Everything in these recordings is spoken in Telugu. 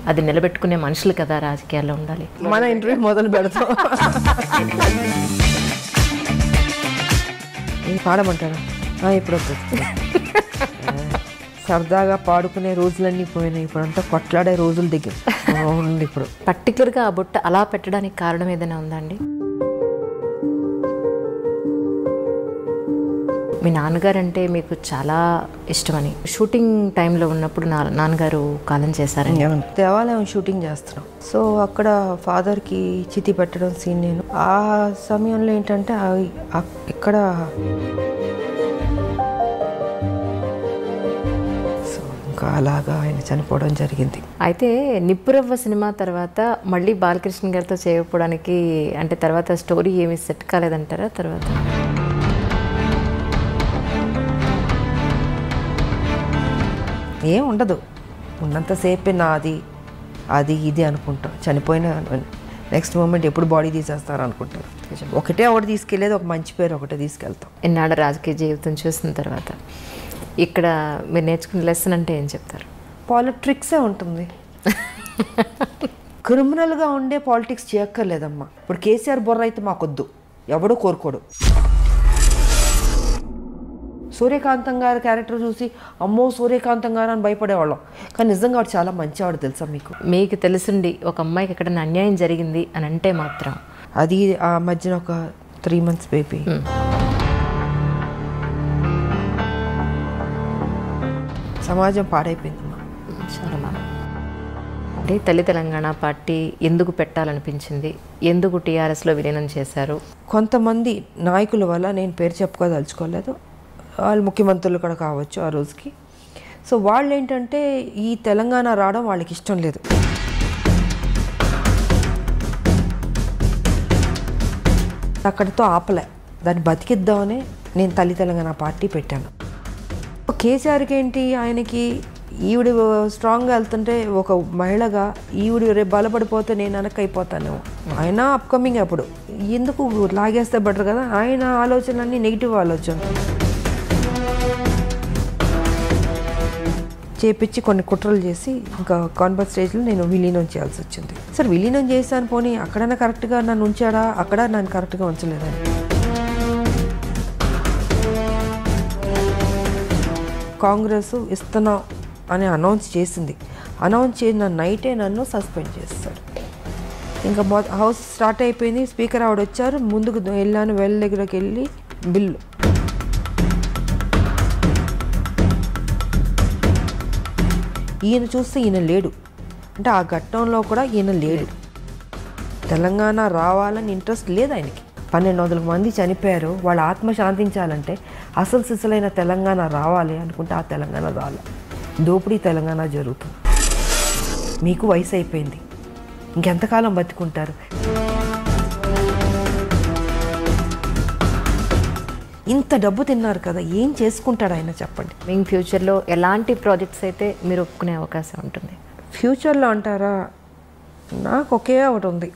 అది నిలబెట్టుకునే మనుషులు కదా రాజకీయాల్లో ఉండాలి. మన ఇంటర్వ్యూ మొదలు పెడతాం. ఇది పాడమంటారా? ఇప్పుడు సరదాగా పాడుకునే రోజులన్నీ పోయినాయి. ఇప్పుడంతా కొట్లాడే రోజులు దగ్గర ఉంది. ఇప్పుడు పర్టికులర్గా ఆ బొట్టు అలా పెట్టడానికి కారణం ఏదైనా ఉందండి? మీ నాన్నగారు అంటే మీకు చాలా ఇష్టమని షూటింగ్ టైంలో ఉన్నప్పుడు నాన్నగారు కాలం చేశారని. దేవాలయం షూటింగ్ చేస్తున్నాం. సో అక్కడ ఫాదర్కి చితి పెట్టడం సీన్ నేను ఆ సమయంలో ఏంటంటే ఇక్కడ సో ఇంకా అలాగా ఆయన చనిపోవడం జరిగింది. అయితే నిప్పురవ్వ సినిమా తర్వాత మళ్ళీ బాలకృష్ణ గారితో చేయకపోవడానికి అంటే తర్వాత స్టోరీ ఏమి సెట్ కాలేదంటారా? తర్వాత ఏం ఉండదు, ఉన్నంతసేపే నాది అది ఇది అనుకుంటాం. చనిపోయిన నెక్స్ట్ మూమెంట్ ఎప్పుడు బాడీ తీసేస్తారు అనుకుంటారు. ఒకటే ఒకటి తీసుకెళ్ళేది, ఒక మంచి పేరు ఒకటే తీసుకెళ్తాం. ఎన్నాళ్ళ రాజకీయ జీవితం చూసిన తర్వాత ఇక్కడ మీరు నేర్చుకున్న లెసన్ అంటే ఏం చెప్తారు? పాలిటిక్సే ఉంటుంది. క్రిమినల్గా ఉండే పాలిటిక్స్ చేయక్కర్లేదమ్మా. ఇప్పుడు కేసీఆర్ బొర్ర అయితే మాకొద్దు, ఎవడో కోరుకోడు. సూర్యకాంతం గారి క్యారెక్టర్ చూసి అమ్మో సూర్యకాంతం గారు అని భయపడేవాళ్ళం. కానీ నిజంగా ఆవిడ చాలా మంచి ఆవిడ, తెలుసా మీకు? మీకు తెలుసుండి ఒక అమ్మాయికి ఎక్కడైనా అన్యాయం జరిగింది అని అంటే మాత్రం అది ఆ మధ్యన ఒక 3 months బేబీ సమాజం పాడైపోయిందమ్మా. చాలా బాగా. అంటే తల్లి తెలంగాణ పార్టీ ఎందుకు పెట్టాలనిపించింది? ఎందుకు టీఆర్ఎస్లో విలీనం చేశారు? కొంతమంది నాయకుల వల్ల, నేను పేరు చెప్పుకోదలుచుకోలేదు, వాళ్ళు ముఖ్యమంత్రులు కూడా కావచ్చు ఆ రోజుకి. సో వాళ్ళు ఏంటంటే ఈ తెలంగాణ రావడం వాళ్ళకి ఇష్టం లేదు. అక్కడితో ఆపలే, దాన్ని బతికిద్దామని నేను తల్లి తెలంగాణ పార్టీ పెట్టాను. కేసీఆర్కి ఏంటి, ఆయనకి ఈవిడ స్ట్రాంగ్గా వెళ్తుంటే ఒక మహిళగా ఈవిడ రేపు బలపడిపోతే నేను వెనక్కి ఆయన అప్కమింగ్ అప్పుడు ఎందుకు లాగేస్తే బెటర్ కదా. ఆయన ఆలోచనలన్నీ నెగిటివ్ ఆలోచన చేపించి కొన్ని కుట్రలు చేసి ఇంకా కాన్ఫరెన్స్ స్టేజ్లో నేను విలీనం చేయాల్సి వచ్చింది. సరే విలీనం చేశాను, పోనీ అక్కడైనా కరెక్ట్గా నన్ను ఉంచాడా, అక్కడ నన్ను కరెక్ట్గా ఉంచలేదని. కాంగ్రెస్ ఇస్తున్నాం అని అనౌన్స్ చేసింది. అనౌన్స్ చేసిన నైటే నన్ను సస్పెండ్ చేస్తాడు. ఇంకా హౌస్ స్టార్ట్ అయిపోయింది, స్పీకర్ ఆవిడ వచ్చారు, ముందుకు వెళ్ళాను, దగ్గరికి వెళ్ళి బిల్లు ఈయన చూస్తే ఈయన లేడు, అంటే ఆ ఘట్టంలో కూడా ఈయన లేడు. తెలంగాణ రావాలని ఇంట్రెస్ట్ లేదు ఆయనకి. 1200 మంది చనిపోయారు, వాళ్ళ ఆత్మ శాంతించాలంటే అసలు సిసలైన తెలంగాణ రావాలి అనుకుంటే ఆ తెలంగాణ రావాలి. దోపిడీ తెలంగాణ జరుగుతుంది. మీకు వయసు అయిపోయింది, ఇంకెంతకాలం బతుకుంటారు? ఇంత డబ్బు తిన్నారు కదా, ఏం చేసుకుంటాడు ఆయన చెప్పండి. మీ ఫ్యూచర్లో ఎలాంటి ప్రాజెక్ట్స్ అయితే మీరు ఒప్పుకునే అవకాశం ఉంటుంది? ఫ్యూచర్లో అంటారా, నాకు ఒకే ఒకటి ఉంది,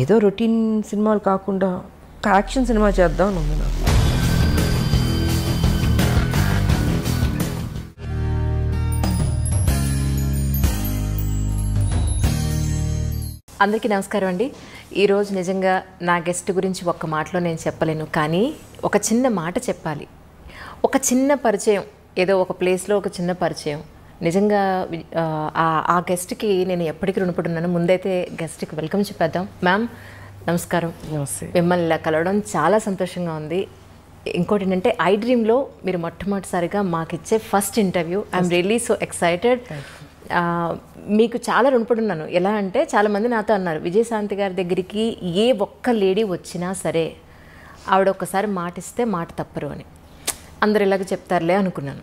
ఏదో రొటీన్ సినిమాలు కాకుండా ఒక యాక్షన్ సినిమా చేద్దాం అని ఉంది నాకు. అందరికీ నమస్కారం అండి. ఈరోజు నిజంగా నా గెస్ట్ గురించి ఒక్క మాటలో నేను చెప్పలేను, కానీ ఒక చిన్న మాట చెప్పాలి. ఒక చిన్న పరిచయం, ఏదో ఒక ప్లేస్లో ఒక చిన్న పరిచయం. నిజంగా ఆ గెస్ట్కి నేను ఎప్పటికీ రుణపడి ఉన్నాను. ముందైతే గెస్ట్కి వెల్కమ్ చెప్పేద్దాం. మ్యామ్ నమస్కారం. నమస్తే. మిమ్మల్ని ఇలా కలవడం చాలా సంతోషంగా ఉంది. ఇంకోటి ఏంటంటే ఐ డ్రీమ్లో మీరు మొట్టమొదటిసారిగా మాకు ఇచ్చే first interview. I'm really so excited. మీకు చాలా రుణపడి ఉన్నాను. ఎలా అంటే చాలామంది నాతో అన్నారు, విజయశాంతి గారి దగ్గరికి ఏ ఒక్క లేడీ వచ్చినా సరే ఆవిడ ఒక్కసారి మాట ఇస్తే మాట తప్పరు అని. అందరు ఇలాగ చెప్తారులే అనుకున్నాను.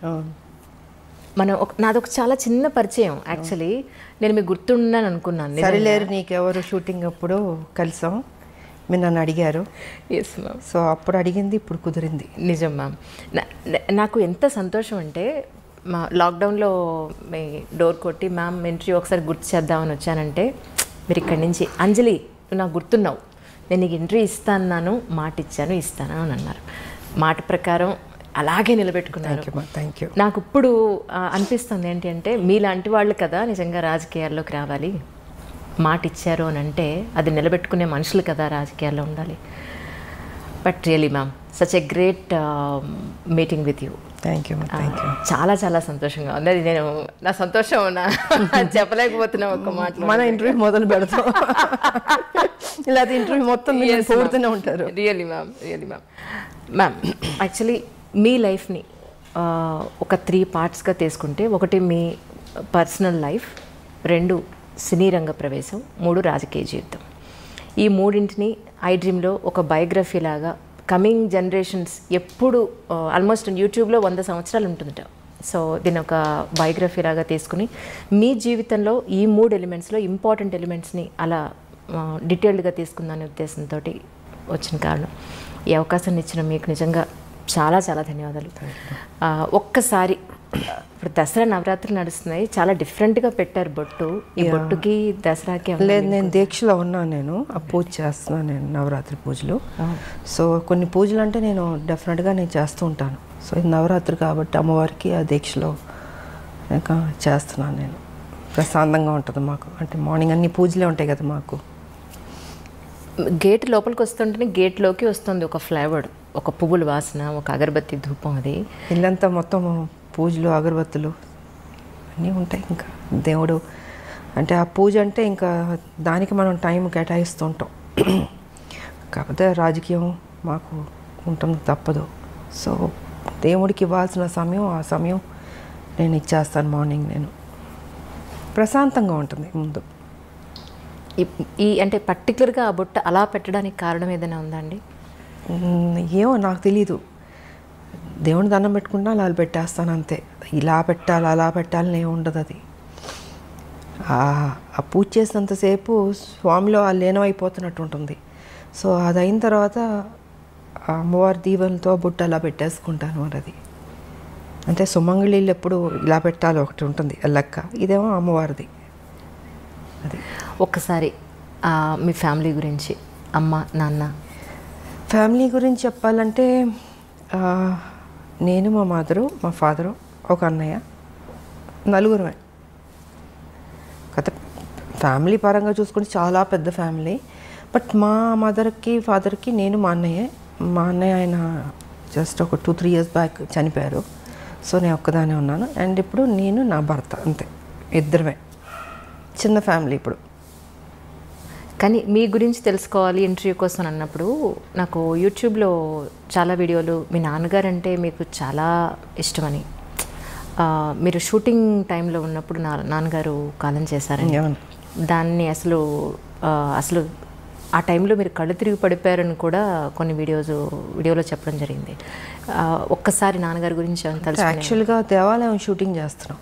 నాది ఒక చాలా చిన్న పరిచయం. యాక్చువల్లీ నేను మీకు గుర్తున్నాను అనుకున్నాను. సరిలేరు నీకెవరు షూటింగ్ అప్పుడు కలిసాం, మీరు నన్ను అడిగారు. Yes ma'am. సో అప్పుడు అడిగింది ఇప్పుడు కుదిరింది. నిజం మ్యామ్. నాకు ఎంత సంతోషం అంటే మా లాక్డౌన్లో మీ డోర్ కొట్టి మ్యామ్ ఇంటర్వ్యూ ఒకసారి గుర్తు చేద్దామని వచ్చానంటే మీరు ఇక్కడి నుంచి అంజలి నువ్వు నాకు గుర్తున్నావు, నేను నీకు ఇంటర్వ్యూ ఇస్తాను, మాట ఇచ్చాను, ఇస్తాను అని అన్నారు. మాట ప్రకారం అలాగే నిలబెట్టుకున్నారు. Thank you. నాకు ఇప్పుడు అనిపిస్తుంది ఏంటి అంటే మీలాంటి వాళ్ళు కదా నిజంగా రాజకీయాల్లోకి రావాలి, మాట ఇచ్చారు అని అంటే అది నిలబెట్టుకునే మనుషులు కదా రాజకీయాల్లో ఉండాలి. But really ma'am such a great meeting with you. Thank you. చాలా చాలా సంతోషంగా ఉంది. అది నేను నా సంతోషం చెప్పలేకపోతున్నా ఒక్క మాటలో. మన ఇంటర్వ్యూ మొదలు పెడతాం ఇలా ఇంటర్వ్యూ మొత్తం పూర్తనే ఉంటారు. Really ma'am, really ma'am. Ma'am actually మీ లైఫ్ని ఒక 3 పార్ట్స్గా తీసుకుంటే, ఒకటి మీ పర్సనల్ లైఫ్, 2 సినీ రంగ ప్రవేశం, 3 రాజకీయ జీవితం. ఈ 3ంటిని ఐ డ్రీమ్లో ఒక బయోగ్రఫీ లాగా కమింగ్ జనరేషన్స్ ఎప్పుడు ఆల్మోస్ట్ యూట్యూబ్లో 100 సంవత్సరాలు ఉంటుందట. సో దీని ఒక బయోగ్రఫీ లాగా తీసుకుని మీ జీవితంలో ఈ 3 ఎలిమెంట్స్లో ఇంపార్టెంట్ ఎలిమెంట్స్ని అలా డీటెయిల్డ్గా తీసుకుందానే ఉద్దేశంతో వచ్చిన కారణం. ఈ అవకాశాన్ని ఇచ్చిన మీకు నిజంగా చాలా చాలా ధన్యవాదాలు. ఒక్కసారి ఇప్పుడు దసరా నవరాత్రులు నడుస్తున్నాయి, చాలా డిఫరెంట్గా పెట్టారు బొట్టు. ఈ బొట్టుకి దసరాకి లేదు, నేను దీక్షలో ఉన్నాను. నేను ఆ పూజ చేస్తున్నాను, నేను నవరాత్రి పూజలు. సో కొన్ని పూజలు అంటే నేను డెఫినెట్గా నేను చేస్తూ ఉంటాను. సో ఇది నవరాత్రి కాబట్టి అమ్మవారికి ఆ దీక్షలో ఇంకా చేస్తున్నాను నేను. ప్రశాంతంగా ఉంటుంది మాకు, అంటే మార్నింగ్ అన్ని పూజలే ఉంటాయి కదా మాకు. గేట్ లోపలికి వస్తుంటేనే గేట్లోకి వస్తుంది ఒక ఫ్లేవర్, ఒక పువ్వుల వాసన, ఒక అగరబత్తి ధూపం. అది ఇల్లంతా మొత్తం పూజలు అగరబత్తులు అన్నీ ఉంటాయి. ఇంకా దేవుడు అంటే ఆ పూజ అంటే ఇంకా దానికి మనం టైం కేటాయిస్తుంటాం. కాకపోతే రాజకీయం మాకు ఉంటుంది, తప్పదు. సో దేవుడికి ఇవ్వాల్సిన సమయం ఆ సమయం నేను ఇచ్చేస్తాను. మార్నింగ్ నేను ప్రశాంతంగా ఉంటుంది ముందు. ఈ అంటే పర్టికులర్గా ఆ బొట్ట అలా పెట్టడానికి కారణం ఏదైనా ఉందా అండి? ఏమో నాకు తెలీదు. దేవుని దండం పెట్టుకుంటా అలా పెట్టేస్తాను అంతే. ఇలా పెట్టాలి అలా పెట్టాలని ఏమి ఉండదు. అది ఆ పూజ చేసినంతసేపు స్వామిలో ఆ లీనమైపోతున్నట్టు ఉంటుంది. సో అది అయిన తర్వాత అమ్మవారి దీవెనలతో బొట్టు అలా పెట్టేసుకుంటాను. మరి అది అంటే సుమంగళీళ్ళు ఎప్పుడు ఇలా పెట్టాలి ఒకటి ఉంటుంది లెక్క. ఇదేమో అమ్మవారిది. అది ఒక్కసారి మీ ఫ్యామిలీ గురించి, అమ్మ నాన్న. ఫ్యామిలీ గురించి చెప్పాలంటే నేను, మా మదరు, మా ఫాదరు, ఒక అన్నయ్య, నలుగురమే. ఫ్యామిలీ పరంగా చూసుకుంటే చాలా పెద్ద ఫ్యామిలీ. బట్ మా మదర్కి ఫాదర్కి నేను మా అన్నయ్య ఆయన జస్ట్ ఒక 2-3 ఇయర్స్ బ్యాక్ చనిపోయారు. సో నేను ఒక్కదానే ఉన్నాను. అండ్ ఇప్పుడు నేను నా భర్త, అంతే, ఇద్దరమే. చిన్న ఫ్యామిలీ ఇప్పుడు. కానీ మీ గురించి తెలుసుకోవాలి ఇంటర్వ్యూ కోసం అన్నప్పుడు నాకు యూట్యూబ్లో చాలా వీడియోలు మీ నాన్నగారు అంటే మీకు చాలా ఇష్టమని, మీరు షూటింగ్ టైంలో ఉన్నప్పుడు నాన్నగారు కాలం చేశారని, దాన్ని అసలు ఆ టైంలో మీరు కళ్ళు తిరిగి పడిపోయారని కూడా కొన్ని వీడియోలో చెప్పడం జరిగింది. ఒక్కసారి నాన్నగారి గురించి తెలుసు. యాక్చువల్గా దేవాలయం షూటింగ్ చేస్తున్నాం,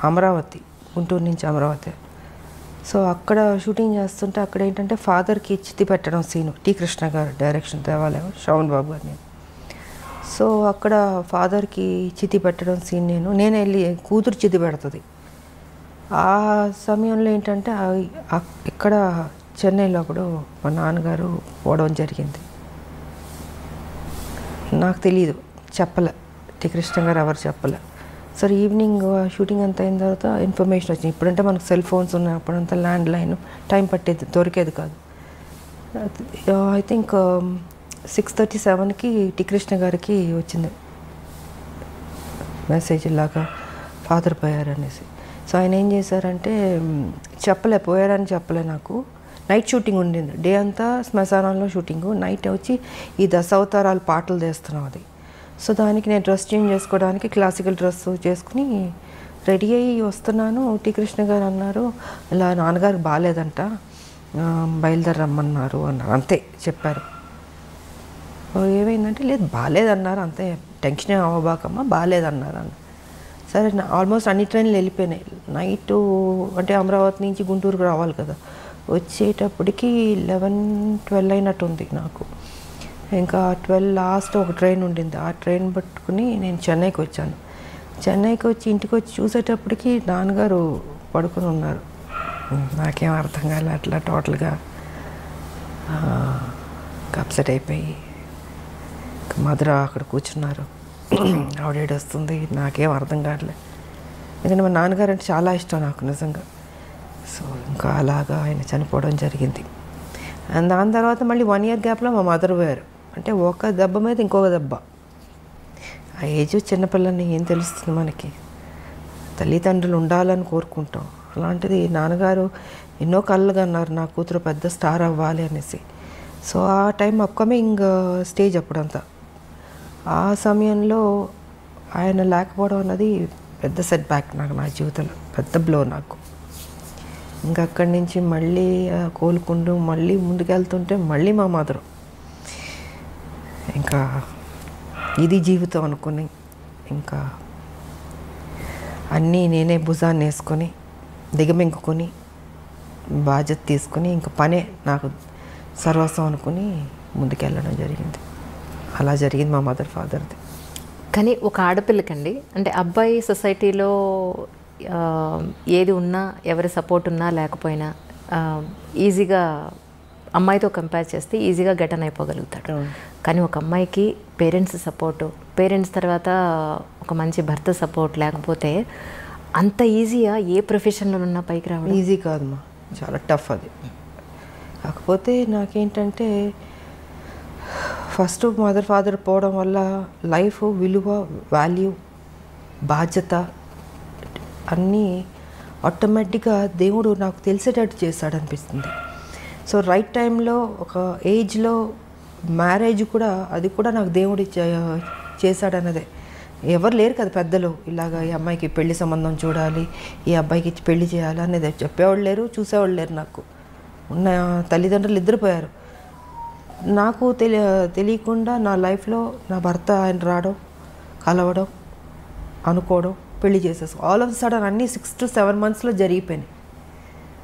అమరావతి, గుంటూరు నుంచి అమరావతి. సో అక్కడ షూటింగ్ చేస్తుంటే అక్కడ ఏంటంటే ఫాదర్కి చితి పెట్టడం సీను, టి కృష్ణ గారు డైరెక్షన్, దేవాలయం, శ్రవణ్ బాబు గారు. నేను సో అక్కడ ఫాదర్కి చితి పెట్టడం సీన్ నేను వెళ్ళి కూతురు చితి పెడుతుంది. ఆ సమయంలో ఏంటంటే ఇక్కడ చెన్నైలో అప్పుడు మా నాన్నగారు పోవడం జరిగింది. నాకు తెలీదు, చెప్పలే, టి కృష్ణ గారు ఎవరు చెప్పలే. సరే ఈవినింగ్ షూటింగ్ అంతా అయిన తర్వాత ఇన్ఫర్మేషన్ వచ్చింది. ఇప్పుడంటే మనకు సెల్ ఫోన్స్ ఉన్నాయి, అప్పుడంతా ల్యాండ్ లైన్, టైం పట్టేది, దొరికేది కాదు. ఐ థింక్ 6:37కి టి కృష్ణ గారికి వచ్చింది మెసేజ్, ఇలాగా ఫాదర్ పోయారనేసి. సో ఆయన ఏం చేశారంటే పోయారని చెప్పలే నాకు. నైట్ షూటింగ్ ఉండింది, డే అంతా శ్మశానంలో షూటింగు, నైట్ వచ్చి ఈ దశావతారాల పాటలు తీస్తున్నాం అది. సో దానికి నేను డ్రెస్ చేంజ్ చేసుకోవడానికి క్లాసికల్ డ్రెస్ చేసుకుని రెడీ అయ్యి వస్తున్నాను. టి కృష్ణ గారు అన్నారు, ఇలా నాన్నగారికి బాగాలేదంట, బయలుదేరమ్మన్నారు అన్నారు. అంతే చెప్పారు. ఏమైందంటే లేదు బాగాలేదన్నారు, అంతే, టెన్షన్ అవ్వబాకమ్మా, బాగాలేదన్నారు అన్న. సరే ఆల్మోస్ట్ అన్ని ట్రైన్లు వెళ్ళిపోయినాయి. నైటు అంటే అమరావతి నుంచి గుంటూరుకు రావాలి కదా, వచ్చేటప్పటికి 11-12 అయినట్టుంది నాకు. ఇంకా 12 లాస్ట్ ఒక ట్రైన్ ఉండింది, ఆ ట్రైన్ పట్టుకుని నేను చెన్నైకి వచ్చాను. చెన్నైకి వచ్చి ఇంటికి వచ్చి చూసేటప్పటికి నాన్నగారు పడుకుని ఉన్నారు. నాకేం అర్థం కాలే, అట్లా టోటల్గా అప్సెట్ అయిపోయి మదర్ అక్కడ కూర్చున్నారు. ఆవిడ ఏడుస్తుంది, నాకేం అర్థం కావట్లేదు. ఎందుకంటే మా నాన్నగారు అంటే చాలా ఇష్టం నాకు నిజంగా. సో ఇంకా అలాగా ఆయన చనిపోవడం జరిగింది. అండ్ దాని తర్వాత మళ్ళీ 1 year గ్యాప్లో మా మదర్ పోయారు. అంటే ఒక దెబ్బ మీద ఇంకొక దెబ్బ. ఆ ఏజ్ చిన్నపిల్లని ఏం తెలుస్తుంది మనకి, తల్లిదండ్రులు ఉండాలని కోరుకుంటాం. అలాంటిది నాన్నగారు ఎన్నో కళ్ళుగా అన్నారు నా కూతురు పెద్ద స్టార్ అవ్వాలి అనేసి. సో ఆ టైం అప్కమింగ్ స్టేజ్ అప్పుడంతా. ఆ సమయంలో ఆయన లేకపోవడం అన్నది పెద్ద సెట్ బ్యాక్ నాకు, నా జీవితంలో పెద్ద బ్లో నాకు. ఇంకా అక్కడి నుంచి మళ్ళీ కోలుకుంటూ మళ్ళీ ముందుకెళ్తుంటే మళ్ళీ మా మదరు ఇంకా ఇది జీవితం అనుకుని ఇంకా అన్నీ నేనే భుజాన్ని వేసుకొని దిగమింగుకొని బాధ్యత తీసుకుని ఇంకా పనే నాకు సర్వస్వం అనుకుని ముందుకెళ్ళడం జరిగింది. అలా జరిగింది మా మదర్ ఫాదర్ది. కానీ ఒక ఆడపిల్లకండి, అంటే అబ్బాయి సొసైటీలో ఏది ఉన్నా, ఎవరి సపోర్ట్ ఉన్నా లేకపోయినా ఈజీగా అమ్మాయితో కంపేర్ చేస్తే ఈజీగా గెటన్ అయిపోగలుగుతాడు. కానీ ఒక అమ్మాయికి పేరెంట్స్ సపోర్టు, పేరెంట్స్ తర్వాత ఒక మంచి భర్త సపోర్ట్ లేకపోతే అంత ఈజీగా ఏ ప్రొఫెషన్లో ఉన్నా పైకి రావడం ఈజీ కాదమ్మా, చాలా టఫ్ అది. కాకపోతే నాకేంటంటే ఫస్ట్ మదర్ ఫాదర్ పోవడం వల్ల లైఫ్ విలువ, వాల్యూ, బాధ్యత అన్నీ ఆటోమేటిక్గా దేవుడు నాకు తెలిసేటట్టు చేశాడు అనిపిస్తుంది. సో రైట్ టైంలో ఒక ఏజ్లో మ్యారేజ్ కూడా, అది కూడా నాకు దేవుడు చేశాడన్నదే. ఎవరు లేరు కదా పెద్దలు, ఇలాగ ఈ అమ్మాయికి పెళ్లి సంబంధం చూడాలి, ఈ అబ్బాయికి ఇచ్చి పెళ్లి చేయాలి అనేది చెప్పేవాళ్ళు లేరు, చూసేవాళ్ళు లేరు. నాకు ఉన్న తల్లిదండ్రులు ఇద్దరిపోయారు. నాకు తెలియకుండా నా లైఫ్లో నా భర్త ఆయన రావడం, కలవడం, అనుకోవడం, పెళ్లి చేసేసుకో, ఆల్ ఆఫ్ సడన్ అన్నీ 6 to 7 monthsలో జరిగిపోయినాయి.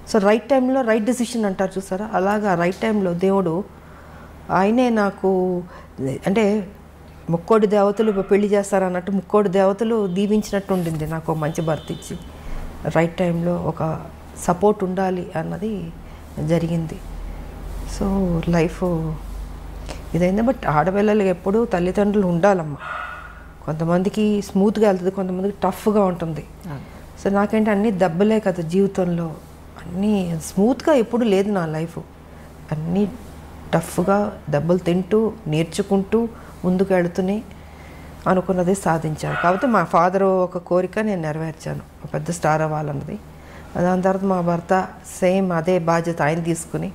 సో రైట్ టైంలో రైట్ డెసిషన్ అంటారు చూసారా, అలాగా రైట్ టైంలో దేవుడు ఆయనే నాకు, అంటే ముక్కోడి దేవతలు పెళ్లి చేస్తారన్నట్టు ముక్కోడి దేవతలు దీవించినట్టు ఉండింది నాకు మంచి భర్త ఇచ్చి. రైట్ టైంలో ఒక సపోర్ట్ ఉండాలి అన్నది జరిగింది. సో లైఫ్ ఇదైంది. బట్ ఆడపిల్లలకి ఎప్పుడూ తల్లిదండ్రులు ఉండాలమ్మా. కొంతమందికి స్మూత్గా వెళ్తుంది, కొంతమందికి టఫ్గా ఉంటుంది. సో నాకేంటి అన్నీ దెబ్బలే కదా జీవితంలో, అన్నీ స్మూత్గా ఎప్పుడు లేదు నా లైఫ్. అన్నీ టఫ్గా దెబ్బలు తింటూ నేర్చుకుంటూ ముందుకు వెళుతూనే అనుకున్నది సాధించాను. కాకపోతే మా ఫాదర్ ఒక కోరిక నేను నెరవేర్చాను, ఒక పెద్ద స్టార్ అవ్వాలన్నది. దాని తర్వాత మా భర్త సేమ్ అదే బాధ్యత ఆయన తీసుకుని,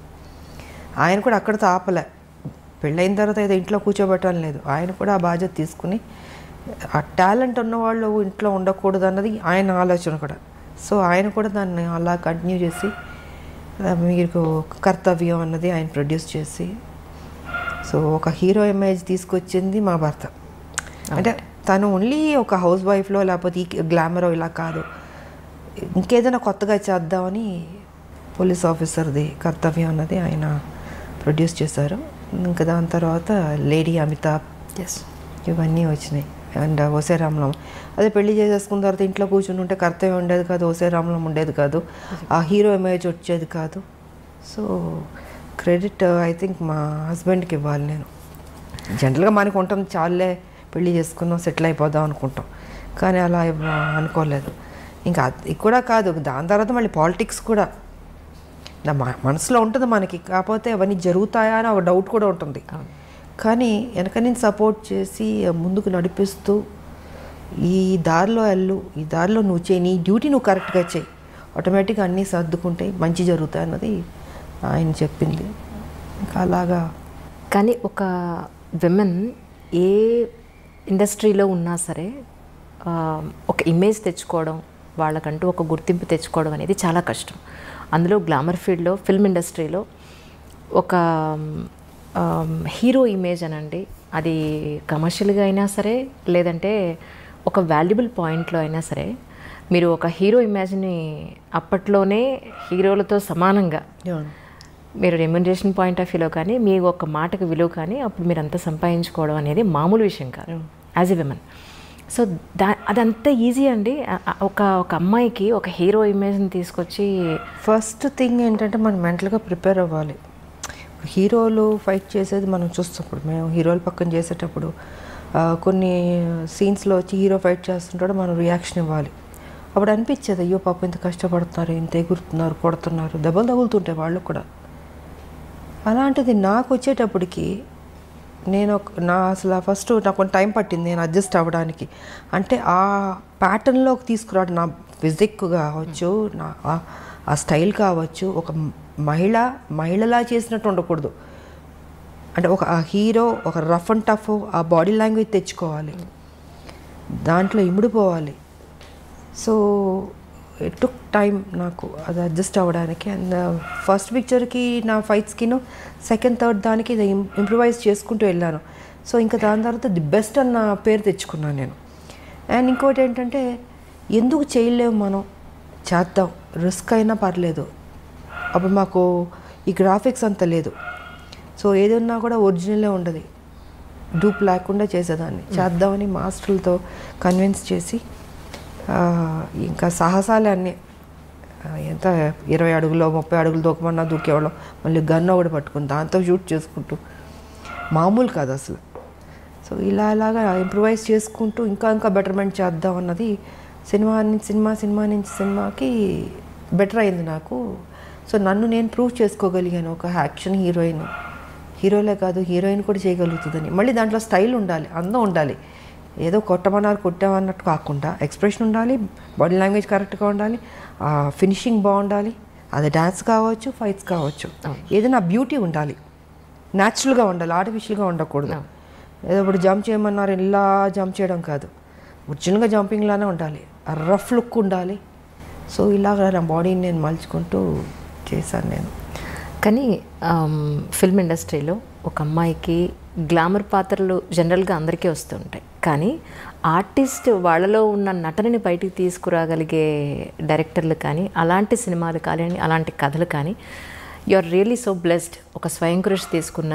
ఆయన కూడా అక్కడితో ఆపలే. పెళ్ళైన తర్వాత ఏదో ఇంట్లో కూర్చోబెట్టడం లేదు, ఆయన కూడా ఆ బాధ్యత తీసుకుని, ఆ టాలెంట్ ఉన్నవాళ్ళు ఇంట్లో ఉండకూడదు అన్నది ఆయన ఆలోచన కూడా. సో ఆయన కూడా దాన్ని అలా కంటిన్యూ చేసి మీకు కర్తవ్యం అన్నది ఆయన ప్రొడ్యూస్ చేసి, సో ఒక హీరో ఇమేజ్ తీసుకొచ్చింది మా భర్త. అంటే తను ఓన్లీ ఒక హౌస్ వైఫ్లో లేకపోతే ఈ గ్లామరో ఇలా కాదు, ఇంకేదైనా కొత్తగా చేద్దామని పోలీస్ ఆఫీసర్ది కర్తవ్యం అన్నది ఆయన ప్రొడ్యూస్ చేశారు. ఇంకా దాని తర్వాత లేడీ అమితాబ్, ఇవన్నీ వచ్చినాయి. అండ్ ఓసే రామలం అదే పెళ్లి చేసేసుకున్న తర్వాత ఇంట్లో కూర్చుని ఉంటే కర్తవ్యం ఉండేది కాదు, ఓసే రామలం ఉండేది కాదు, ఆ హీరో ఇమేజ్ వచ్చేది కాదు. సో క్రెడిట్ ఐ థింక్ మా హస్బెండ్కి ఇవ్వాలి నేను. జనరల్గా మనకు ఉంటుంది చాలే పెళ్లి చేసుకున్నాం సెటిల్ అయిపోదాం అనుకుంటాం, కానీ అలా అనుకోలేదు. ఇంకా అది కూడా కాదు, దాని తర్వాత మళ్ళీ పాలిటిక్స్ కూడా నా మనసులో ఉంటుంది మనకి, కాకపోతే అవన్నీ జరుగుతాయా అని ఒక డౌట్ కూడా ఉంటుంది. కానీ వెనక నేను సపోర్ట్ చేసి ముందుకు నడిపిస్తూ ఈ దారిలో వెళ్ళు, ఈ దారిలో నువ్వు చేయి, నీ డ్యూటీ నువ్వు కరెక్ట్గా చేయి, ఆటోమేటిక్గా అన్నీ సర్దుకుంటాయి, మంచి జరుగుతాయి అన్నది ఆయన చెప్పింది. ఇంకా అలాగా. కానీ ఒక విమెన్ ఏ ఇండస్ట్రీలో ఉన్నా సరే ఒక ఇమేజ్ తెచ్చుకోవడం, వాళ్ళకంటూ ఒక గుర్తింపు తెచ్చుకోవడం అనేది చాలా కష్టం. అందులో గ్లామర్ ఫీల్డ్లో, ఫిల్మ్ ఇండస్ట్రీలో ఒక హీరో ఇమేజ్ అనండి, అది కమర్షియల్గా అయినా సరే లేదంటే ఒక వాల్యుబుల్ పాయింట్లో అయినా సరే, మీరు ఒక హీరో ఇమేజ్ని అప్పట్లోనే హీరోలతో సమానంగా మీరు రెమ్యునరేషన్ పాయింట్ ఆఫ్ వ్యూలో కానీ మీ ఒక మాటకు విలువ కానీ అప్పుడు మీరు అంతా సంపాదించుకోవడం అనేది మామూలు విషయం కాదు యాజ్ ఎ విమెన్. సో అదంతా ఈజీ అండి. ఒక అమ్మాయికి ఒక హీరో ఇమేజ్ని తీసుకొచ్చి, ఫస్ట్ థింగ్ ఏంటంటే మనం మెంటల్గా ప్రిపేర్ అవ్వాలి. హీరోలు ఫైట్ చేసేది మనం చూస్తున్నప్పుడు, మేము హీరోల పక్కన చేసేటప్పుడు కొన్ని సీన్స్లో వచ్చి హీరో ఫైట్ చేస్తుంటాడు, మనం రియాక్షన్ ఇవ్వాలి. అప్పుడు అనిపించేది అయ్యో పాప ఇంత కష్టపడుతున్నారు, ఇంత ఎగురుతున్నారు, కొడుతున్నారు, దెబ్బలు తగులుతుంటాయి వాళ్ళు కూడా. అలాంటిది నాకు వచ్చేటప్పటికి అసలు ఫస్ట్ నాకు కొంచెం టైం పట్టింది నేను అడ్జస్ట్ అవ్వడానికి. అంటే ఆ ప్యాటర్న్లోకి తీసుకురావడం, నా ఫిజిక్ కావచ్చు, నా ఆ స్టైల్ కావచ్చు, ఒక మహిళలా చేసినట్టు ఉండకూడదు. అంటే ఒక హీరో ఒక రఫ్ అండ్ టఫ్ ఆ బాడీ లాంగ్వేజ్ తెచ్చుకోవాలి, దాంట్లో ఇమిడిపోవాలి. సో ఇట్ టుక్ టైం నాకు అది అడ్జస్ట్ అవ్వడానికి. అండ్ ఫస్ట్ పిక్చర్కి నా ఫైట్స్కిను సెకండ్ థర్డ్ దానికి ఇది ఇంప్రూవైజ్ చేసుకుంటూ వెళ్ళాను. సో ఇంకా దాని తర్వాత ది బెస్ట్ అన్న పేరు తెచ్చుకున్నాను నేను. అండ్ ఇంకోటి ఏంటంటే ఎందుకు చేయలేము, మనం చేద్దాం, రిస్క్ అయినా పర్లేదు. అప్పుడు మాకు ఈ గ్రాఫిక్స్ అంత లేదు. సో ఏదన్నా కూడా ఒరిజినలే ఉండదు, డూప్ లేకుండా చేసేదాన్ని. చేద్దామని మాస్టర్లతో కన్విన్స్ చేసి ఇంకా సాహసాలే అన్నీ. ఎంత 20 అడుగులో 30 అడుగులు దూకమన్నా దూకేవాళ్ళం. మళ్ళీ గన్ ఒకటి పట్టుకుని దాంతో షూట్ చేసుకుంటూ, మామూలు కాదు అసలు. సో ఇలాగా ఇంప్రూవైజ్ చేసుకుంటూ ఇంకా బెటర్మెంట్ చేద్దాం అన్నది సినిమా నుంచి సినిమాకి బెటర్ అయింది నాకు. సో నన్ను నేను ప్రూవ్ చేసుకోగలిగాను, ఒక యాక్షన్ హీరోలే కాదు హీరోయిన్ కూడా చేయగలుగుతుందని. మళ్ళీ దాంట్లో స్టైల్ ఉండాలి, అందం ఉండాలి. ఏదో కొట్టామన్నట్టు కాకుండా ఎక్స్ప్రెషన్ ఉండాలి, బాడీ లాంగ్వేజ్ కరెక్ట్గా ఉండాలి, ఫినిషింగ్ బాగుండాలి. అది డ్యాన్స్ కావచ్చు, ఫైట్స్ కావచ్చు, ఏదైనా బ్యూటీ ఉండాలి, న్యాచురల్గా ఉండాలి, ఆర్టిఫిషియల్గా ఉండకూడదు. ఏదో ఇప్పుడు జంప్ చేయమన్నారు ఇలా జంప్ చేయడం కాదు, ఒరిజినల్గా జంపింగ్లానే ఉండాలి, రఫ్ లుక్ ఉండాలి. సో ఇలాగ నా బాడీని నేను మలుచుకుంటూ చేశాను నేను. కానీ ఫిల్మ్ ఇండస్ట్రీలో ఒక అమ్మాయికి గ్లామర్ పాత్రలు జనరల్గా అందరికీ వస్తుంటాయి, కానీ ఆర్టిస్ట్ వాళ్ళలో ఉన్న నటనని బయటికి తీసుకురాగలిగే డైరెక్టర్లు కానీ, అలాంటి సినిమాలు కానీ, అలాంటి కథలు కానీ, you are really so blessed. ఒక స్వయం కృషి తీసుకున్న,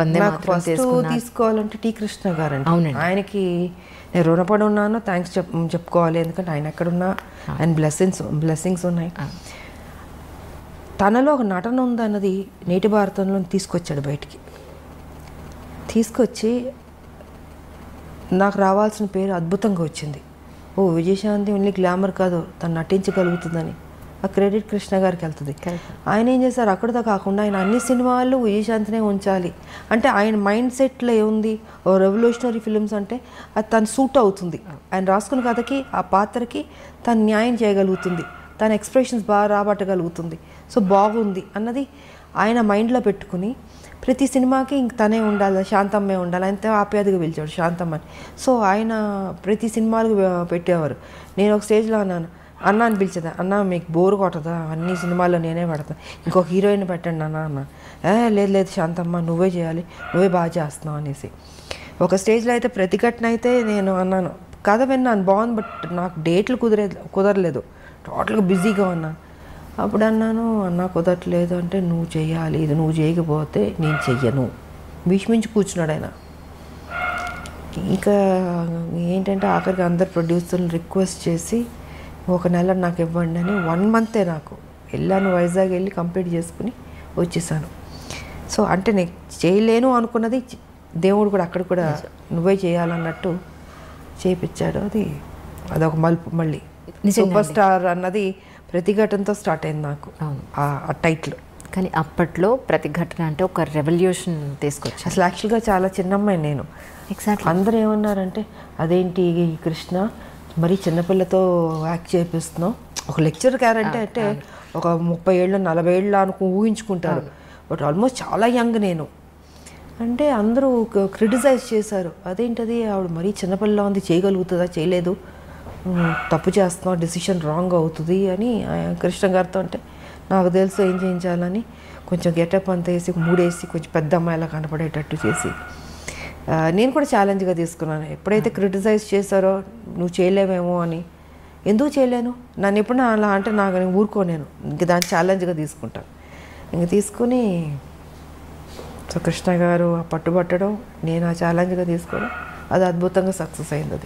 వందే మాతరం తీసుకున్నా, తీసుకోవాలంటే టీ కృష్ణ గారు అండి. అవునండి, ఆయనకి నేను రుణపడి ఉన్నాను, థ్యాంక్స్ చెప్పుకోవాలి. ఎందుకంటే ఆయన ఎక్కడున్నా ఆయన బ్లెస్సింగ్స్ ఉన్నాయి. తనలో ఒక నటన ఉందన్నది నేటి భారతంలో తీసుకొచ్చాడు బయటికి. తీసుకొచ్చి నాకు రావాల్సిన పేరు అద్భుతంగా వచ్చింది. ఓ విజయశాంతి ఓన్లీ గ్లామర్ కాదు, తను నటించగలుగుతుందని ఆ క్రెడిట్ కృష్ణ గారికి వెళ్తుంది. ఆయన ఏం చేశారు, అక్కడితో కాకుండా ఆయన అన్ని సినిమాల్లో విజయశాంతినే ఉంచాలి. అంటే ఆయన మైండ్ సెట్లో ఏముంది, ఓ రెవల్యూషనరీ ఫిలిమ్స్ అంటే అది తను సూట్ అవుతుంది, ఆయన రాసుకున్న కథకి ఆ పాత్రకి తను న్యాయం చేయగలుగుతుంది, తన ఎక్స్ప్రెషన్స్ బాగా రాబట్టగలుగుతుంది, సో బాగుంది అన్నది ఆయన మైండ్లో పెట్టుకుని ప్రతి సినిమాకి ఇంక తనే ఉండాలి, శాంతమ్మే ఉండాలి. ఆయనతో ఆప్యాయతగా పిలిచాడు శాంతమ్మ అని. సో ఆయన ప్రతి సినిమాలకు పెట్టేవారు. నేను ఒక స్టేజ్లో అన్న అని పిలిచేదా, అన్న మీకు బోరు కొట్టదా, అన్ని సినిమాల్లో నేనే పెడతాను, ఇంకొక హీరోయిన్ పెట్టండి అన్న. లేదు శాంతమ్మ నువ్వే చేయాలి, నువ్వే బాగా చేస్తున్నావు అనేసి. ఒక స్టేజ్లో అయితే ప్రతిఘటన అయితే నేను అన్నాను, కథ విన్నాను బాగుంది, బట్ నాకు డేట్లు కుదరలేదు, టోటల్గా బిజీగా ఉన్నాను. అప్పుడు అన్నాను, అన్న కుదరట్లేదు అంటే నువ్వు చేయాలి, ఇది నువ్వు చేయకపోతే నేను చెయ్యను, భీష్మించి కూర్చున్నాడు ఆయన. ఇంకా ఏంటంటే ఆఖరికి అందరు ప్రొడ్యూసర్ని రిక్వెస్ట్ చేసి 1 నెల నాకు ఇవ్వండి అని 1 మంతే నాకు వెళ్ళాను, వైజాగ్ వెళ్ళి కంప్లీట్ చేసుకుని వచ్చేసాను. సో అంటే నేను చేయలేను అనుకున్నది దేవుడు కూడా అక్కడ కూడా నువ్వే చేయాలన్నట్టు చేయించాడు. అదొక మలుపు. మళ్ళీ సూపర్ స్టార్ అన్నది ప్రతిఘటనతో స్టార్ట్ అయింది నాకు ఆ టైటిల్. కానీ అప్పట్లో ప్రతిఘటన అంటే ఒక రెవల్యూషన్ తీసుకొచ్చి, అసలు యాక్చువల్గా చాలా చిన్నమ్మాయి నేను. ఎగ్జాక్ట్లీ అందరూ ఏమన్నారంటే అదేంటి కృష్ణ మరీ చిన్నపిల్లతో యాక్ట్ చేపిస్తున్నావు, ఒక లెక్చర్ క్యారెక్టర్ అంటే ఒక 30 ఏళ్ళు 40 ఏళ్ళు ఊహించుకుంటారు, బట్ ఆల్మోస్ట్ చాలా యంగ్ నేను. అంటే అందరూ క్రిటిసైజ్ చేశారు, అదేంటది ఆవిడ మరీ చిన్నపిల్ల ఉంది, చేయగలుగుతుందా, చేయలేదు, తప్పు చేస్తున్నావు, డెసిషన్ రాంగ్ అవుతుంది అని కృష్ణ గారితో. అంటే నాకు తెలుసు ఏం చేయించాలని కొంచెం గెటప్ అంతా వేసి 3 వేసి కొంచెం పెద్ద అమ్మాయిలా కనపడేటట్టు చేసి నేను కూడా ఛాలెంజ్గా తీసుకున్నాను. ఎప్పుడైతే క్రిటిసైజ్ చేశారో నువ్వు చేయలేవేమో అని, ఎందుకు చేయలేను, నన్ను ఎప్పుడు అలా అంటే నేను ఊరుకోలేను, ఇంక దాన్ని ఛాలెంజ్గా తీసుకుంటాను. ఇంక తీసుకుని సో కృష్ణ గారు పట్టుబట్టడం, నేను ఆ ఛాలెంజ్గా తీసుకోవడం, అది అద్భుతంగా సక్సెస్ అయింది.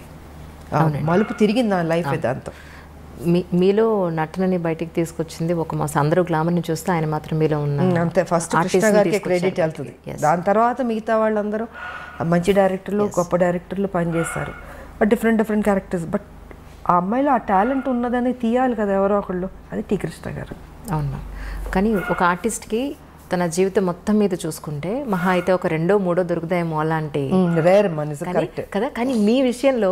అది మలుపు తిరిగింది నా లైఫ్ దాంతో. మీలో నటనని బయటికి తీసుకొచ్చింది ఒక మాస్. అందరూ గ్లామర్ని చూస్తే ఆయన మాత్రం మీలో ఉన్న అంతే. ఫస్ట్ కృష్ణ గారికి క్రెడిట్ వెళ్తుంది. దాని తర్వాత మిగతా వాళ్ళందరూ మంచి డైరెక్టర్లు, గొప్ప డైరెక్టర్లు పనిచేస్తారు, బట్ డిఫరెంట్ క్యారెక్టర్స్. బట్ ఆ అమ్మాయిలో ఆ టాలెంట్ ఉన్నదని తీయాలి కదా ఎవరో ఒకళ్ళు, అది టి కృష్ణ గారు. అవును. కానీ ఒక ఆర్టిస్ట్కి తన జీవితం మొత్తం మీద చూసుకుంటే మహా అయితే ఒక 2, 3 దొరుకుతాయేమో అలాంటి రేర్ కదా. కానీ మీ విషయంలో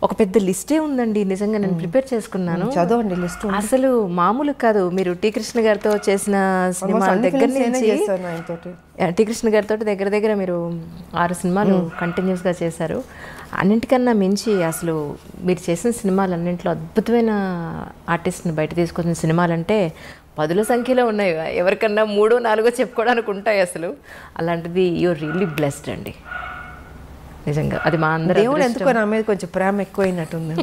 ఒక పెద్ద లిస్టే ఉందండి. నిజంగా నేను ప్రిపేర్ చేసుకున్నాను, చదవండి లిస్ట్. అసలు మామూలు కాదు. మీరు టి కృష్ణ గారితో చేసిన సినిమాల దగ్గర నుంచి టి కృష్ణ గారితో దగ్గర మీరు 6 సినిమాలు కంటిన్యూస్గా చేశారు. అన్నింటికన్నా మించి అసలు మీరు చేసిన సినిమాలన్నింటిలో అద్భుతమైన ఆర్టిస్ట్ని బయట తీసుకొచ్చిన సినిమాలంటే 10ల సంఖ్యలో ఉన్నాయి. ఎవరికన్నా 3, 4 చెప్పుకోవడానికి ఉంటాయి అసలు. అలాంటిది యూఆర్ రియల్లీ బ్లెస్డ్ అండి నిజంగా. అది మా అందరూ దేవుడు ఎందుకో నా మీద కొంచెం ప్రేమ ఎక్కువైనట్టుంది,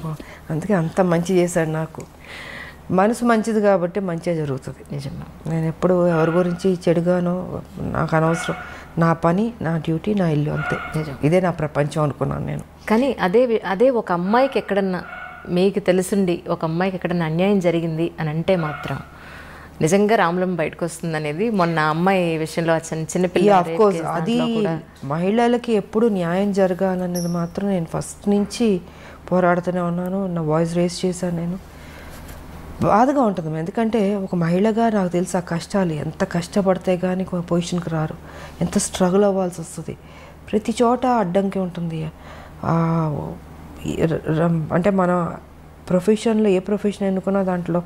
అందుకే అంత మంచి చేశాడు నాకు. మనసు మంచిది కాబట్టి మంచిగా జరుగుతుంది. నిజంగా నేను ఎప్పుడు ఎవరి గురించి చెడుగానో నాకు అనవసరం. నా పని, నా డ్యూటీ, నా ఇల్లు, అంతే. ఇదే నా ప్రపంచం అనుకున్నాను నేను. కానీ అదే ఒక అమ్మాయికి ఎక్కడన్నా మీకు తెలుసుండి ఒక అమ్మాయికి ఎక్కడన్నా అన్యాయం జరిగింది అని అంటే మాత్రం నిజంగా రామలం బయటకు వస్తుంది అనేది మొన్న అమ్మాయి విషయంలో చిన్నపిల్ల. అది మహిళలకి ఎప్పుడు న్యాయం జరగాలనేది మాత్రం నేను ఫస్ట్ నుంచి పోరాడుతూనే ఉన్నాను. నా వాయిస్ రేస్ చేశాను నేను. బాధగా ఉంటుంది, ఎందుకంటే ఒక మహిళగా నాకు తెలుసు ఆ కష్టాలు ఎంత కష్టపడితే కానీ పొజిషన్కి రారు, ఎంత స్ట్రగుల్ అవ్వాల్సి వస్తుంది. ప్రతి చోట అడ్డంకి ఉంటుంది. అంటే మన ప్రొఫెషన్లో ఏ ప్రొఫెషన్ ఎన్నుకున్నా దాంట్లో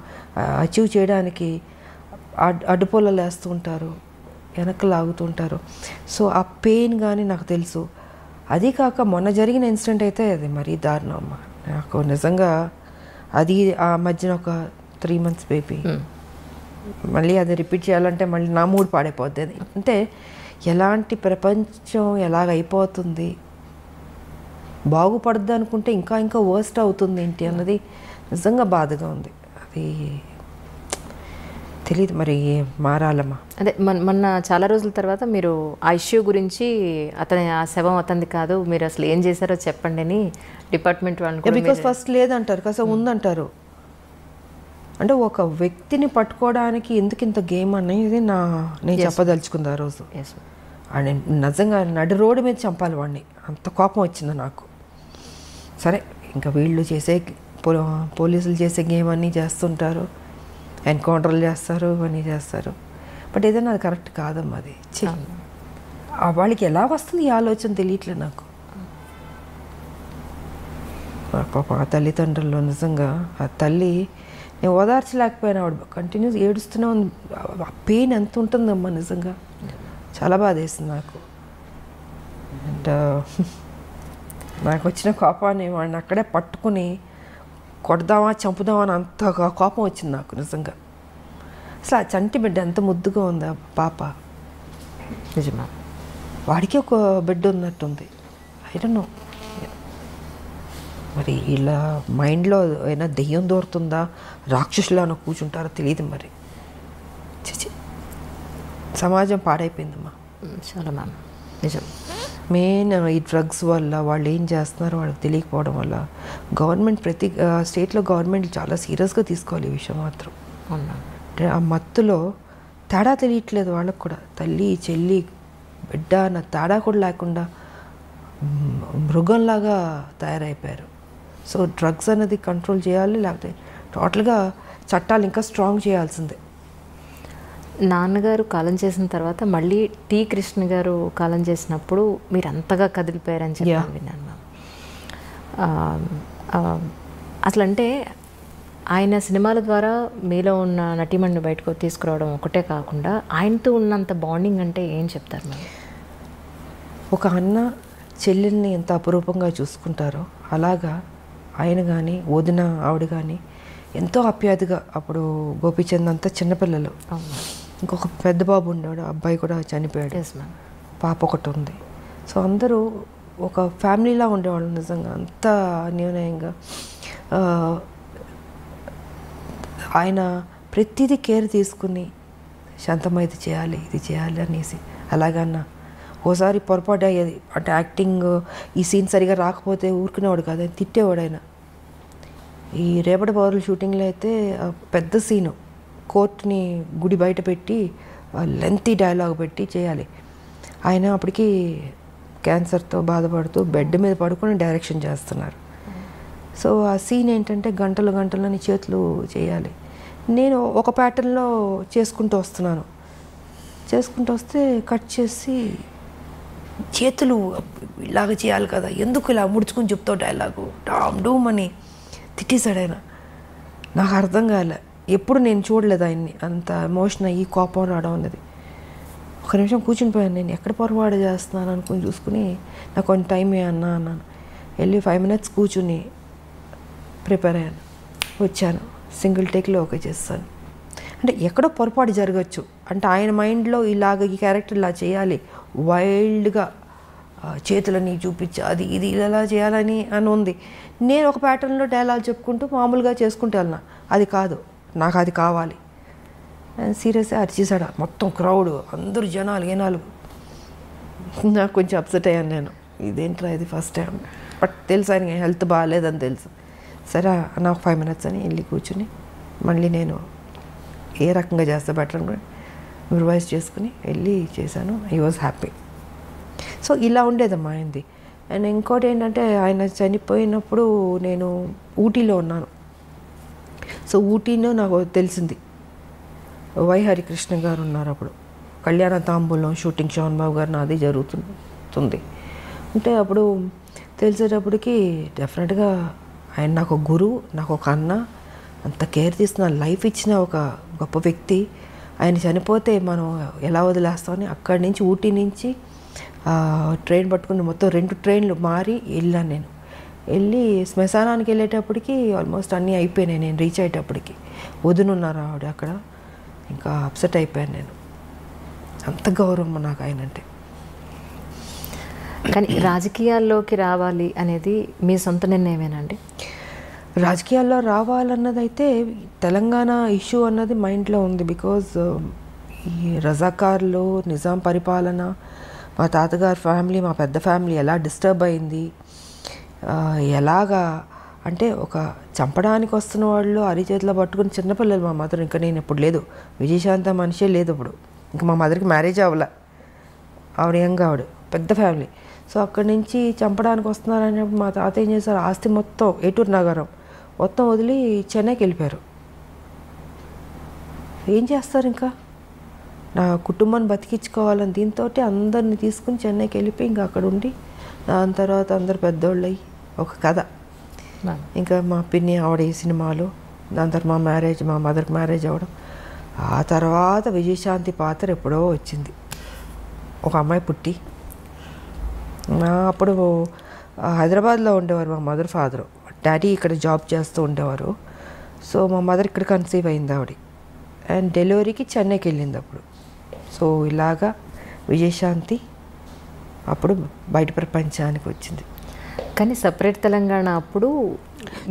అచీవ్ చేయడానికి అడ్డుపొలలు వేస్తూ ఉంటారు, వెనక్కి లాగుతూ ఉంటారు. సో ఆ పెయిన్ కానీ నాకు తెలుసు. అది కాక మొన్న జరిగిన ఇన్సిడెంట్ అయితే అది మరీ దారుణం అమ్మ. నాకు నిజంగా అది ఆ మధ్యన ఒక 3 months బేబీ, మళ్ళీ అది రిపీట్ చేయాలంటే మళ్ళీ నా మూడ్ పాడైపోద్ది. అది అంటే ఎలాంటి ప్రపంచం ఎలాగైపోతుంది, బాగుపడద్దు అనుకుంటే ఇంకా వర్స్ట్ అవుతుంది ఏంటి అన్నది నిజంగా బాధగా ఉంది. అది తెలియదు మరి మారాలమ్మా. అదే మొన్న చాలా రోజుల తర్వాత మీరు ఆ ఇష్యూ గురించి ఆ శవం అతనిది కాదు, మీరు అసలు ఏం చేశారో చెప్పండి అని డిపార్ట్మెంట్ వాళ్ళు. బికాస్ ఫస్ట్ లేదంటారు, కాస్త ఉందంటారు. అంటే ఒక వ్యక్తిని పట్టుకోవడానికి ఎందుకు ఇంత గేమ్ అనేది నేను చెప్పదలుచుకుంది ఆ రోజు. అని నిజంగా నడి రోడ్డు మీద చంపాలి వాడిని, అంత కోపం వచ్చింది నాకు. సరే ఇంకా వీళ్ళు చేసే పోలీసులు చేసే గేమ్ అన్నీ చేస్తుంటారు, ఎన్కౌంటర్లు చేస్తారు, అన్నీ చేస్తారు. బట్ ఏదైనా అది కరెక్ట్ కాదమ్మా. అది వాళ్ళకి ఎలా వస్తుంది ఈ ఆలోచన తెలియట్లేదు నాకు. పాప ఆ తల్లిదండ్రులు నిజంగా ఆ తల్లి నేను ఓదార్చలేకపోయినా, ఆవిడ కంటిన్యూస్ ఏడుస్తూనే ఉంది. ఆ పెయిన్ ఎంత ఉంటుందమ్మా నిజంగా, చాలా బాధ వేసింది నాకు. అండ్ నాకు వచ్చిన కోపాన్ని వాడిని అక్కడే పట్టుకుని కొడదామా చంపుదామా అని అంత కోపం వచ్చింది నాకు నిజంగా. అసలు ఆ చంటి బిడ్డ ఎంత ముద్దుగా ఉంది ఆ పాప. నిజమా? వాడికి ఒక బిడ్డ ఉన్నట్టుంది. ఐ డోంట్ నో మరి ఇలా మైండ్లో ఏమైనా దెయ్యం దూరుతుందా, రాక్షసులానో కూర్చుంటారో తెలియదు మరి. సమాజం పాడైపోయిందమ్మా చాలా మ్యామ్. నిజం. మెయిన్ ఈ డ్రగ్స్ వల్ల వాళ్ళు ఏం చేస్తున్నారో వాళ్ళకి తెలియకపోవడం వల్ల గవర్నమెంట్ ప్రతి స్టేట్లో గవర్నమెంట్ చాలా సీరియస్గా తీసుకోవాలి ఈ విషయం మాత్రం. అంటే ఆ మత్తులో తేడా తెలియట్లేదు వాళ్ళకు కూడా. తల్లి చెల్లి బిడ్డ అన్న తేడా కూడా లేకుండా మృగంలాగా తయారైపోయారు. సో డ్రగ్స్ అనేది కంట్రోల్ చేయాలి, లేకపోతే టోటల్గా చట్టాలు ఇంకా స్ట్రాంగ్ చేయాల్సిందే. నాన్నగారు కాలం చేసిన తర్వాత మళ్ళీ టి కృష్ణ గారు కాలం చేసినప్పుడు మీరు అంతగా కదిలిపోయారని చెప్పి విన్నాను. అసలు అంటే ఆయన సినిమాల ద్వారా మీలో ఉన్న నటీమణిని బయటకు తీసుకురావడం ఒకటే కాకుండా ఆయనతో ఉన్నంత బాండింగ్ అంటే ఏం చెప్తారు మీరు? ఒక అన్న చెల్లెల్ని ఎంత అపురూపంగా చూసుకుంటారో అలాగా ఆయన కానీ వదిన ఆవిడ కానీ ఎంతో ఆప్యాయతగా. అప్పుడు గోపీచంద్ అంతా చిన్నపిల్లలు, ఇంకొక పెద్ద బాబు ఉన్నాడు, అబ్బాయి కూడా చనిపోయాడు, పాప ఒకటి ఉంది. సో అందరూ ఒక ఫ్యామిలీలా ఉండేవాళ్ళు నిజంగా, అంత అన్యోన్యంగా. ఆయన ప్రతిదీ కేర్ తీసుకుని శాంతమ్మ ఇది చేయాలి ఇది చేయాలి అనేసి అలాగన్నా. ఓసారి పొరపాటు అయ్యేది, అంటే యాక్టింగ్ ఈ సీన్ సరిగా రాకపోతే ఊరుకునేవాడు కాదు, ఆయన తిట్టేవాడు. ఆయన ఈ రేపటి పౌరుల షూటింగ్లో అయితే పెద్ద సీను, కోర్టుని గుడి బయట పెట్టి లెంతీ డైలాగ్ పెట్టి చేయాలి. ఆయన అప్పటికి క్యాన్సర్తో బాధపడుతూ బెడ్ మీద పడుకొని డైరెక్షన్ చేస్తున్నారు. సో ఆ సీన్ ఏంటంటే గంటలు గంటలని చేతులు చేయాలి. నేను ఒక ప్యాటర్న్లో చేసుకుంటూ వస్తే కట్ చేసి చేతులు ఇలాగ చేయాలి కదా, ఎందుకు ఇలా ముడుచుకుని చెప్తావు డైలాగు డామ్ డూమ్ అని తిట్టేశాడు ఆయన. నాకు అర్థం కాలే, ఎప్పుడు నేను చూడలేదు ఆయన్ని అంత ఎమోషన్ అయ్యి కోపం రావడం అన్నది. ఒక నిమిషం కూర్చుని పోయాను, నేను ఎక్కడ పొరపాటు చేస్తున్నాను అనుకుని చూసుకుని నాకు కొంచెం టైం అన్నాను. వెళ్ళి 5 minutes కూర్చుని ప్రిపేర్ అయ్యాను, వచ్చాను, సింగిల్ టేక్లో ఓకే చేస్తాను. అంటే ఎక్కడో పొరపాటు జరగచ్చు, అంటే ఆయన మైండ్లో ఇలాగ ఈ క్యారెక్టర్ ఇలా చేయాలి, వైల్డ్గా చేతులని చూపించి అది ఇది ఇలా చేయాలని అని ఉంది. నేను ఒక ప్యాటర్న్లో డైలాగ్ చెప్పుకుంటూ మామూలుగా చేసుకుంటూ వెళ్ళినా, అది కాదు, నాకు అది కావాలి. సీరియస్గా అరిచేసాడు మొత్తం క్రౌడ్, అందరూ జనాలు ఏనాలు. నాకు కొంచెం అప్సెట్ అయ్యాను నేను, ఇదేంట్రా ఇది ఫస్ట్ టైం, బట్ తెలుసు ఆయన హెల్త్ బాగాలేదని తెలుసు. సరే నాకు 5 minutes అని వెళ్ళి కూర్చుని మళ్ళీ నేను ఏ రకంగా చేస్తే బెటర్ అని రివైజ్ చేసుకుని వెళ్ళి చేశాను. I was happy. సో ఇలా ఉండేదమ్మా ఆయనది. అండ్ ఇంకోటి ఏంటంటే ఆయన చనిపోయినప్పుడు నేను ఊటీలో ఉన్నాను. సో ఊటీలో నాకు తెలిసింది వై హరికృష్ణ గారు ఉన్నారు అప్పుడు, కళ్యాణ తాంబూలం షూటింగ్ శోభన్ బాబు గారు నాది జరుగుతుంది. అంటే అప్పుడు తెలిసేటప్పటికి డెఫినెట్గా ఆయన నాకు ఒక గురువు, నాకు ఒక అన్న, అంత కేర్ తీసుకున్న లైఫ్ ఇచ్చిన ఒక గొప్ప వ్యక్తి. ఆయన చనిపోతే మనం ఎలా వదిలేస్తామని అక్కడి నుంచి ఊటీ నుంచి ట్రైన్ పట్టుకుని మొత్తం 2 trains మారి వెళ్ళాను. నేను వెళ్ళి శ్మశానానికి వెళ్ళేటప్పటికి ఆల్మోస్ట్ అన్నీ అయిపోయినాయి. నేను రీచ్ అయ్యేటప్పటికి వదునున్నారు ఆవిడ అక్కడ. ఇంకా అప్సెట్ అయిపోయాను నేను, అంత గౌరవం నాకు ఆయన అంటే. కానీ రాజకీయాల్లోకి రావాలి అనేది మీ సొంత నిర్ణయమేనండి? రాజకీయాల్లో రావాలన్నది అయితే తెలంగాణ ఇష్యూ అన్నది మైండ్లో ఉంది. బికాజ్ ఈ రజాకార్లు, నిజాం పరిపాలన, మా తాతగారి ఫ్యామిలీ, మా పెద్ద ఫ్యామిలీ ఎలా డిస్టర్బ్ అయింది, ఎలాగా అంటే ఒక చంపడానికి వస్తున్న వాళ్ళు అరిచేతిలో పట్టుకుని చిన్నపిల్లలు. మా మదర్, ఇంకా నేను ఇప్పుడు లేదు, విజయశాంత మనిషే లేదు ఇప్పుడు, ఇంకా మా మదర్కి మ్యారేజ్ అవ్వలే, ఆవిడ యంగ్, ఆవిడ పెద్ద ఫ్యామిలీ. సో అక్కడి నుంచి చంపడానికి వస్తున్నారనేప్పుడు మా తాత ఏం చేశారు, ఆస్తి మొత్తం ఏటూరు నగరం మొత్తం వదిలి చెన్నైకి వెళ్ళిపోయారు. ఏం చేస్తారు, ఇంకా నా కుటుంబాన్ని బతికించుకోవాలని దీంతో అందరిని తీసుకుని చెన్నైకి వెళ్ళిపోయి ఇంకా అక్కడ ఉండి, దాని తర్వాత అందరు పెద్దోళ్ళు అయ్యి ఒక కథ. ఇంకా మా పిన్ని ఆవిడ ఈ సినిమాలు, దాని తర్వాత మా మ్యారేజ్, మా మదర్కి మ్యారేజ్ అవ్వడం. ఆ తర్వాత విజయశాంతి పాత్ర ఎప్పుడో వచ్చింది, ఒక అమ్మాయి పుట్టి. అప్పుడు హైదరాబాద్లో ఉండేవారు మా మదర్ ఫాదరు, డాడీ ఇక్కడ జాబ్ చేస్తూ ఉండేవారు. సో మా మదర్ ఇక్కడ కన్సీవ్ అయింది ఆవిడ, అండ్ డెలివరీకి చెన్నైకి వెళ్ళింది అప్పుడు. సో ఇలాగా విజయశాంతి అప్పుడు బయట ప్రపంచానికి వచ్చింది. కానీ సపరేట్ తెలంగాణ అప్పుడు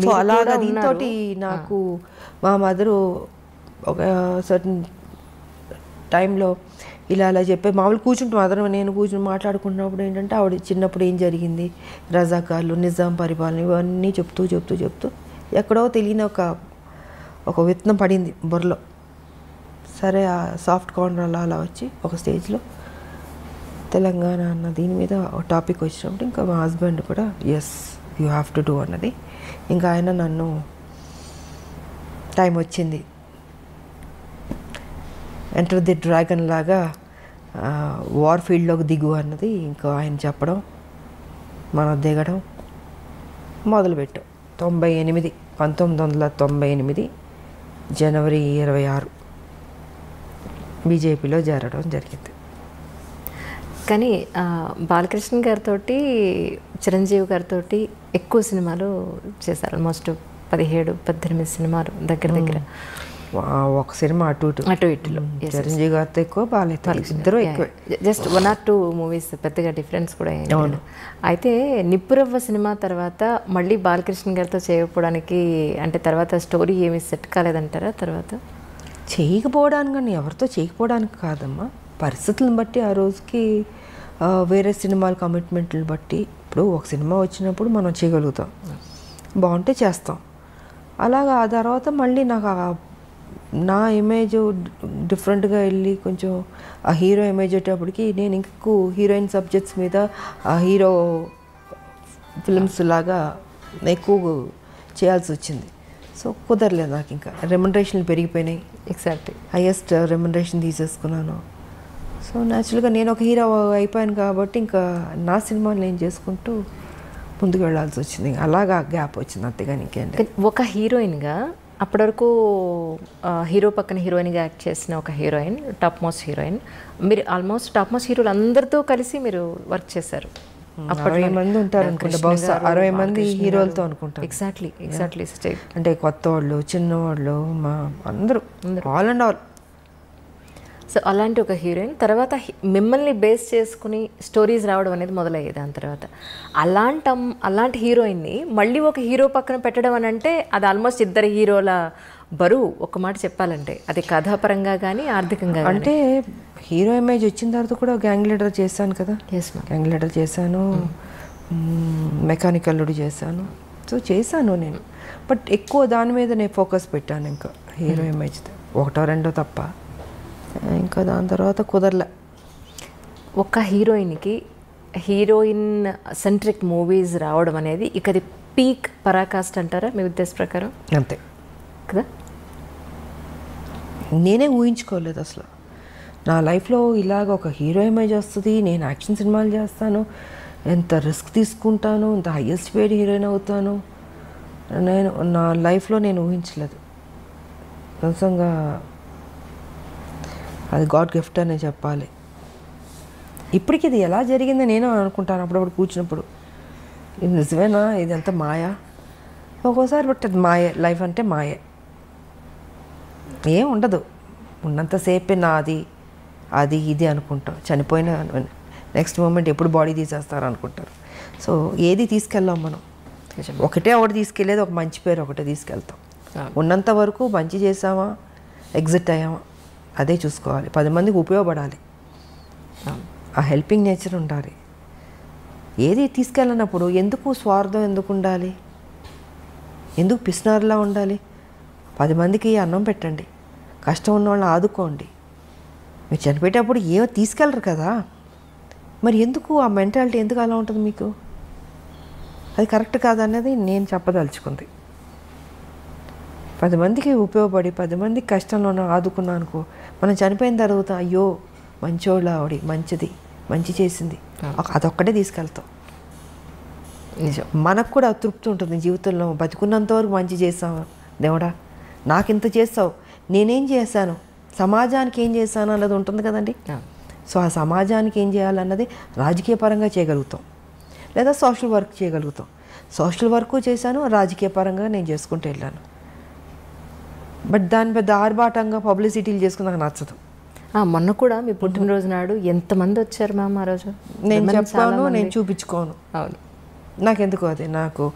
సో అలాగా దీంతో నాకు మా మదరు ఒక సర్టన్ టైంలో ఇలా అలా చెప్పే మామూలు కూర్చుంటాం, మదర్ నేను కూర్చుని మాట్లాడుకున్నప్పుడు ఏంటంటే ఆవిడ చిన్నప్పుడు ఏం జరిగింది, రజాకార్లు, నిజాం పరిపాలన, ఇవన్నీ చెప్తూ ఎక్కడో తెలియని ఒక విత్తనం పడింది బుర్రలో. సరే ఆ సాఫ్ట్ కార్నర్ అలా వచ్చి ఒక స్టేజ్లో తెలంగాణ అన్న దీని మీద ఒక టాపిక్ వచ్చినప్పుడు ఇంకా మా హస్బెండ్ కూడా yes you have to do అన్నది. ఇంకా ఆయన నన్ను టైం వచ్చింది, ఎంటర్ ది డ్రాగన్ లాగా వార్ ఫీల్డ్లోకి దిగు అన్నది ఇంకా ఆయన చెప్పడం, మనం దిగడం మొదలుపెట్టాం. 1998 జనవరి 26 బీజేపీలో చేరడం జరిగింది. కానీ బాలకృష్ణ గారితో, చిరంజీవి గారితో ఎక్కువ సినిమాలు చేశారు, ఆల్మోస్ట్ 17-18 సినిమాలు దగ్గర. ఒక సినిమా అటు ఇటులో చిరంజీవి గారితో ఎక్కువ, బాలయ్య ఇద్దరు ఎక్కువ, జస్ట్ 1 or 2 మూవీస్, పెద్దగా డిఫరెన్స్ కూడా ఏం లేదు. అయితే నిప్పురవ్వ సినిమా తర్వాత మళ్ళీ బాలకృష్ణ గారితో చేయకపోవడానికి అంటే తర్వాత స్టోరీ ఏమి సెట్ కాలేదంటారా? తర్వాత చేయకపోవడానికి కానీ ఎవరితో చేయకపోవడానికి కాదమ్మా, పరిస్థితులను బట్టి ఆ రోజుకి వేరే సినిమాల కమిట్మెంట్లను బట్టి. ఇప్పుడు ఒక సినిమా వచ్చినప్పుడు మనం చేయగలుగుతాం, బాగుంటే చేస్తాం. అలాగా ఆ తర్వాత మళ్ళీ నాకు నా ఇమేజ్ డిఫరెంట్గా వెళ్ళి కొంచెం ఆ హీరో ఇమేజ్ వచ్చేటప్పటికి నేను ఇంకెక్కువ హీరోయిన్ సబ్జెక్ట్స్ మీద ఆ హీరో ఫిల్మ్స్ లాగా ఎక్కువ చేయాల్సి వచ్చింది. సో కుదరలేదు నాకు, ఇంకా రెమ్యునరేషన్లు పెరిగిపోయినాయి. ఎగ్జాక్ట్లీ. హైయెస్ట్ రెమ్యునరేషన్ తీసేసుకున్నాను. సో న్యాచురల్గా నేను ఒక హీరో అయిపోయాను కాబట్టి ఇంకా నా సినిమాలు నేను చేసుకుంటూ ముందుకు వెళ్ళాల్సి వచ్చింది. అలాగా గ్యాప్ వచ్చింది, అంతేగాని ఇంకేంటి. ఒక హీరోయిన్గా అప్పటి వరకు హీరో పక్కన హీరోయిన్గా యాక్ట్ చేసిన ఒక హీరోయిన్, టాప్ మోస్ట్ హీరోయిన్. మీరు ఆల్మోస్ట్ టాప్ మోస్ట్ హీరోలు అందరితో కలిసి మీరు వర్క్ చేశారు. 60 మంది ఉంటారు అనుకుంటా, బహుశా 60 మంది హీరోలతో అనుకుంటారు. ఎగ్జాక్ట్లీ. అంటే కొత్త వాళ్ళు, చిన్నవాళ్ళు, మా అందరూ ఆల్ అండ్ ఆల్. సో అలాంటి ఒక హీరోయిన్ తర్వాత మిమ్మల్ని బేస్ చేసుకుని స్టోరీస్ రావడం అనేది మొదలయ్యేది. దాని తర్వాత అలాంటి హీరోయిన్ని మళ్ళీ ఒక హీరో పక్కన పెట్టడం అని అంటే అది ఆల్మోస్ట్ ఇద్దరు హీరోల బరువు, ఒక మాట చెప్పాలంటే. అది కథాపరంగా కానీ ఆర్థికంగా. అంటే హీరో ఇమేజ్ వచ్చిన తర్వాత కూడా గ్యాంగ్ లీడర్ చేశాను కదా. గ్యాంగ్ లీడర్ చేశాను, మెకానికల్ చేశాను. సో చేశాను నేను, బట్ ఎక్కువ దాని మీద నేను ఫోకస్ పెట్టాను. ఇంకా హీరో ఇమేజ్ ఒకటో రెండో తప్ప, ఇంకా దాని తర్వాత కుదరలే. ఒక హీరోయిన్కి హీరోయిన్ సెంట్రిక్ మూవీస్ రావడం అనేది ఇక అది పీక్ పరాకాష్ట అంటారా మీ ఉద్దేశ ప్రకారం? అంతే కదా. నేనే ఊహించుకోలేదు అసలు నా లైఫ్లో ఇలాగ ఒక హీరో ఇమేజ్ వస్తుంది, నేను యాక్షన్ సినిమాలు చేస్తాను, ఎంత రిస్క్ తీసుకుంటాను, ఎంత హైయెస్ట్ పేడ్ హీరోయిన్ అవుతాను, నేను నా లైఫ్లో నేను ఊహించలేదు. నిజంగా అది గాడ్ గిఫ్ట్ అనే చెప్పాలి. ఇప్పటికి ఇది ఎలా జరిగిందో నేను అనుకుంటాను అప్పుడప్పుడు కూర్చున్నప్పుడు. ఇది నిజమేనా, ఇది ఎంత మాయా ఒక్కోసారి. బట్ అది మాయే, లైఫ్ అంటే మాయే, ఏం ఉండదు. ఉన్నంతసేపే నాది అది ఇది అనుకుంటాం. చనిపోయిన నెక్స్ట్ మూమెంట్ ఎప్పుడు బాడీ తీసేస్తారు అనుకుంటారు. సో ఏది తీసుకెళ్ళాం మనం, ఒకటే తీసుకెళ్ళేది ఒక మంచి పేరు ఒకటే తీసుకెళ్తాం. ఉన్నంత వరకు మంచి చేసామా, ఎగ్జిట్ అయ్యామా, అదే చూసుకోవాలి. 10 మందికి ఉపయోగపడాలి, ఆ హెల్పింగ్ నేచర్ ఉండాలి. ఏది తీసుకెళ్ళినప్పుడు ఎందుకు స్వార్థం ఎందుకు ఉండాలి, ఎందుకు పిసినారులా ఉండాలి? 10 మందికి అన్నం పెట్టండి, కష్టం ఉన్న వాళ్ళని ఆదుకోండి. మీరు చనిపోయేటప్పుడు ఏమో తీసుకెళ్ళరు కదా, మరి ఎందుకు ఆ మెంటాలిటీ ఎందుకు అలా ఉంటుంది మీకు? అది కరెక్ట్ కాదన్నది నేను చెప్పదలుచుకుంది. 10 మందికి ఉపయోగపడి 10 మందికి కష్టంలో ఆదుకున్నా అనుకో, మనం చనిపోయిన తర్వాత అయ్యో మంచోళ్ళ ఆవిడ, మంచిది, మంచి చేసింది, అదొక్కటే తీసుకెళ్తాం. నిజం. మనకు కూడా తృప్తి ఉంటుంది జీవితంలో. బతుకున్నంత వరకు మంచి చేసావు దేవుడా, నాకింత చేస్తావు, నేనేం చేశాను, సమాజానికి ఏం చేశాను అన్నది ఉంటుంది కదండి. సో ఆ సమాజానికి ఏం చేయాలన్నది రాజకీయ పరంగా చేయగలుగుతాం, లేదా సోషల్ వర్క్ చేయగలుగుతాం. సోషల్ వర్క్ చేశాను, రాజకీయ పరంగా నేను చేసుకుంటూ వెళ్ళాను. బట్ దాని పెద్ద ఆర్భాటంగా పబ్లిసిటీలు చేసుకుని నాకు నచ్చదు. మొన్న కూడా మీ పుట్టినరోజు నాడు ఎంతమంది వచ్చారు మ్యామ్ ఆ రోజు? నేను చెప్పాను, నేను చూపించుకోను. అవును, నాకెందుకు నాకు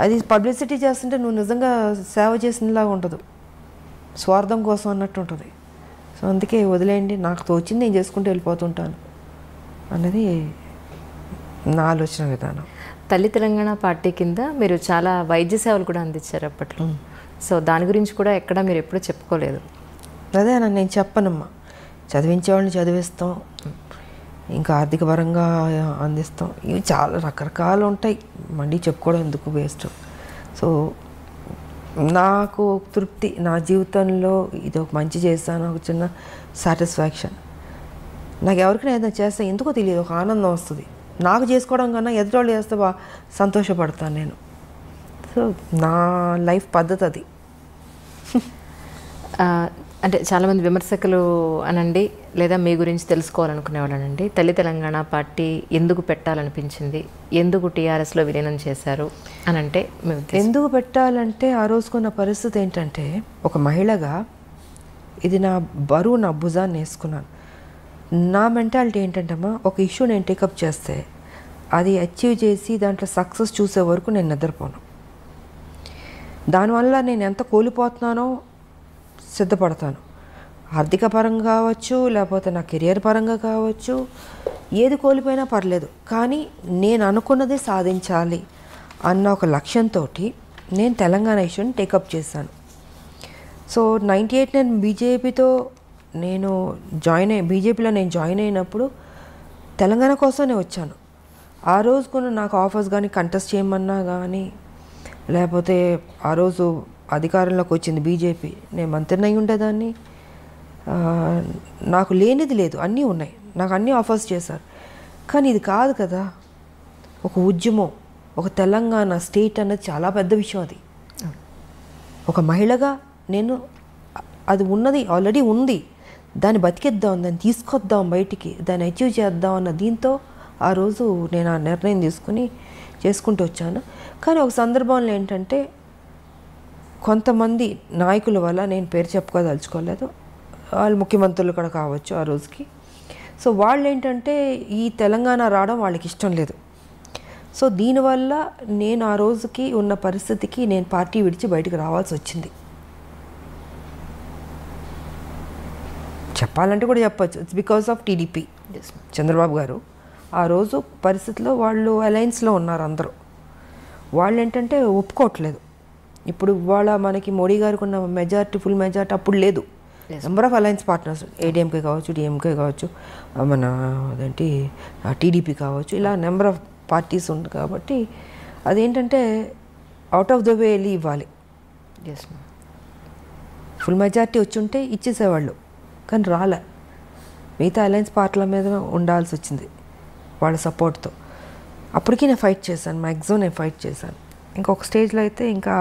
అది పబ్లిసిటీ చేస్తుంటే నువ్వు నిజంగా సేవ చేసినలాగా ఉండదు, స్వార్థం కోసం అన్నట్టు ఉంటుంది. సో అందుకే వదిలేయండి, నాకు తోచింది నేను చేసుకుంటూ వెళ్ళిపోతుంటాను అన్నది నా ఆలోచన విధానం. తల్లి తెలంగాణ పార్టీ కింద మీరు చాలా వైద్య సేవలు కూడా అందించారు అప్పట్లో. సో దాని గురించి కూడా ఎక్కడ మీరు ఎప్పుడూ చెప్పుకోలేదు. అదే నేను చెప్పనమ్మా, చదివించే వాళ్ళని చదివిస్తాం, ఇంకా ఆర్థిక పరంగా అందిస్తాం, ఇవి చాలా రకరకాలు ఉంటాయి, మళ్ళీ చెప్పుకోవడం ఎందుకు వేస్ట్. సో నాకు తృప్తి, నా జీవితంలో ఇది ఒక మంచి చేస్తాను, ఒక చిన్న సాటిస్ఫాక్షన్. నాకు ఎవరికైనా ఏదైనా చేస్తే ఎందుకో తెలియదు, ఒక ఆనందం వస్తుంది. నాకు చేసుకోవడం కన్నా ఎదుటోళ్ళు చేస్తే సంతోషపడతాను నేను. సో నా లైఫ్ పద్ధతి అది. అంటే చాలామంది విమర్శకులు అనండి, లేదా మీ గురించి తెలుసుకోవాలనుకునేవాళ్ళనండి, తల్లి తెలంగాణ పార్టీ ఎందుకు పెట్టాలనిపించింది, ఎందుకు టీఆర్ఎస్లో విలీనం చేశారు అని అంటే ఎందుకు పెట్టాలంటే ఆ రోజుకున్న పరిస్థితి ఏంటంటే, ఒక మహిళగా ఇది నా బరువు, నా భుజాన్ని వేసుకున్నాను. నా మెంటాలిటీ ఏంటంటమ్మా, ఒక ఇష్యూ నేను టేకప్ చేస్తే అది అచీవ్ చేసి దాంట్లో సక్సెస్ చూసే వరకు నేను నిద్రపోను. దానివల్ల నేను ఎంత కోల్పోతున్నానో సిద్ధపడతాను. ఆర్థిక పరంగా కావచ్చు, లేకపోతే నా కెరియర్ పరంగా కావచ్చు, ఏది కోల్పోయినా పర్లేదు, కానీ నేను అనుకున్నది సాధించాలి అన్న ఒక లక్ష్యంతో నేను తెలంగాణ ఇష్యూని టేకప్ చేశాను. సో 98 నేను బీజేపీతో బీజేపీలో నేను జాయిన్ అయినప్పుడు తెలంగాణ కోసమే వచ్చాను. ఆ రోజు కూడా నాకు ఆఫర్స్ కానీ కంటెస్ట్ చేయమన్నా కానీ, లేకపోతే ఆ రోజు అధికారంలోకి వచ్చింది బీజేపీ, నేను మంత్రిని అయి ఉండేదాన్ని. నాకు లేనిది లేదు, అన్నీ ఉన్నాయి, నాకు అన్నీ ఆఫర్స్ చేశారు. కానీ ఇది కాదు కదా, ఒక ఉద్యమం, ఒక తెలంగాణ స్టేట్ అన్నది చాలా పెద్ద విషయం. అది ఒక మహిళగా నేను అది ఉన్నది ఆల్రెడీ ఉంది, దాన్ని బతికిద్దాం, దాన్ని తీసుకొద్దాం బయటికి, దాన్ని అచీవ్ చేద్దాం అన్న దీంతో ఆ రోజు నేను ఆ నిర్ణయం తీసుకుని చేసుకుంటూ వచ్చాను. కానీ ఒక సందర్భంలో ఏంటంటే కొంతమంది నాయకుల వల్ల, నేను పేరు చెప్పుకోదలుచుకోలేదు, వాళ్ళు ముఖ్యమంత్రులు కూడా కావచ్చు ఆ రోజుకి. సో వాళ్ళు ఏంటంటే ఈ తెలంగాణ రావడం వాళ్ళకి ఇష్టం లేదు. సో దీనివల్ల నేను ఆ రోజుకి ఉన్న పరిస్థితికి నేను పార్టీ విడిచి బయటకు రావాల్సి వచ్చింది. చెప్పాలంటే కూడా చెప్పచ్చు, it's because of TDP. Chandrababu గారు ఆ రోజు పరిస్థితిలో వాళ్ళు అలయన్స్లో ఉన్నారు అందరూ. వాళ్ళు ఏంటంటే ఒప్పుకోవట్లేదు. ఇప్పుడు ఇవాళ మనకి మోడీ గారికి ఉన్న మెజారిటీ, ఫుల్ మెజారిటీ అప్పుడు లేదు. Number of alliance partners, ADMK కావచ్చు, డిఎంకే కావచ్చు, మన అదేంటి టీడీపీ కావచ్చు, ఇలా నెంబర్ ఆఫ్ పార్టీస్ ఉంది. కాబట్టి అదేంటంటే అవుట్ ఆఫ్ ద వే వెళ్ళి ఇవ్వాలి. ఫుల్ మెజారిటీ వచ్చి ఉంటే ఇచ్చేసేవాళ్ళు, కానీ రాలే. మిగతా అలయన్స్ పార్టీల మీద ఉండాల్సి వచ్చింది వాళ్ళ సపోర్ట్తో. అప్పటికీ నేను ఫైట్ చేశాను, మ్యాక్సిమం నేను ఫైట్ చేశాను. ఇంకొక స్టేజ్లో అయితే ఇంకా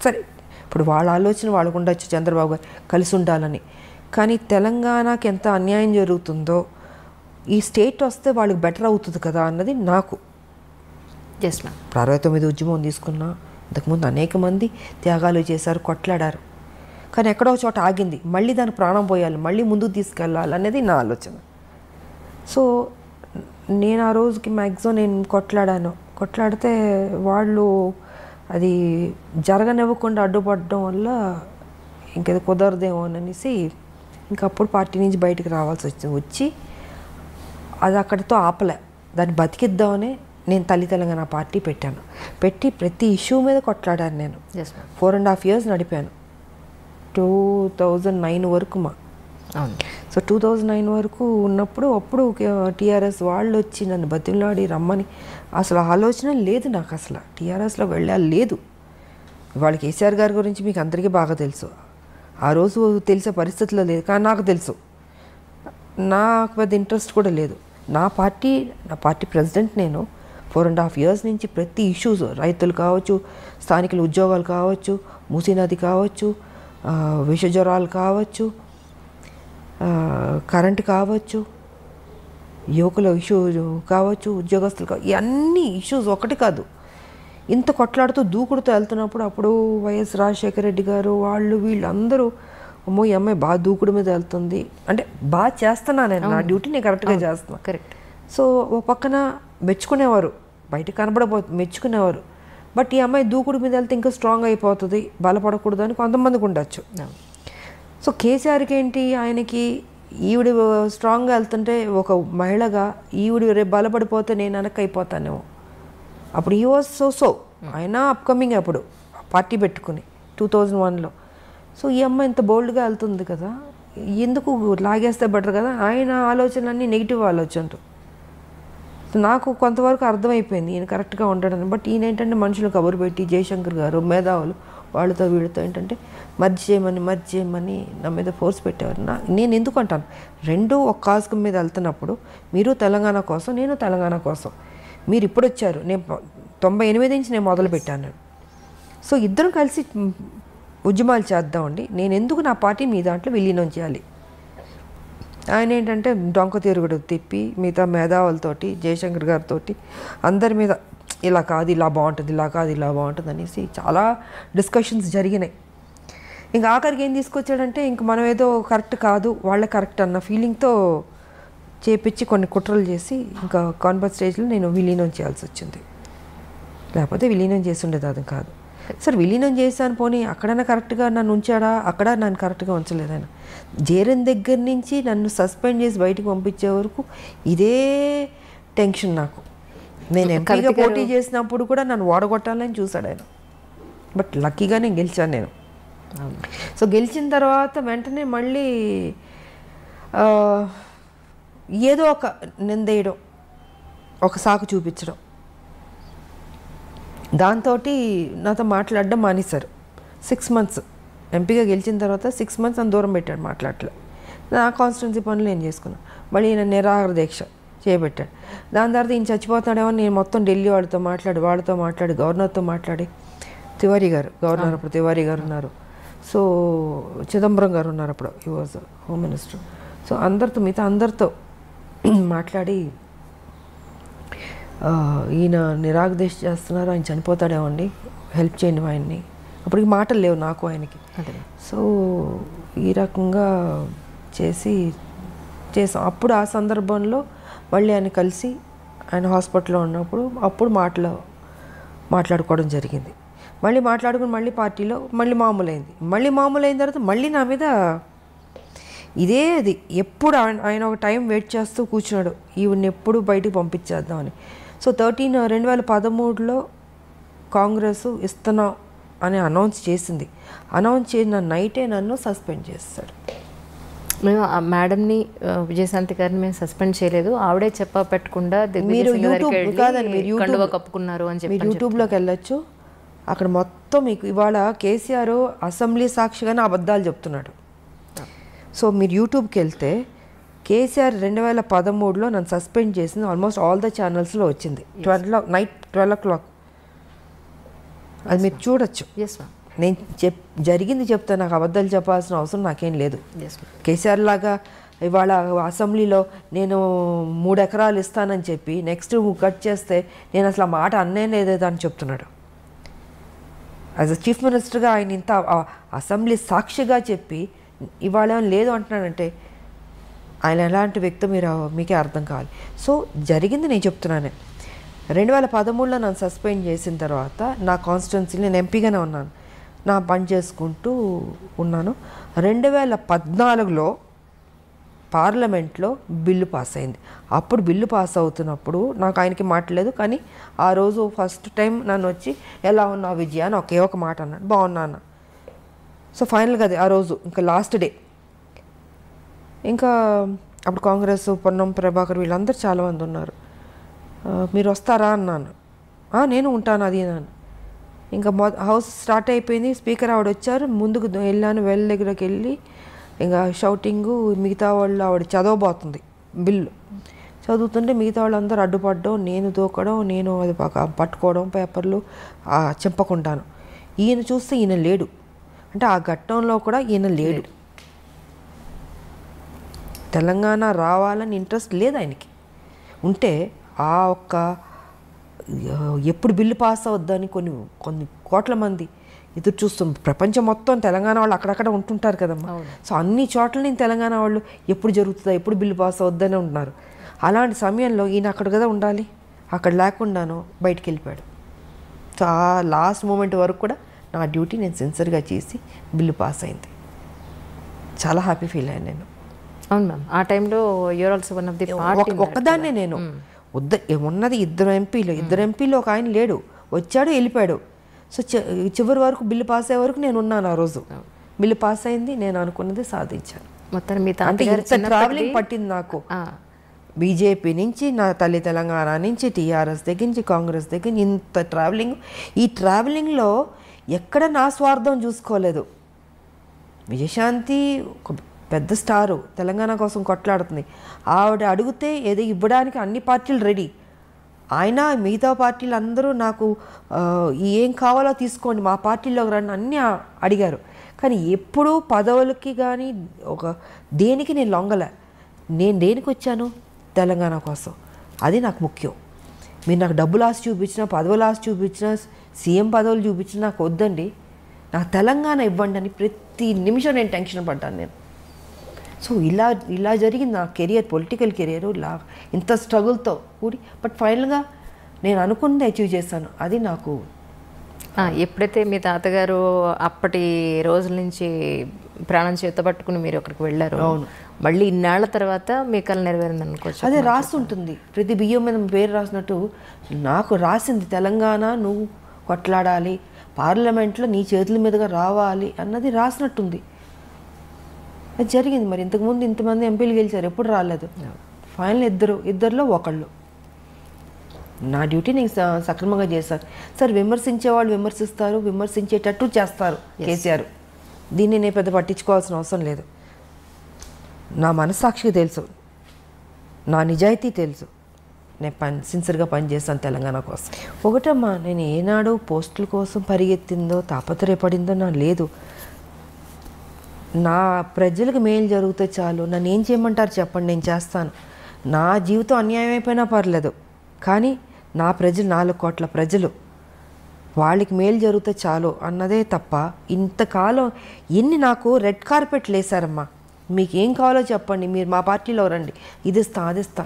సరే, ఇప్పుడు వాళ్ళ ఆలోచన వాళ్ళకు ఉండొచ్చు, చంద్రబాబు గారు కలిసి ఉండాలని. కానీ తెలంగాణకి ఎంత అన్యాయం జరుగుతుందో ఈ స్టేట్ వస్తే వాళ్ళకి బెటర్ అవుతుంది కదా అన్నది నాకు. Yes ma'am. 69 ఉద్యమం తీసుకున్నా, ఇంతకుముందు అనేక మంది త్యాగాలు చేశారు, కొట్లాడారు. కానీ ఎక్కడో చోట ఆగింది, మళ్ళీ దానికి ప్రాణం పోయాలి, మళ్ళీ ముందుకు తీసుకెళ్ళాలి అనేది నా ఆలోచన. సో నేను ఆ రోజుకి మ్యాక్సిమం నేను కొట్లాడితే వాళ్ళు అది జరగనివ్వకుండా అడ్డుపడడం వల్ల ఇంకేదో కుదరదేమో అనేసి ఇంకప్పుడు పార్టీ నుంచి బయటకు రావాల్సి వచ్చింది. వచ్చి అది అక్కడితో ఆపలే, దాన్ని బతికిద్దామని నేను తెలంగాణ పార్టీ పెట్టి ప్రతి ఇష్యూ మీద కొట్లాడాను. నేను 4.5 years నడిపాను, 2009 వరకు సో 2009 వరకు ఉన్నప్పుడు అప్పుడు టీఆర్ఎస్ వాళ్ళు వచ్చి నన్ను బతిమలాడి రమ్మని, అసలు ఆలోచన లేదు నాకు, అసలు టీఆర్ఎస్లో వెళ్ళాలి లేదు. వాళ్ళకి కేసీఆర్ గారి గురించి మీకు అందరికీ బాగా తెలుసు, ఆ రోజు తెలిసే పరిస్థితిలో లేదు. కానీ నాకు తెలుసు, నాకు పెద్ద ఇంట్రెస్ట్ కూడా లేదు. నా పార్టీ ప్రెసిడెంట్ నేను. 4.5 years నుంచి ప్రతి ఇష్యూస్, రైతులు కావచ్చు, స్థానికుల ఉద్యోగాలు కావచ్చు, మూసీ నది కావచ్చు, విష జ్వరాలు కావచ్చు, కరెంటు కావచ్చు, యువకుల ఇష్యూ కావచ్చు, ఉద్యోగస్తులు కావచ్చు, ఇవన్నీ ఇష్యూస్ ఒకటి కాదు. ఇంత కొట్లాడుతూ దూకుడుతూ వెళ్తున్నప్పుడు అప్పుడు వైఎస్ రాజశేఖర రెడ్డి గారు వాళ్ళు వీళ్ళందరూ, అమ్మో ఈ అమ్మాయి బాగా దూకుడు మీద వెళ్తుంది అంటే బాగా చేస్తున్నా నేను, నా డ్యూటీ నేను కరెక్ట్గా చేస్తున్నా. కరెక్ట్. సో ఓ పక్కన మెచ్చుకునేవారు, బయట మెచ్చుకునేవారు. బట్ ఈ అమ్మాయి దూకుడు మీద వెళ్తే ఇంకా స్ట్రాంగ్ అయిపోతుంది, బలపడకూడదు అని కొంతమందికి ఉండొచ్చు. సో కేసీఆర్కి ఏంటి, ఆయనకి ఈవిడ స్ట్రాంగ్గా వెళ్తుంటే ఒక మహిళగా ఈవిడ రేపు బలపడిపోతే నేను వెనక్కి అయిపోతానేమో. అప్పుడు ఈ వాజ్ సో ఆయన అప్కమింగ్ అప్పుడు పార్టీ పెట్టుకుని 2001లో. సో ఈ అమ్మాయి ఇంత బోల్డ్గా వెళ్తుంది కదా, ఎందుకు లాగేస్తే బెటర్ కదా, ఆయన ఆలోచనలన్నీ నెగిటివ్ ఆలోచనలు. నాకు కొంతవరకు అర్థమైపోయింది ఈయన కరెక్ట్గా ఉండడని. బట్ ఈయన ఏంటంటే మనుషులు కబురు పెట్టి, జయశంకర్ గారు మేధావులు వాళ్ళతో వీళ్ళతో ఏంటంటే మర్జ్ చేయమని నా మీద ఫోర్స్ పెట్టేవారు. నేను ఎందుకు అంటాను, రెండు ఒక కాజ్ మీద వెళ్తున్నప్పుడు మీరు తెలంగాణ కోసం, నేను తెలంగాణ కోసం. మీరు ఇప్పుడు వచ్చారు, నేను 98 నుంచి నేను మొదలు పెట్టాను. సో ఇద్దరం కలిసి ఉద్యమాలు చేద్దామండి, నేను ఎందుకు నా పార్టీ మీ దాంట్లో విలీనం చేయాలి. ఆయన ఏంటంటే డొంక తిరుగుడు తిప్పి మిగతా మేధావులతోటి, జయశంకర్ గారితో అందరి మీద ఇలా కాదు ఇలా బాగుంటుంది, ఇలా కాదు ఇలా బాగుంటుంది అనేసి చాలా డిస్కషన్స్ జరిగినాయి. ఇంకా ఆఖరికి ఏం తీసుకొచ్చాడంటే ఇంక మనం ఏదో కరెక్ట్ కాదు వాళ్ళే కరెక్ట్ అన్న ఫీలింగ్తో చేపించి కొన్ని కుట్రలు చేసి ఇంకా కాన్ఫరెన్స్ స్టేజ్లో నేను విలీనం చేయాల్సి వచ్చింది. లేకపోతే విలీనం చేసి ఉండేది అది కాదు. సార్ విలీనం చేశాను, పోనీ అక్కడైనా కరెక్ట్గా నన్ను ఉంచాడా, అక్కడ నన్ను కరెక్ట్గా ఉంచలేదు ఆయన. జేరన్ దగ్గర నుంచి నన్ను సస్పెండ్ చేసి బయటకు పంపించే వరకు ఇదే టెన్షన్ నాకు. నేను ఎంపీగా పోటీ చేసినప్పుడు కూడా నన్ను ఓడగొట్టాలని చూశాడు ఆయన. బట్ లక్కీగానే గెలిచాను నేను. సో గెలిచిన తర్వాత వెంటనే మళ్ళీ ఏదో ఒక నిందేయడం, ఒక సాకు చూపించడం, దాంతో నాతో మాట్లాడడం మానేశారు. 6 months ఎంపీగా గెలిచిన తర్వాత 6 months అని దూరం పెట్టాడు, మాట్లాడలే. నా కాన్స్టిట్యున్సీ పనులు నేను చేసుకున్నాను. మళ్ళీ ఈయన నిరాహార దీక్ష చేపట్టాడు. దాని తర్వాత ఈయన చచ్చిపోతాడేమో నేను మొత్తం ఢిల్లీ వాళ్ళతో మాట్లాడి గవర్నర్తో మాట్లాడి, తివారీ గారు గవర్నర్ అప్పుడు తివారీ గారు ఉన్నారు, సో చిదంబరం గారు ఉన్నారు అప్పుడు, he was home minister. So మిగతా అందరితో మాట్లాడి ఈయన నిరాహార దీక్ష చేస్తున్నారు, ఆయన చనిపోతాడేమో అండి, హెల్ప్ చేయండి ఆయన్ని. అప్పటికి మాటలు లేవు నాకు ఆయనకి. సో ఈ రకంగా చేసాం. అప్పుడు ఆ సందర్భంలో మళ్ళీ ఆయన కలిసి ఆయన హాస్పిటల్లో ఉన్నప్పుడు అప్పుడు మాట్లాడుకోవడం జరిగింది. మళ్ళీ మాట్లాడుకుని మళ్ళీ పార్టీలో మళ్ళీ మామూలైన తర్వాత మళ్ళీ నా మీద అది ఎప్పుడు ఆయన ఒక టైం వెయిట్ చేస్తూ కూర్చున్నాడు, ఈవిడ్ని ఎప్పుడు బయటికి పంపించేద్దామని. సో 2013లో కాంగ్రెస్ ఇస్తున్నాం అని అనౌన్స్ చేసిన నైటే నన్ను సస్పెండ్ చేస్తాడు. మేము ఆ మేడంని విజయశాంతి గారిని మేము సస్పెండ్ చేయలేదు, ఆవిడే పెట్టకుండా మీరు కప్పుకున్నారు అని చెప్పి మీరు యూట్యూబ్లోకి వెళ్ళొచ్చు. అక్కడ మొత్తం మీకు ఇవాళ కేసీఆర్ అసెంబ్లీ సాక్షిగానే అబద్ధాలు చెప్తున్నాడు. సో మీరు యూట్యూబ్కి వెళ్తే కేసీఆర్ 2013లో నన్ను సస్పెండ్ చేసింది ఆల్మోస్ట్ ఆల్ ద ఛానల్స్లో వచ్చింది. నైట్ 12 o'clock అది మీరు చూడొచ్చు. నేను జరిగింది చెప్తా, నాకు అబద్ధాలు చెప్పాల్సిన అవసరం నాకేం లేదు. కేసీఆర్ లాగా ఇవాళ అసెంబ్లీలో నేను 3 ఎకరాలు ఇస్తానని చెప్పి నెక్స్ట్ కట్ చేస్తే నేను అసలు ఆ మాట అన్నే లేదేదో అని చెప్తున్నాడు. యాజ్ అ చీఫ్ మినిస్టర్గా ఆయన ఇంత అసెంబ్లీ సాక్షిగా చెప్పి ఇవాళ లేదు అంటున్నాడంటే ఆయన ఎలాంటి వ్యక్తి మీకే అర్థం కావాలి. సో జరిగింది నేను చెప్తున్నాను. 2013లో నన్ను సస్పెండ్ చేసిన తర్వాత నా కాన్స్టిట్యున్సీలో నేను ఎంపీగానే ఉన్నాను, నా పని చేసుకుంటూ ఉన్నాను. 2014లో పార్లమెంట్లో బిల్లు పాస్ అయింది. అప్పుడు బిల్లు పాస్ అవుతున్నప్పుడు నాకు ఆయనకి మాట్లాడలేదు, కానీ ఆ రోజు ఫస్ట్ టైం నన్ను వచ్చి ఎలా ఉన్నావు విజయ అని ఒకే ఒక మాట అన్నాడు, బాగున్నా అన్న. సో ఫైనల్గా అది ఆ రోజు ఇంకా లాస్ట్ డే. ఇంకా అప్పుడు కాంగ్రెస్ పొన్నం ప్రభాకర్ వీళ్ళందరూ చాలామంది ఉన్నారు. మీరు వస్తారా అన్నాను. నేను ఉంటాను అది అన్నాను. ఇంకా హౌస్ స్టార్ట్ అయిపోయింది, స్పీకర్ ఆవిడ వచ్చారు, ముందుకు వెళ్ళాను, వెల్ దగ్గరికి వెళ్ళి ఇంకా షౌటింగు, మిగతా వాళ్ళు ఆవిడ చదవబోతుంది బిల్లు చదువుతుంటే మిగతా వాళ్ళందరూ అడ్డుపడడం, నేను దూకడం, నేను అది పట్టుకోవడం పేపర్లు చెప్పకుండాను. ఈయన చూస్తే ఈయన లేడు, అంటే ఆ ఘట్టంలో కూడా ఈయన లేడు. తెలంగాణ రావాలని ఇంట్రెస్ట్ లేదు ఆయనకి. ఉంటే ఆ ఒక్క ఎప్పుడు బిల్లు పాస్ అవద్దని కొన్ని కోట్ల మంది ఎదురు చూస్తాం. ప్రపంచం మొత్తం తెలంగాణ వాళ్ళు అక్కడక్కడ ఉంటుంటారు కదమ్మా. సో అన్ని చోట్ల నేను తెలంగాణ వాళ్ళు ఎప్పుడు జరుగుతుందా, ఎప్పుడు బిల్లు పాస్ అవద్దని ఉంటున్నారు. అలాంటి సమయంలో ఈయన అక్కడ కదా ఉండాలి, అక్కడ లేకుండాను బయటికి వెళ్ళిపోయాడు. సో ఆ లాస్ట్ మూమెంట్ వరకు కూడా నా డ్యూటీ నేను సిన్సియర్గా చేసి బిల్లు పాస్ అయింది. చాలా హ్యాపీ ఫీల్ అయ్యాను నేను. అవును మ్యామ్, ఆ టైంలో you are also one of the party. ఒక్కదాన్నే నేను ఉన్నది ఇద్దరు ఎంపీలు ఒక ఆయన లేడు, వచ్చాడు వెళ్ళిపోయాడు. సో చివరి వరకు బిల్లు పాస్ అయ్యే వరకు నేను ఉన్నాను. ఆ రోజు బిల్లు పాస్ అయింది, నేను అనుకున్నది సాధించాను. మొత్తం ట్రావెలింగ్ పట్టింది నాకు. బీజేపీ నుంచి, నా తల్లి తెలంగాణ నుంచి, టీఆర్ఎస్ దగ్గర నుంచి, కాంగ్రెస్ దగ్గర నుంచి ఇంత ట్రావెలింగ్. ఈ ట్రావెలింగ్లో ఎక్కడ నా స్వార్థం చూసుకోలేదు. విజయశాంతి ఒక పెద్ద స్టారు, తెలంగాణ కోసం కొట్లాడుతుంది. ఆవిడ అడిగితే ఏదో ఇవ్వడానికి అన్ని పార్టీలు రెడీ. ఆయన మిగతా పార్టీలు అందరూ నాకు ఏం కావాలో తీసుకోండి, మా పార్టీలోకి రండి అన్నీ అడిగారు. కానీ ఎప్పుడూ పదవులకి కానీ దేనికి నేను లొంగలే. నేను దేనికి వచ్చాను? తెలంగాణ కోసం. అది నాకు ముఖ్యం. మీరు నాకు డబ్బులు ఆశ చూపించినా, పదవులు ఆశ చూపించినా, సీఎం పదవులు చూపించినా నాకు వద్దండి, నాకు తెలంగాణ ఇవ్వండి అని ప్రతి నిమిషం నేను టెన్షన్ పడ్డాను నేను. సో ఇలా జరిగింది నా కెరియర్, పొలిటికల్ కెరియర్ ఇలా ఇంత స్ట్రగుల్తో కూడి. బట్ ఫైనల్గా నేను అనుకున్నది అచీవ్ చేశాను. అది నాకు ఎప్పుడైతే మీ తాతగారు అప్పటి రోజుల నుంచి ప్రాణం చేతపట్టుకుని మీరు అక్కడికి వెళ్ళారు, అవును, మళ్ళీ ఇన్నాళ్ల తర్వాత మీ కళ నెరవేరింది అనుకోవచ్చు. అదే రాస్తుంటుంది ప్రతి బియ్యం మీద పేరు రాసినట్టు నాకు రాసింది తెలంగాణ నువ్వు కొట్లాడాలి. పార్లమెంట్లో నీ చేతుల మీదుగా రావాలి అన్నది రాసినట్టుంది. అది జరిగింది. మరి ఇంతకుముందు ఇంతమంది ఎంపీలు గెలిచారు, ఎప్పుడు రాలేదు. ఫైనల్ ఇద్దరిలో ఒకళ్ళు. నా డ్యూటీ నేను సక్రమంగా చేశాను. సార్ విమర్శించే వాళ్ళు విమర్శిస్తారు, విమర్శించేటట్టు చేస్తారు కేసీఆర్. దీన్ని నేను పెద్ద పట్టించుకోవాల్సిన అవసరం లేదు. నా మనస్సాక్షికి తెలుసు, నా నిజాయితీ తెలుసు. నేను సిన్సియర్గా పనిచేస్తాను తెలంగాణ కోసం. ఒకటమ్మా, నేను ఏనాడు పోస్టుల కోసం పరిగెత్తిందో తాపత్రయపడిందో నా లేదు. నా ప్రజలకు మేలు జరిగితే చాలు. నన్ను ఏం చేయమంటారు చెప్పండి, నేను చేస్తాను. నా జీవితం అన్యాయం అయిపోయినా పర్లేదు, కానీ నా ప్రజలు 4 కోట్ల ప్రజలు, వాళ్ళకి మేలు జరిగితే చాలు అన్నదే తప్ప ఇంతకాలం ఎన్ని నాకు రెడ్ కార్పెట్లు వేశారమ్మా. మీకు ఏం కావాలో చెప్పండి, మీరు మా పార్టీలో రండి, ఇది ఇస్తా అది ఇస్తా.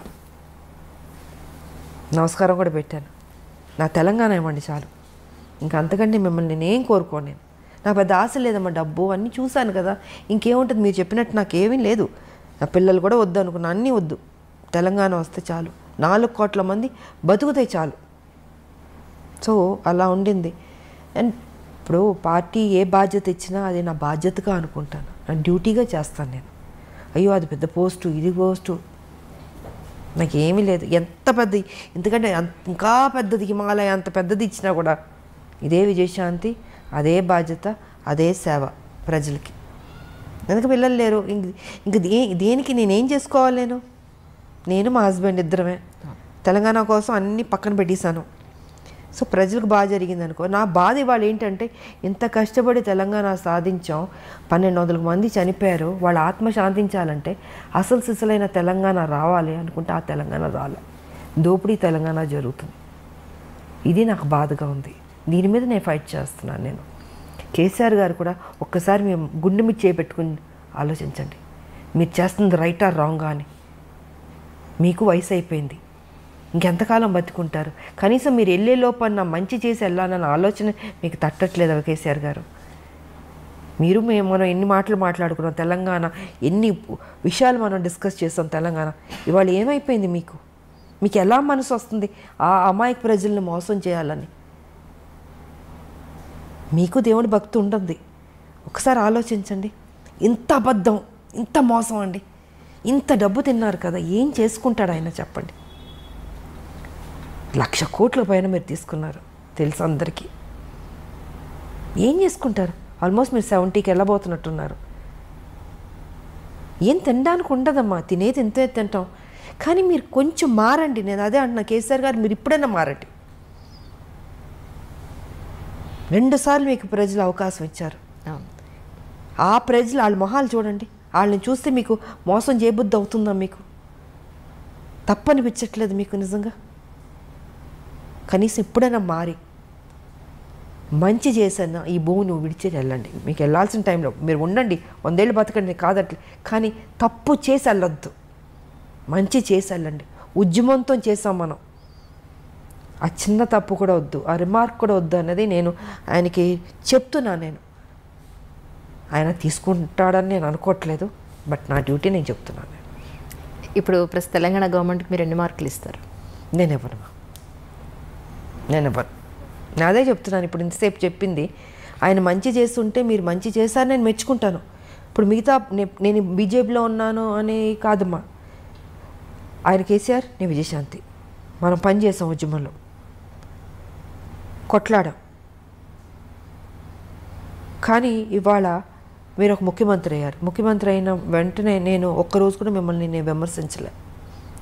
నమస్కారం కూడా పెట్టాను. నా తెలంగాణ ఇవ్వండి చాలు, ఇంకా అంతకంటే మిమ్మల్ని నేనేం కోరుకోను. నేను నాకు పెద్ద ఆశ లేదమ్మా. డబ్బు అన్నీ చూశాను కదా, ఇంకేముంటుంది. మీరు చెప్పినట్టు నాకేమీ లేదు. నా పిల్లలు కూడా వద్దు అనుకున్నా, అన్నీ వద్దు. తెలంగాణ వస్తే చాలు, 4 కోట్ల మంది బతుకుతే చాలు. సో అలా ఉండింది. అండ్ ఇప్పుడు పార్టీ ఏ బాధ్యత ఇచ్చినా అది నా బాధ్యతగా అనుకుంటాను, నా డ్యూటీగా చేస్తాను నేను. అయ్యో అది పెద్ద పోస్టు, ఇది పోస్టు, నాకేమీ లేదు. ఎంత పెద్ద, ఎందుకంటే ఇంకా పెద్దది హిమాలయ అంత పెద్దది ఇచ్చినా కూడా ఇదే విజయశాంతి, అదే బాధ్యత, అదే సేవ ప్రజలకి. ఎందుకు పిల్లలు లేరు, ఇంక దేనికి నేనేం చేసుకోవాలి? నేను మా హస్బెండ్ ఇద్దరమే తెలంగాణ కోసం అన్నీ పక్కన పెట్టేశాను. సో ప్రజలకు బాగా జరిగింది అనుకో. నా బాధ ఇవాళ ఏంటంటే, ఇంత కష్టపడి తెలంగాణ సాధించాం, 1200 మంది చనిపోయారు, వాళ్ళ ఆత్మ శాంతించాలంటే అసలు సిసలైన తెలంగాణ రావాలి అనుకుంటే ఆ తెలంగాణ రాలే. దోపిడీ తెలంగాణ జరుగుతుంది. ఇది నాకు బాధగా ఉంది. దీని మీద నేను ఫైట్ చేస్తున్నాను. నేను కేసీఆర్ గారు కూడా ఒక్కసారి మేము గుండె మీద చేపెట్టుకుని ఆలోచించండి, మీరు చేస్తుంది రైట్ ఆర్ రాంగా అని. మీకు వయసు అయిపోయింది, ఇంకెంతకాలం బతుకుంటారు? కనీసం మీరు వెళ్ళే లోపల మంచి చేసి వెళ్ళాలన్న ఆలోచన మీకు తట్టట్లేదు కేసీఆర్ గారు. మనం ఎన్ని మాటలు మాట్లాడుకున్నాం తెలంగాణ, ఎన్ని విషయాలు మనం డిస్కస్ చేస్తాం తెలంగాణ. ఇవాళ ఏమైపోయింది? మీకు ఎలా మనసు వస్తుంది ఆ అమాయక ప్రజల్ని మోసం చేయాలని? మీకు దేవుని భక్తి ఉంటుంది. ఒకసారి ఆలోచించండి. ఇంత అబద్ధం, ఇంత మోసం అండి. ఇంత డబ్బు తిన్నారు కదా, ఏం చేసుకుంటాడు ఆయన చెప్పండి? 1,00,000 కోట్ల పైన మీరు తీసుకున్నారు, తెలుసు అందరికీ. ఏం చేసుకుంటారు? ఆల్మోస్ట్ మీరు 70కి వెళ్ళబోతున్నట్టున్నారు. ఏం తినడానికి ఉండదమ్మా, తినేది ఇంతే తింటాం. కానీ మీరు కొంచెం మారండి. నేను అదే అంటున్నా, కేసీఆర్ గారు మీరు ఇప్పుడైనా మారండి. 2 సార్లు మీకు ప్రజలు అవకాశం ఇచ్చారు. ఆ ప్రజలు వాళ్ళ మొహాలు చూడండి. వాళ్ళని చూస్తే మీకు మోసం చేయబుద్ధి అవుతుందా? మీకు తప్పనిపించట్లేదు మీకు నిజంగా? కనీసం ఇప్పుడైనా మారి మంచి చేశాను, ఈ భూమిని విడిచి వెళ్ళండి. మీకు వెళ్ళాల్సిన టైంలో మీరు ఉండండి, 100 ఏళ్ళు బతకండి కాదట్లే, కానీ తప్పు చేసి వెళ్ళొద్దు, మంచి చేసి వెళ్ళండి. ఉద్యమంతో చేసాం మనం, ఆ చిన్న తప్పు కూడా వద్దు, ఆ రిమార్క్ కూడా వద్దు అన్నది నేను ఆయనకి చెప్తున్నాను. నేను ఆయన తీసుకుంటాడని నేను అనుకోవట్లేదు, బట్ నా డ్యూటీ నేను చెప్తున్నాను. ఇప్పుడు ప్రస్తుత తెలంగాణ గవర్నమెంట్కి మీరు ఎన్ని మార్కులు ఇస్తారు? నేను ఇవ్వను. అదే చెప్తున్నాను. ఇప్పుడు ఇంతసేపు చెప్పింది ఆయన మంచి చేస్తుంటే మీరు మంచి చేశారని నేను మెచ్చుకుంటాను. ఇప్పుడు మిగతా నేను బీజేపీలో ఉన్నాను అని కాదమ్మా. ఆయన కేసీఆర్, నేను విజయశాంతి, మనం పని చేసాం, ఉద్యమంలో కొట్లాడాం. కానీ ఇవాళ మీరు ఒక ముఖ్యమంత్రి అయ్యారు. ముఖ్యమంత్రి అయిన వెంటనే నేను ఒక్కరోజు కూడా మిమ్మల్ని నేను విమర్శించలే,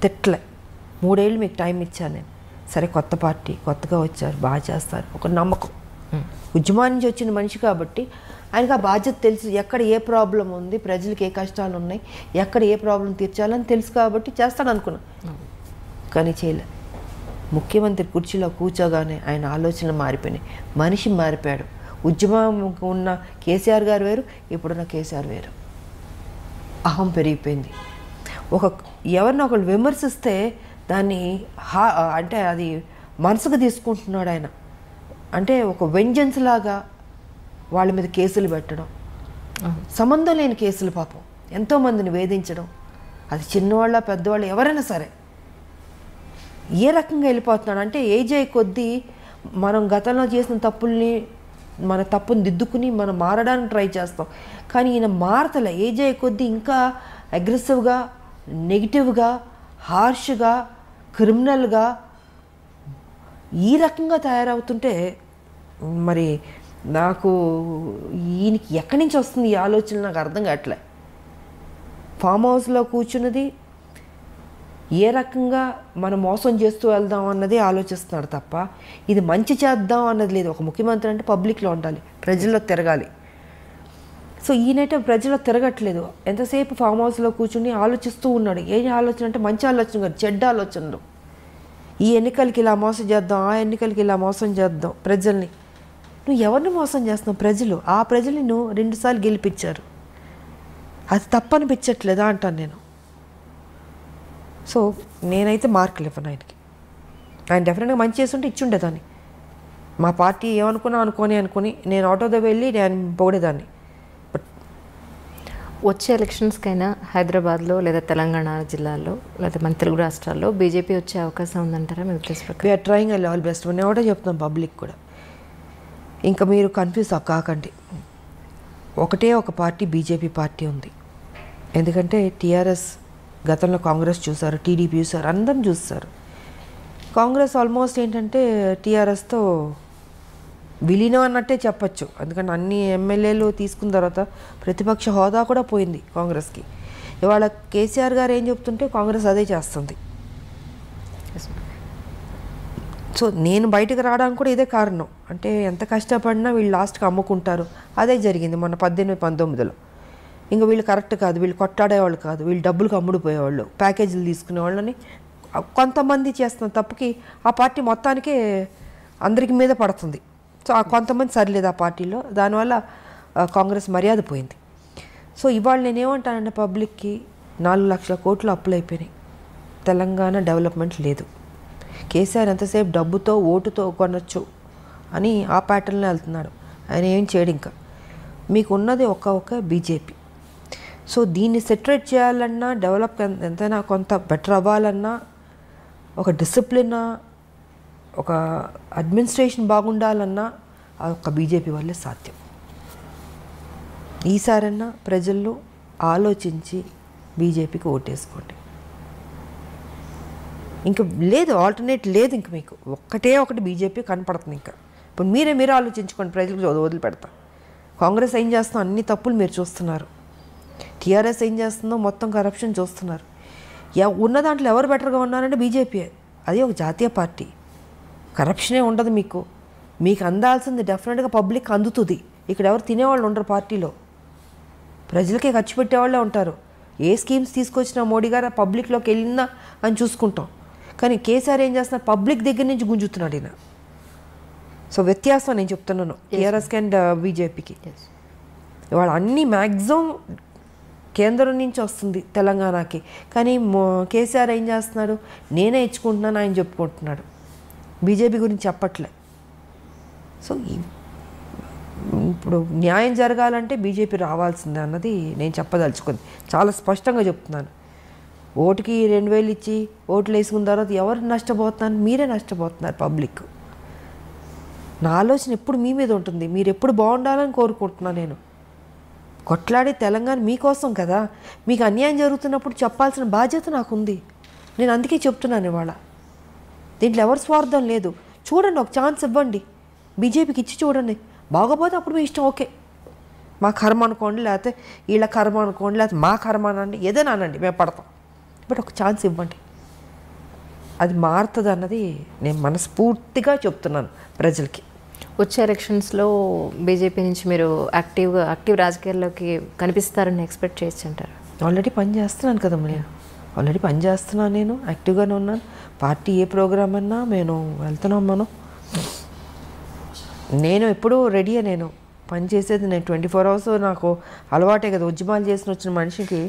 తిట్టలే. 3 ఏళ్ళు మీకు టైం ఇచ్చాను నేను. సరే, కొత్త పార్టీ, కొత్తగా వచ్చారు, బాగా చేస్తారు, ఒక నమ్మకం. ఉద్యమం నుంచి వచ్చిన మనిషి కాబట్టి ఆయనకు ఆ బాధ్యత తెలుసు. ఎక్కడ ఏ ప్రాబ్లం ఉంది, ప్రజలకు ఏ కష్టాలు ఉన్నాయి, ఎక్కడ ఏ ప్రాబ్లం తీర్చాలని తెలుసు కాబట్టి చేస్తాను అనుకున్నాను. కానీ చేయలే. ముఖ్యమంత్రి కుర్చీలో కూర్చోగానే ఆయన ఆలోచనలు మారిపోయినాయి, మనిషి మారిపోయాడు. ఉద్యమం ఉన్న కేసీఆర్ గారు వేరు, ఇప్పుడున్న కేసీఆర్ వేరు. అహం పెరిగిపోయింది. ఎవరిని ఒకళ్ళు విమర్శిస్తే దాన్ని అంటే అది మనసుకు తీసుకుంటున్నాడు ఆయన. అంటే ఒక వెంజెన్స్ లాగా వాళ్ళ మీద కేసులు పెట్టడం, సంబంధం లేని కేసులు, పాపం ఎంతోమందిని వేధించడం. అది చిన్నవాళ్ళ పెద్దవాళ్ళు ఎవరైనా సరే ఏ రకంగా వెళ్ళిపోతున్నాడు అంటే, ఏజ్ అయ్యే కొద్దీ మనం గతంలో చేసిన తప్పుల్ని మన తప్పుని దిద్దుకుని మనం మారడానికి ట్రై చేస్తాం. కానీ ఈయన మారతలే, ఏజ్ అయ్యే కొద్దీ ఇంకా అగ్రెసివ్గా, నెగిటివ్గా, హార్ష్గా, క్రిమినల్గా ఈ రకంగా తయారవుతుంటే మరి నాకు ఈయనకి ఎక్కడి నుంచి వస్తుంది ఈ ఆలోచన నాకు అర్థం కావట్లే. ఫామ్ హౌస్లో కూర్చున్నది ఏ రకంగా మనం మోసం చేస్తూ వెళ్దాం అన్నది ఆలోచిస్తున్నాడు తప్ప ఇది మంచి చేద్దాం అన్నది లేదు. ఒక ముఖ్యమంత్రి అంటే పబ్లిక్లో ఉండాలి, ప్రజల్లో తిరగాలి. సో ఈయనైతే ప్రజల్లో తిరగట్లేదు, ఎంతసేపు ఫామ్ హౌస్లో కూర్చుని ఆలోచిస్తూ ఉన్నాడు. ఏం ఆలోచన అంటే మంచి ఆలోచన కాదు, చెడ్డ ఆలోచనలు. ఈ ఎన్నికలకి ఇలా మోసం చేద్దాం, ఆ ఎన్నికలకి ఇలా మోసం చేద్దాం ప్రజల్ని. నువ్వు ఎవరిని మోసం చేస్తున్నావు? ప్రజలు. ఆ ప్రజల్ని నువ్వు 2 సార్లు గెలిపించారు, అది తప్పనిపించట్లేదా అంటాను నేను. సో నేనైతే మార్కులు ఇవ్వను ఆయనకి. ఆయన డెఫినెట్గా మంచి చేస్తుంటే ఇచ్చుండేదాన్ని. మా పార్టీ ఏమనుకున్నా అనుకొని నేను ఆటోతో వెళ్ళి నేను పొగిడేదాన్ని. బట్ వచ్చే ఎలక్షన్స్కైనా హైదరాబాద్లో లేదా తెలంగాణ జిల్లాల్లో లేదా మన తెలుగు రాష్ట్రాల్లో బీజేపీ వచ్చే అవకాశం ఉందంటారా మీ ఉద్దేశ ప్రకారం? We are trying I all best. నేను ఒకటే చెప్తున్నాను పబ్లిక్ కూడా, ఇంకా మీరు కన్ఫ్యూజ్ కాకండి. ఒకటే ఒక పార్టీ బీజేపీ పార్టీ ఉంది. ఎందుకంటే టీఆర్ఎస్ గతంలో కాంగ్రెస్ చూసారు, టీడీపీ చూసారు, అందరం చూస్తారు. కాంగ్రెస్ ఆల్మోస్ట్ ఏంటంటే టీఆర్ఎస్తో విలీనం అన్నట్టే చెప్పచ్చు. ఎందుకంటే అన్ని ఎమ్మెల్యేలు తీసుకున్న తర్వాత ప్రతిపక్ష హోదా కూడా పోయింది కాంగ్రెస్కి. ఇవాళ కేసీఆర్ గారు ఏం చెప్తుంటే కాంగ్రెస్ అదే చేస్తుంది. సో నేను బయటకు రావడానికి కూడా ఇదే కారణం. అంటే ఎంత కష్టపడినా వీళ్ళు లాస్ట్కి అమ్ముకుంటారు. అదే జరిగింది మొన్న 18-19లో. ఇంకా వీళ్ళు కరెక్ట్ కాదు, వీళ్ళు కొట్టాడేవాళ్ళు కాదు, వీళ్ళు డబ్బులకు అమ్ముడుపోయేవాళ్ళు, ప్యాకేజీలు తీసుకునేవాళ్ళని కొంతమంది చేస్తున్న తప్పుకి ఆ పార్టీ మొత్తానికే అందరికి మీద పడుతుంది. సో ఆ కొంతమంది సరిలేదు ఆ పార్టీలో, దానివల్ల కాంగ్రెస్ మర్యాద పోయింది. సో ఇవాళ నేనేమంటానంటే పబ్లిక్కి 4 లక్షల కోట్లు అప్పులు అయిపోయినాయి, తెలంగాణ డెవలప్మెంట్ లేదు. కేసీఆర్ ఎంతసేపు డబ్బుతో ఓటుతో కొనొచ్చు అని ఆ ప్యాటర్న్లో వెళ్తున్నాడు. ఆయన ఏం చేయడు. ఇంకా మీకు ఉన్నది ఒక బీజేపీ. సో దీన్ని సెటరేట్ చేయాలన్నా, డెవలప్ ఎంతైనా కొంత బెటర్ అవ్వాలన్నా, ఒక డిసిప్లిన్, ఒక అడ్మినిస్ట్రేషన్ బాగుండాలన్నా ఆ ఒక్క బీజేపీ వల్లే సాధ్యం. ఈసారన్నా ప్రజల్లో ఆలోచించి బీజేపీకి ఓటేసుకోండి. ఇంకా లేదు, ఆల్టర్నేట్ లేదు. ఇంక మీకు ఒకటి బీజేపీ కనపడుతుంది. ఇంకా ఇప్పుడు మీరే ఆలోచించుకోండి, ప్రజలకు వదిలిపెడతా. కాంగ్రెస్ ఏం చేస్తుందో అన్ని తప్పులు మీరు చూస్తున్నారు, టీఆర్ఎస్ ఏం చేస్తుందో మొత్తం కరప్షన్ చూస్తున్నారు. ఉన్న దాంట్లో ఎవరు బెటర్గా ఉన్నారంటే బీజేపీ. అది ఒక జాతీయ పార్టీ, కరప్షనే ఉండదు. మీకు అందాల్సింది డెఫినెట్గా పబ్లిక్ అందుతుంది. ఇక్కడ ఎవరు తినేవాళ్ళు ఉండరు పార్టీలో, ప్రజలకే ఖర్చు పెట్టేవాళ్ళే ఉంటారు. ఏ స్కీమ్స్ తీసుకొచ్చినా మోడీ గారు పబ్లిక్లోకి వెళ్ళిందా అని చూసుకుంటాం. కానీ కేసీఆర్ ఏం చేస్తున్నారు, పబ్లిక్ దగ్గర నుంచి గుంజుతున్నాడు ఈయన. సో వ్యత్యాసం నేను చెప్తున్నాను టీఆర్ఎస్కి అండ్ బీజేపీకి. ఇవాళ అన్నీ మ్యాక్సిమం కేంద్రం నుంచి వస్తుంది తెలంగాణకి. కానీ కేసీఆర్ ఏం చేస్తున్నాడు, నేనే ఇచ్చుకుంటున్నాను ఆయన చెప్పుకుంటున్నాడు, బీజేపీ గురించి చెప్పట్లే. సో ఇప్పుడు న్యాయం జరగాలంటే బీజేపీ రావాల్సిందే అన్నది నేను చెప్పదలుచుకుంది. చాలా స్పష్టంగా చెప్తున్నాను. ఓటుకి 2000 ఇచ్చి ఓట్లు వేసుకున్న తర్వాత ఎవరు నష్టపోతున్నారు? మీరే నష్టపోతున్నారు, పబ్లిక్. నా ఆలోచన ఎప్పుడు మీ మీద ఉంటుంది. మీరు ఎప్పుడు బాగుండాలని కోరుకుంటున్నాను నేను. కొట్లాడే తెలంగాణ మీకోసం కదా. మీకు అన్యాయం జరుగుతున్నప్పుడు చెప్పాల్సిన బాధ్యత నాకుంది. నేను అందుకే చెప్తున్నాను ఇవాళ. దీంట్లో ఎవరి స్వార్థం లేదు. చూడండి, ఒక ఛాన్స్ ఇవ్వండి, బీజేపీకి ఇచ్చి చూడండి. బాగోపోతే అప్పుడు మీ ఇష్టం, ఓకే, మా కర్మ అనుకోండి, లేకపోతే వీళ్ళ కర్మ అనుకోండి, లేకపోతే మా కర్మ అనండి, ఏదైనా అనండి, మేము పడతాం. బట్ ఒక ఛాన్స్ ఇవ్వండి, అది మారుతుంది అన్నది నేను మనస్ఫూర్తిగా చెప్తున్నాను ప్రజలకి. వచ్చే ఎలక్షన్స్లో బీజేపీ నుంచి మీరు యాక్టివ్ రాజకీయాల్లోకి కనిపిస్తారని ఎక్స్పెక్ట్ చేయొచ్చు అంటారు? ఆల్రెడీ పని చేస్తున్నాను కదా, నేను యాక్టివ్గానే ఉన్నాను. పార్టీ ఏ ప్రోగ్రామ్ అన్నా నేను వెళ్తున్నాం. నేను ఎప్పుడూ రెడీయే. నేను పని చేసేది నేను 24 hours నాకు అలవాటే కదా. ఉద్యమాలు చేసిన వచ్చిన మనిషికి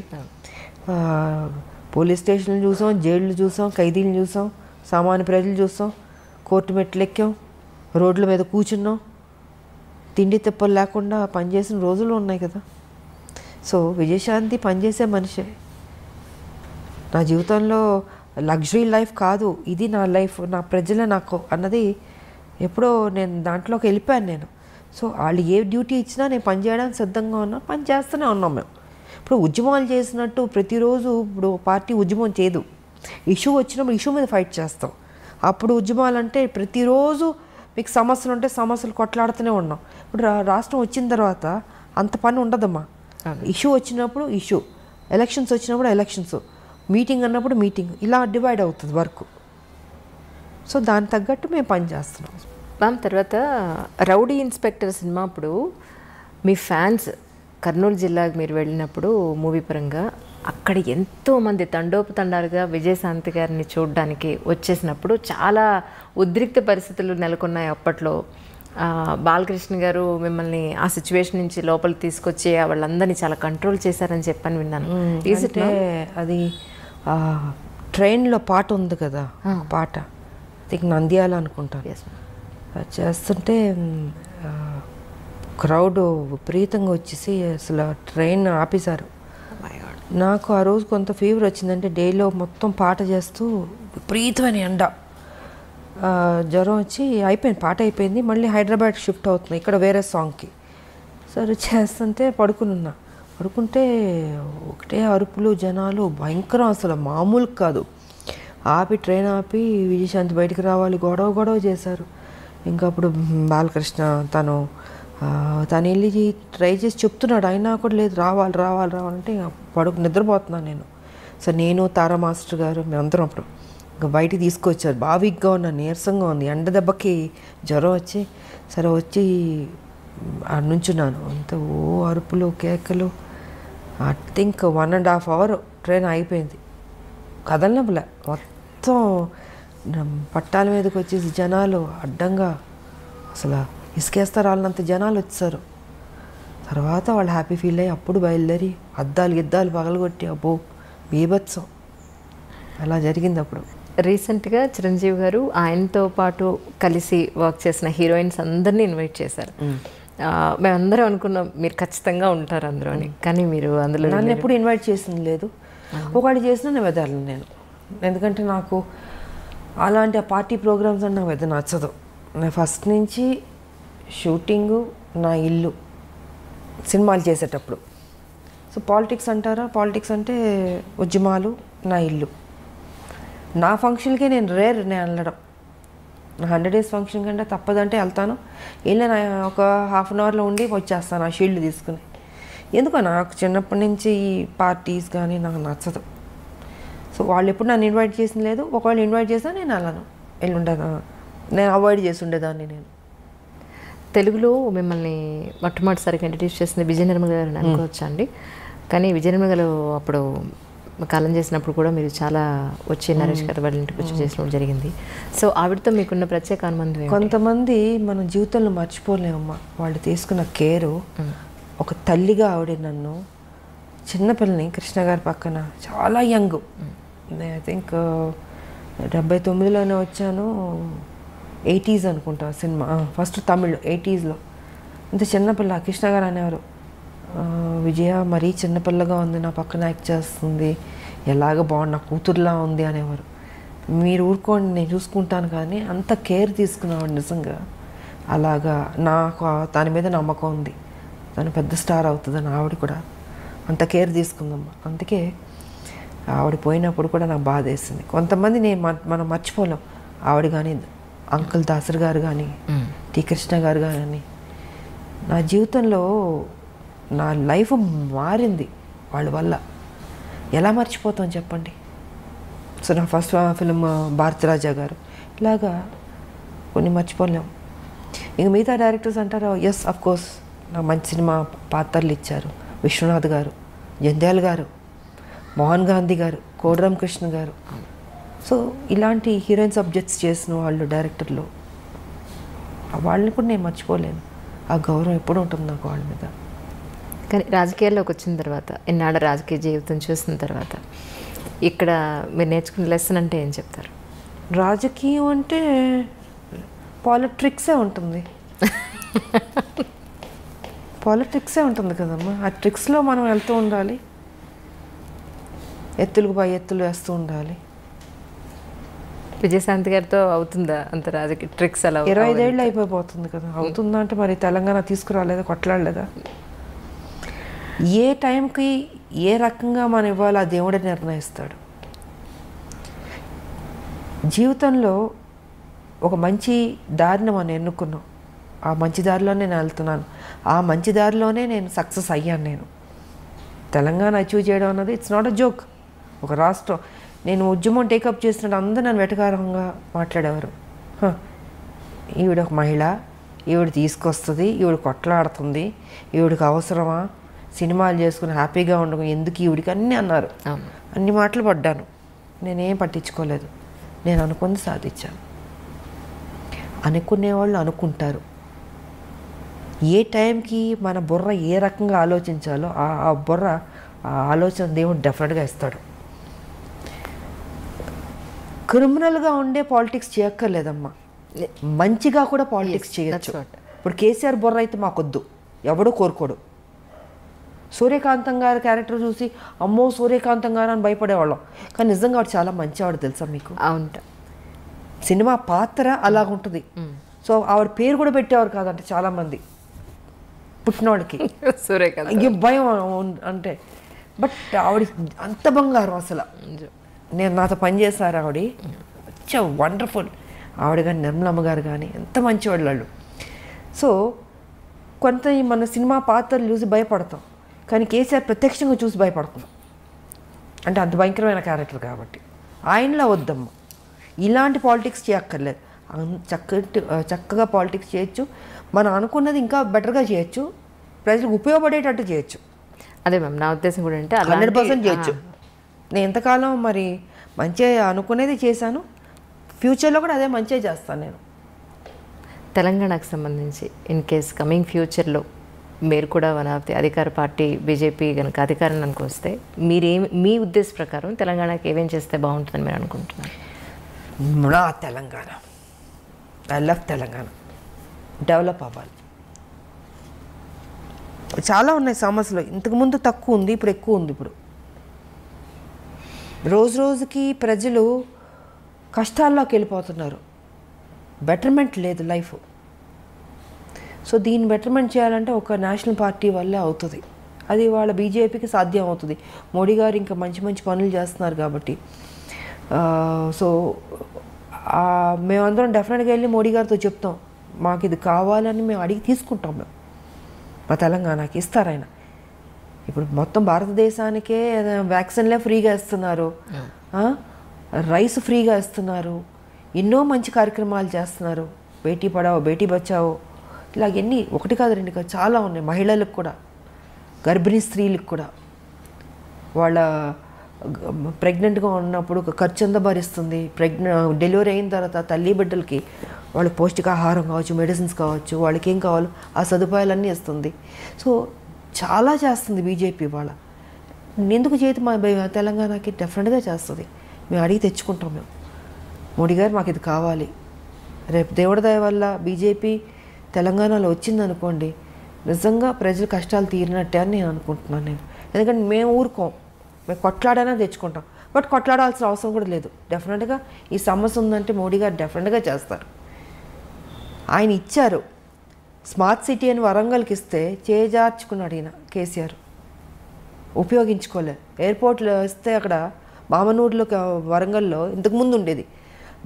పోలీస్ స్టేషన్లు చూసాం, జైళ్ళు చూసాం, ఖైదీలు చూసాం, సామాన్య ప్రజలు చూసాం, కోర్టు మెట్లు ఎక్కాం, రోడ్ల మీద కూర్చున్నాం, తిండి తిప్పలు లేకుండా పనిచేసిన రోజులు ఉన్నాయి కదా. సో విజయశాంతి పనిచేసే మనిషే. నా జీవితంలో లగ్జరీ లైఫ్ కాదు ఇది, నా లైఫ్, నా ప్రజలే నాకు అన్నది ఎప్పుడో నేను దాంట్లోకి వెళ్ళిపోయాను నేను. సో వాళ్ళు ఏ డ్యూటీ ఇచ్చినా నేను పని చేయడానికి సిద్ధంగా ఉన్నా, పని చేస్తూనే ఉన్నాం మేము. ఇప్పుడు ఉద్యమాలు చేసినట్టు ప్రతిరోజు ఇప్పుడు పార్టీ ఉద్యమం చేయదు. ఇష్యూ వచ్చినప్పుడు ఇష్యూ మీద ఫైట్ చేస్తాం. అప్పుడు ఉద్యమాలు అంటే ప్రతిరోజు మీకు సమస్యలు ఉంటే సమస్యలు కొట్లాడుతూనే ఉన్నాం. ఇప్పుడు రాష్ట్రం వచ్చిన తర్వాత అంత పని ఉండదమ్మా. ఇష్యూ వచ్చినప్పుడు ఇష్యూ, ఎలక్షన్స్ వచ్చినప్పుడు ఎలక్షన్స్, మీటింగ్ అన్నప్పుడు మీటింగ్, ఇలా డివైడ్ అవుతుంది వర్క్. సో దానికి తగ్గట్టు మేము పని చేస్తున్నాం. మ్యామ్, తర్వాత రౌడీ ఇన్స్పెక్టర్ సినిమా అప్పుడు మీ ఫ్యాన్స్ కర్నూలు జిల్లాకు మీరు వెళ్ళినప్పుడు మూవీ పరంగా అక్కడ ఎంతోమంది తండోపతండాలుగా విజయశాంతి గారిని చూడడానికి వచ్చేసినప్పుడు చాలా ఉద్రిక్త పరిస్థితులు నెలకొన్నాయి అప్పట్లో. బాలకృష్ణ గారు మిమ్మల్ని ఆ సిచ్యువేషన్ నుంచి లోపలికి తీసుకొచ్చి వాళ్ళందరినీ చాలా కంట్రోల్ చేశారని చెప్పని విన్నాను. అంటే అది ట్రైన్లో పాట ఉంది కదా, పాట నంద్యాల అనుకుంటాను. అది చేస్తుంటే క్రౌడ్ విపరీతంగా వచ్చేసి అసలు ట్రైన్ ఆపేశారు. నాకు ఆ రోజు కొంత ఫీవర్ వచ్చిందంటే డేలో మొత్తం పాట చేస్తూ విపరీతమైన ఎండ, జ్వరం వచ్చి అయిపోయింది, పాట అయిపోయింది. మళ్ళీ హైదరాబాద్ షిఫ్ట్ అవుతుంది ఇక్కడ వేరే సాంగ్కి. సరే చేస్తుంటే పడుకుంటే ఒకటే అరుపులు, జనాలు భయంకరం, అసలు మామూలు కాదు. ట్రైన్ ఆపి విజయశాంతి బయటికి రావాలి, గొడవ చేశారు. ఇంకా అప్పుడు బాలకృష్ణ తను వెళ్ళి ట్రై చేసి చెప్తున్నాడు, అయినా కూడా లేదు, రావాలంటే నిద్రపోతున్నాను నేను. సో నేను, తారా మాస్టర్ గారు మేమందరం అప్పుడు ఇంకా బయటికి తీసుకొచ్చారు. బాగా వీక్గా ఉన్నా, నీరసంగా ఉంది, ఎండ దెబ్బకి జ్వరం వచ్చి సరే వచ్చి నుంచున్నాను. అంత అరుపులు, కేకలు. ఐ థింక్ 1.5 hours ట్రైన్ అయిపోయింది. కదలనప్పులే, మొత్తం పట్టాల మీదకి వచ్చేసి జనాలు అడ్డంగా అసలు ఇసుకేస్తారు వాళ్ళంత జనాలు వచ్చారు. తర్వాత వాళ్ళు హ్యాపీ ఫీల్ అయ్యి అప్పుడు బయలుదేరి గిద్దాలు పగలగొట్టి అబ్బో బీభత్సం అలా జరిగింది. అప్పుడు రీసెంట్గా చిరంజీవి గారు ఆయనతో పాటు కలిసి వర్క్ చేసిన హీరోయిన్స్ అందరినీ ఇన్వైట్ చేశారు. మేమందరం అనుకున్నాం మీరు ఖచ్చితంగా ఉంటారు అందులో అని, కానీ మీరు అందులో నన్ను ఎప్పుడు ఇన్వైట్ చేసింది లేదు. ఒకటి చేసినా నేను వెదలను నేను, ఎందుకంటే నాకు అలాంటి పార్టీ ప్రోగ్రామ్స్ అంటే నాకు పెద్ద నచ్చదు. నేను ఫస్ట్ నుంచి షూటింగు, నా ఇల్లు, సినిమాలు చేసేటప్పుడు. సో పాలిటిక్స్ అంటారా, పాలిటిక్స్ అంటే ఉద్యమాలు, నా ఇల్లు. నా ఫంక్షన్కే నేను నేను వెళ్ళడం, నా 100 days ఫంక్షన్ కంటే తప్పదంటే వెళ్తాను. వెళ్ళిన ఒక 1/2 hourలో ఉండి వచ్చేస్తాను ఆ షీల్డ్ తీసుకుని. ఎందుకో నాకు చిన్నప్పటి నుంచి ఈ పార్టీస్ కానీ నాకు నచ్చదు. సో వాళ్ళు ఎప్పుడు నన్ను ఇన్వైట్ చేసింది లేదు. ఒకవేళ ఇన్వైట్ చేసినా నేను వెళ్ళను, నేను అవాయిడ్ చేసి ఉండేదాన్ని. నేను తెలుగులో మిమ్మల్ని మొట్టమొదటిసారిగా ఇంట్రడ్యూస్ చేసింది విజయ నిర్మల గారు అని అనుకోవచ్చా అండి? కానీ విజయ నిర్మల గారు అప్పుడు కాలం చేసినప్పుడు కూడా మీరు చాలా వచ్చి నరేష్ గారు వాళ్ళ ఇంటికి వచ్చి చేసినప్పుడు జరిగింది. సో ఆవిడతో మీకున్న ప్రత్యేక అనుబంధం? కొంతమంది మన జీవితంలో మర్చిపోలేమమ్మా వాళ్ళు తీసుకున్న కేరు. ఒక తల్లిగా ఆవిడ నన్ను, చిన్నపిల్లని కృష్ణ గారి పక్కన, చాలా యంగ్, ఐ థింక్ 79లోనే వచ్చాను, 80s అనుకుంటా సినిమా, ఫస్ట్ తమిళ్ 80sలో. ఇంత చిన్నపిల్ల కృష్ణ గారు అనేవారు, విజయ మరీ చిన్నపిల్లగా ఉంది, నా పక్కన యాక్ట్ చేస్తుంది, ఎలాగ బాగుంది, నా కూతురులా ఉంది అనేవారు. మీరు ఊరుకోండి నేను చూసుకుంటాను, కానీ అంత కేర్ తీసుకునేవాడు నిజంగా. అలాగా నాకు దాని మీద నమ్మకం ఉంది, తను పెద్ద స్టార్ అవుతుందని. ఆవిడ కూడా అంత కేర్ తీసుకుందమ్మా. అందుకే ఆవిడ పోయినప్పుడు కూడా నాకు బాధ వేసింది. కొంతమంది మనం మర్చిపోలేం. ఆవిడ కానీ, అంకుల్ దాసర్ గారు కానీ, టి కృష్ణ గారు కానీ. నా జీవితంలో నా లైఫ్ మారింది వాళ్ళ వల్ల. ఎలా మర్చిపోతాం చెప్పండి. సో నా ఫస్ట్ ఫిలిం భారతిరాజా గారు, ఇలాగా కొన్ని మర్చిపోలేం. ఇంక మిగతా డైరెక్టర్స్ అంటారు, ఎస్ అఫ్ కోర్స్ నాకు మంచి సినిమా పాత్రలు ఇచ్చారు. విశ్వనాథ్ గారు, జంధ్యాల గారు, మోహన్ గాంధీ గారు, కోడరం కృష్ణ గారు. సో ఇలాంటి హీరోయిన్ సబ్జెక్ట్స్ చేసిన వాళ్ళు డైరెక్టర్లు, వాళ్ళని కూడా నేను మర్చిపోలేను. ఆ గౌరవం ఎప్పుడు ఉంటుంది నాకు వాళ్ళ మీద. కానీ రాజకీయాల్లోకి వచ్చిన తర్వాత, ఇన్నాళ్ళ రాజకీయ జీవితం చూసిన తర్వాత, ఇక్కడ మీరు నేర్చుకునే లెసన్ అంటే ఏం చెప్తారు? రాజకీయం అంటే పాలిటిక్సే ఉంటుంది. పాలిటిక్సే ఉంటుంది కదమ్మా. ఆ ట్రిక్స్లో మనం వెళ్తూ ఉండాలి, ఎత్తులకు పై ఎత్తులు వేస్తూ ఉండాలి. విజయశాంతి గారితో అవుతుందా అంత రాజకీయ ట్రిక్స్ అలా? 25 ఏళ్ళు అయిపోతుంది కదా, అవుతుందా అంటే మరి తెలంగాణ తీసుకురాలేదా, కొట్లాడలేదా? ఏ టైంకి ఏ రకంగా మనం ఇవ్వాలో ఆ దేవుడే నిర్ణయిస్తాడు. జీవితంలో ఒక మంచి దారిని మనం ఎన్నుకున్నాం, ఆ మంచి దారిలోనే నేను వెళ్తున్నాను, ఆ మంచి దారిలోనే నేను సక్సెస్ అయ్యాను. నేను తెలంగాణ అచీవ్ చేయడం అన్నది ఇట్స్ నాట్ అ జోక్. ఒక రాష్ట్రం, నేను ఉద్యమం టేకప్ చేసినట్టు అందరూ నన్ను వెటకారంగా మాట్లాడేవారు. ఈవిడ ఒక మహిళ, ఈవిడ తీసుకొస్తుంది, ఈవిడ కొట్లాడుతుంది, ఈవిడికి అవసరమా, సినిమాలు చేసుకుని హ్యాపీగా ఉండకు, ఎందుకు ఈవిడికి అన్నీ అన్నారు. అన్ని మాటలు పడ్డాను, నేనేం పట్టించుకోలేదు. నేను అనుకుంది సాధించాను. అనుకునేవాళ్ళు అనుకుంటారు. ఏ టైంకి మన బుర్ర ఏ రకంగా ఆలోచించాలో ఆ బుర్ర ఆ ఆలోచన దేవుడు డెఫినెట్గా ఇస్తాడు. క్రిమినల్గా ఉండే పాలిటిక్స్ చేయక్కర్లేదమ్మా, మంచిగా కూడా పాలిటిక్స్ చేయొచ్చు. ఇప్పుడు కేసీఆర్ బుర్ర అయితే మాకొద్దు, ఎవడో కోరుకోడు. సూర్యకాంతం గారి క్యారెక్టర్ చూసి అమ్మో సూర్యకాంతం గారు అని భయపడేవాళ్ళం, కానీ నిజంగా ఆవిడ చాలా మంచి ఆవిడ, తెలుసా మీకు? అవును, సినిమా పాత్ర అలాగుంటుంది. సో ఆవిడ పేరు కూడా పెట్టేవారు కాదంటే చాలామంది పుట్టినవాడికి సూర్యకాంత్ భయం అంటే. బట్ ఆవిడ అంత బంగారం అసలు. నేను నాతో పనిచేశారు ఆవిడ, వచ్చా వండర్ఫుల్. ఆవిడ కానీ నిర్మలమ్మ గారు కానీ ఎంత మంచివాళ్ళు వాళ్ళు. సో కొంత మన సినిమా పాత్రలు చూసి భయపడతాం, కానీ కేసీఆర్ ప్రత్యక్షంగా చూసి భయపడుతున్నాం, అంటే అంత భయంకరమైన క్యారెక్టర్ కాబట్టి. ఆయనలా వద్దమ్మా, ఇలాంటి పాలిటిక్స్ చేయక్కర్లేదు. చక్కగా పాలిటిక్స్ చేయొచ్చు, మనం అనుకున్నది ఇంకా బెటర్గా చేయొచ్చు, ప్రజలకు ఉపయోగపడేటట్టు చేయొచ్చు. అదే మ్యామ్ నా ఉద్దేశం కూడా, అంటే 100% చేయొచ్చు. నేను ఎంతకాలం మరి మంచిగా అనుకునేది చేశాను, ఫ్యూచర్లో కూడా అదే మంచిగా చేస్తాను నేను. తెలంగాణకు సంబంధించి ఇన్ కేస్ కమింగ్ ఫ్యూచర్లో మీరు కూడా వన్ ఆఫ్ ది అధికార పార్టీ బీజేపీ కనుక అధికారానికి వస్తే మీ ఉద్దేశ ప్రకారం తెలంగాణకి ఏమేం చేస్తే బాగుంటుందని మీరు అనుకుంటున్నారు? నా Telangana, I love Telangana, develop అవ్వాలి. చాలా ఉన్నాయి సమస్యలు, ఇంతకుముందు తక్కువ ఉంది, ఇప్పుడు ఎక్కువ ఉంది. ఇప్పుడు రోజు రోజుకి ప్రజలు కష్టాల్లోకి వెళ్ళిపోతున్నారు, బెటర్మెంట్ లేదు లైఫ్. సో దీన్ని బెటర్మెంట్ చేయాలంటే ఒక నేషనల్ పార్టీ వల్లే అవుతుంది, అది వాళ్ళ బీజేపీకి సాధ్యం అవుతుంది. మోడీ గారు ఇంకా మంచి మంచి పనులు చేస్తున్నారు కాబట్టి. సో మేమందరం డెఫినెట్గా వెళ్ళి మోడీ గారితో చెప్తాం, మాకు ఇది కావాలని మేము అడిగి తీసుకుంటాం. మేము మా తెలంగాణకి ఇస్తారు ఆయన. ఇప్పుడు మొత్తం భారతదేశానికే వ్యాక్సిన్లే ఫ్రీగా ఇస్తున్నారు, రైస్ ఫ్రీగా ఇస్తున్నారు, ఎన్నో మంచి కార్యక్రమాలు చేస్తున్నారు. బేటీ పడావో బేటీ బచావో ఇలాగ ఎన్ని, ఒకటి కాదు రెండు కాదు, చాలా ఉన్నాయి. మహిళలకు కూడా, గర్భిణీ స్త్రీలకు కూడా వాళ్ళ ప్రెగ్నెంట్గా ఉన్నప్పుడు ఖర్చు అంతా భరిస్తుంది. డెలివరీ అయిన తర్వాత తల్లి బిడ్డలకి వాళ్ళకి పౌష్టికాహారం కావచ్చు, మెడిసిన్స్ కావచ్చు, వాళ్ళకి ఏం కావాలో ఆ సదుపాయాలన్నీ ఇస్తుంది. సో చాలా చేస్తుంది బీజేపీ. వాళ్ళ ఎందుకు చేతి మా తెలంగాణకి డెఫినెట్గా చేస్తుంది. మేము అడిగి తెచ్చుకుంటాం. మేము మోడీ గారు మాకు ఇది కావాలి. రేపు దేవుడి దయ వల్ల బీజేపీ తెలంగాణలో వచ్చిందనుకోండి, నిజంగా ప్రజల కష్టాలు తీరినట్టే అని నేను అనుకుంటున్నాను. నేను ఎందుకంటే మేము ఊరుకోం, మేము కొట్లాడైనా తెచ్చుకుంటాం. బట్ కొట్లాడాల్సిన అవసరం కూడా లేదు. డెఫినెట్గా ఈ సమస్య ఉందంటే మోడీ గారు డెఫినెట్గా చేస్తారు. ఆయన ఇచ్చారు స్మార్ట్ సిటీ అని వరంగల్కి ఇస్తే చేజార్చుకున్నాడు ఈయన కేసీఆర్, ఉపయోగించుకోలేదు. ఎయిర్పోర్ట్లో ఇస్తే అక్కడ మామనూరులో వరంగల్లో ఇంతకుముందు ఉండేది,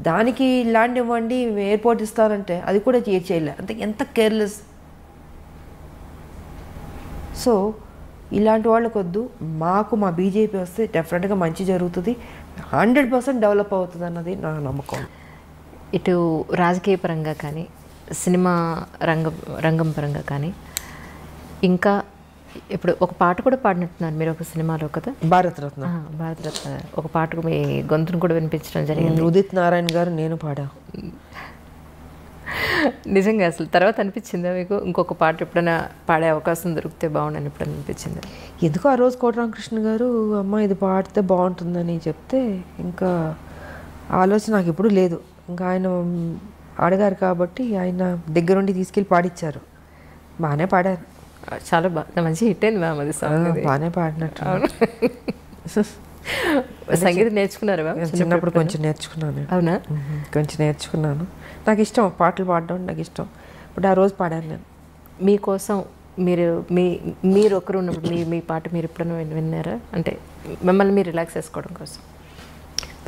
దానికి ల్యాండ్ ఇవ్వండి ఎయిర్పోర్ట్ ఇస్తారంటే అది కూడా చేయలే. అంటే ఎంత కేర్లెస్. సో ఇలాంటి వాళ్ళకు వద్దు, మాకు మా బీజేపీ వస్తే డెఫినెట్గా మంచి జరుగుతుంది, 100% డెవలప్ అవుతుంది అన్నది నా నమ్మకం. ఇటు రాజకీయ పరంగా కానీ, సినిమా రంగం పరంగా కానీ, ఇంకా ఇప్పుడు ఒక పాట కూడా పాడినట్టున్నారు మీరు ఒక సినిమాలో కదా, భారతరత్న. భారతరత్న ఒక పాటకు మీ గొంతును కూడా వినిపించడం జరిగింది. ఉదిత్ నారాయణ గారు నేను పాడా. నిజంగా అసలు తర్వాత అనిపించిందా మీకు ఇంకొక పాట ఎప్పుడైనా పాడే అవకాశం దొరికితే బాగుండని ఎప్పుడైనా అనిపించింది? ఎందుకు ఆ రోజు కోటరామకృష్ణ గారు అమ్మ ఇది పాడితే బాగుంటుందని చెప్తే ఇంకా ఆలోచన నాకు ఎప్పుడు లేదు. ఇంకా ఆయన అడిగారు కాబట్టి ఆయన దగ్గరుండి తీసుకెళ్ళి పాడిచ్చారు. బాగానే పాడారు, చాలా బాగా మంచి హిట్ అయింది మ్యామ్ అది సాంగ్. బాగానే పాడినట్టు. సంగీతం నేర్చుకున్నారు మ్యామ్? చిన్నప్పుడు కొంచెం నేర్చుకున్నాను. అవునా? కొంచెం నేర్చుకున్నాను. నాకు ఇష్టం పాటలు పాడడం, నాకు ఇష్టం. ఇప్పుడు ఆ రోజు పాడాను నేను. మీకోసం మీరు ఒకరు ఉన్నప్పుడు మీ పాట మీరు ఎప్పుడైనా విన్నారా? అంటే మిమ్మల్ని మీరు రిలాక్స్ చేసుకోవడం కోసం.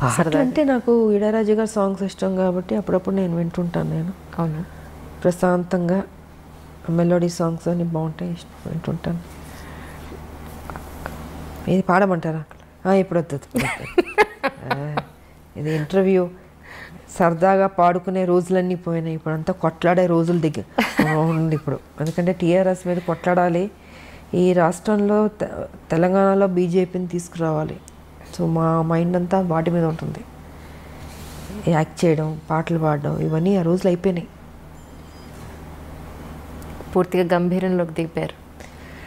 పాటలు అంటే నాకు ఇళయరాజా గారి సాంగ్స్ ఇష్టం కాబట్టి అప్పుడప్పుడు నేను వింటుంటాను. నేను అవునా? ప్రశాంతంగా మెలోడీ సాంగ్స్ అన్ని బాగుంటాయి, ఇష్టం వింటుంటాను. ఇది పాడమంటారా? ఇప్పుడు వద్దు. ఇది ఇంటర్వ్యూ, సరదాగా పాడుకునే రోజులన్నీ పోయినాయి. ఇప్పుడు అంతా కొట్లాడే రోజుల దగ్గర ఉంది ఇప్పుడు. ఎందుకంటే టీఆర్ఎస్ మీద కొట్లాడాలి. ఈ రాష్ట్రంలో తెలంగాణలో బీజేపీని తీసుకురావాలి. సో మా మైండ్ అంతా వాటి మీద ఉంటుంది. యాక్ట్ చేయడం, పాటలు పాడడం, ఇవన్నీ ఆ రోజులు అయిపోయినాయి. పూర్తిగా గంభీరంలోకి దిగిపోయారు.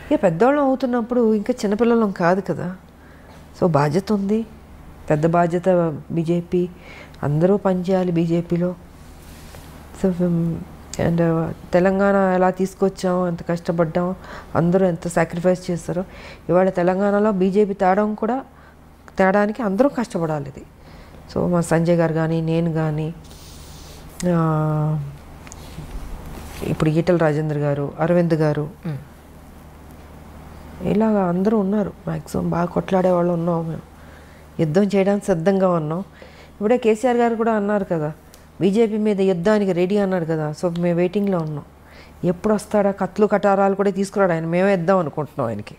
ఇక పెద్దవాళ్ళం అవుతున్నప్పుడు ఇంకా చిన్నపిల్లలం కాదు కదా. సో బాధ్యత ఉంది, పెద్ద బాధ్యత. బీజేపీ అందరూ పనిచేయాలి బీజేపీలో. సో అండ్ తెలంగాణ ఎలా తీసుకొచ్చాం, ఎంత కష్టపడ్డాం, అందరూ ఎంత సాక్రిఫైస్ చేస్తారో. ఇవాళ తెలంగాణలో బీజేపీ తేడానికి అందరూ కష్టపడాలి. ఇది సో మా సంజయ్ గారు కానీ, నేను కానీ, ఇప్పుడు ఈటల రాజేందర్ గారు, అరవింద్ గారు, ఇలాగ అందరూ ఉన్నారు. మ్యాక్సిమం బాగా కొట్లాడే వాళ్ళు ఉన్నాం. మేము యుద్ధం చేయడానికి సిద్ధంగా ఉన్నాం. ఇప్పుడే కేసీఆర్ గారు కూడా అన్నారు కదా, బీజేపీ మీద యుద్ధానికి రెడీ అన్నాడు కదా. సో మేము వెయిటింగ్లో ఉన్నాం. ఎప్పుడు వస్తాడా, కత్తులు కటారాలు కూడా తీసుకురాడు ఆయన. మేమే ఇద్దాం అనుకుంటున్నాం ఆయనకి.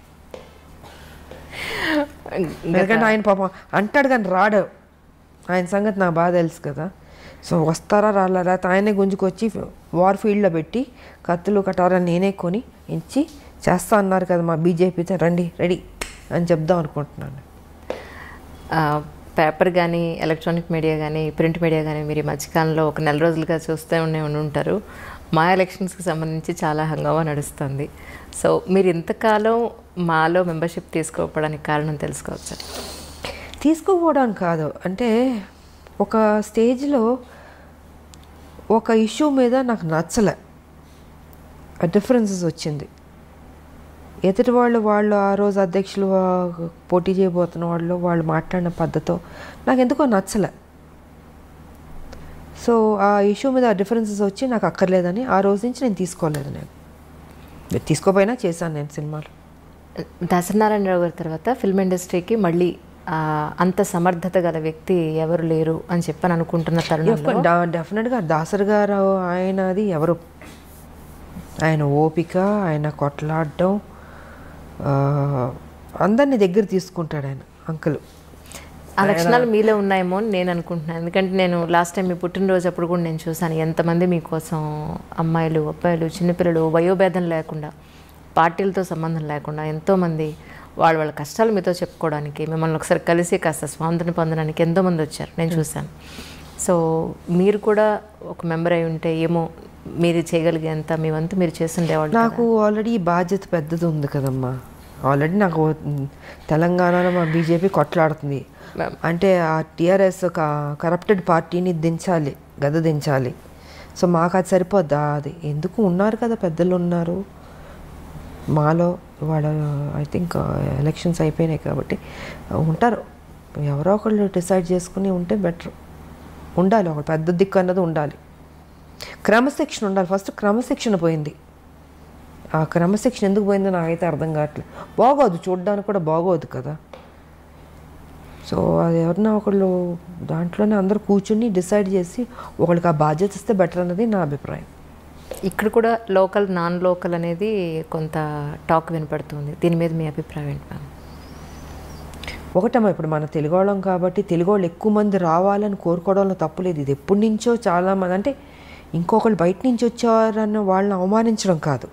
ఎందుకంటే ఆయన పాపం అంటాడు కానీ రాడు. ఆయన సంగతి నాకు బాగా తెలుసు కదా. సో వస్తారా రాలా, లేకపోతే ఆయనే గుంజుకొచ్చి వార్ ఫీల్డ్లో పెట్టి కత్తులు కటారాలు నేనే కొని ఇచ్చి చేస్తా అన్నారు కదా మా బీజేపీతో, రండి రెడీ అని చెప్దాం అనుకుంటున్నాను. పేపర్ కానీ, ఎలక్ట్రానిక్ మీడియా కానీ, ప్రింట్ మీడియా కానీ మీరు ఈ మధ్యకాలంలో ఒక నెల రోజులుగా చూస్తూ ఉంటారు. మా ఎలక్షన్స్కి సంబంధించి చాలా హంగామా నడుస్తుంది. సో మీరు ఇంతకాలం మాలో మెంబర్షిప్ తీసుకోకపోవడానికి కారణం తెలుసుకోవచ్చు? తీసుకోకపోవడానికి కాదు, అంటే ఒక స్టేజ్లో ఒక ఇష్యూ మీద నాకు నచ్చలే, డిఫరెన్సెస్ వచ్చింది. ఎదుటి వాళ్ళు ఆ రోజు అధ్యక్షులు పోటీ చేయబోతున్న వాళ్ళు మాట్లాడిన పద్ధతితో నాకు ఎందుకో నచ్చలే. సో ఆ ఇష్యూ మీద డిఫరెన్సెస్ వచ్చి నాకు అక్కర్లేదని ఆ రోజు నుంచి నేను తీసుకోలేదు. నేను తీసుకోపోయినా చేశాను నేను సినిమాలు. దాసనారాయణరావు గారి తర్వాత ఫిల్మ్ ఇండస్ట్రీకి మళ్ళీ అంత సమర్థత గల వ్యక్తి ఎవరు లేరు అని చెప్పని అనుకుంటున్న తరుణంలో డెఫినెట్గా దాసరి గారు ఆయనది ఎవరు, ఆయన ఓపిక, ఆయన కొట్లాడడం, అందరినీ దగ్గర తీసుకుంటాడు ఆయన అంకుల్. ఆ లక్షణాలు మీలో ఉన్నాయేమో అని నేను అనుకుంటున్నాను. ఎందుకంటే నేను లాస్ట్ టైం మీ పుట్టినరోజు అప్పుడు కూడా నేను చూశాను ఎంతమంది మీకోసం, అమ్మాయిలు, అబ్బాయిలు, చిన్నపిల్లలు, వయోభేదం లేకుండా, పార్టీలతో సంబంధం లేకుండా ఎంతోమంది వాళ్ళ కష్టాలు మీతో చెప్పుకోవడానికి, మిమ్మల్ని ఒకసారి కలిసి కాస్త స్వాతంత్రం పొందడానికి ఎంతోమంది వచ్చారు, నేను చూశాను. సో మీరు కూడా ఒక మెంబర్ అయి ఉంటే ఏమో మీరు చేయగలిగేంత మీ వంతు మీరు చేస్తుండేవాళ్ళు. నాకు ఆల్రెడీ బాధ్యత పెద్దది ఉంది కదమ్మా. ఆల్రెడీ నాకు తెలంగాణలో మా బీజేపీ కొట్లాడుతుంది అంటే ఆ టీఆర్ఎస్ కరప్టెడ్ పార్టీని దించాలి, దించాలి. సో మాకు అది సరిపోద్దా? అది ఎందుకు ఉన్నారు కదా, పెద్దలు ఉన్నారు మాలో. వాళ్ళు ఐ థింక్ ఎలక్షన్స్ అయిపోయినాయి కాబట్టి ఉంటారు. ఎవరో ఒకళ్ళు డిసైడ్ చేసుకుని ఉంటే బెటర్. ఉండాలి, ఒక పెద్ద దిక్కు అన్నది ఉండాలి. క్రమశిక్షణ ఉండాలి. ఫస్ట్ క్రమశిక్షణ పోయింది. ఆ క్రమశిక్షణ ఎందుకు పోయిందో నాకైతే అర్థం కావట్లేదు. బాగోదు, చూడడానికి కూడా బాగోదు కదా. సో అది ఎవరన్నా ఒకళ్ళు దాంట్లోనే అందరూ కూర్చుని డిసైడ్ చేసి ఒకళ్ళకి ఆ బాధ్యత ఇస్తే బెటర్ అన్నది నా అభిప్రాయం. ఇక్కడ కూడా లోకల్, నాన్ లోకల్ అనేది కొంత టాక్ వినపడుతుంది. దీని మీద మీ అభిప్రాయం ఏంటి మ్యామ్? ఒకటమ్మా, ఇప్పుడు మన తెలుగు వాళ్ళం కాబట్టి తెలుగు వాళ్ళు ఎక్కువ మంది రావాలని కోరుకోవడంలో తప్పులేదు. ఇది ఎప్పటి నుంచో చాలామంది, అంటే ఇంకొకళ్ళు బయట నుంచి వచ్చేవారన్న వాళ్ళని అవమానించడం కాదు.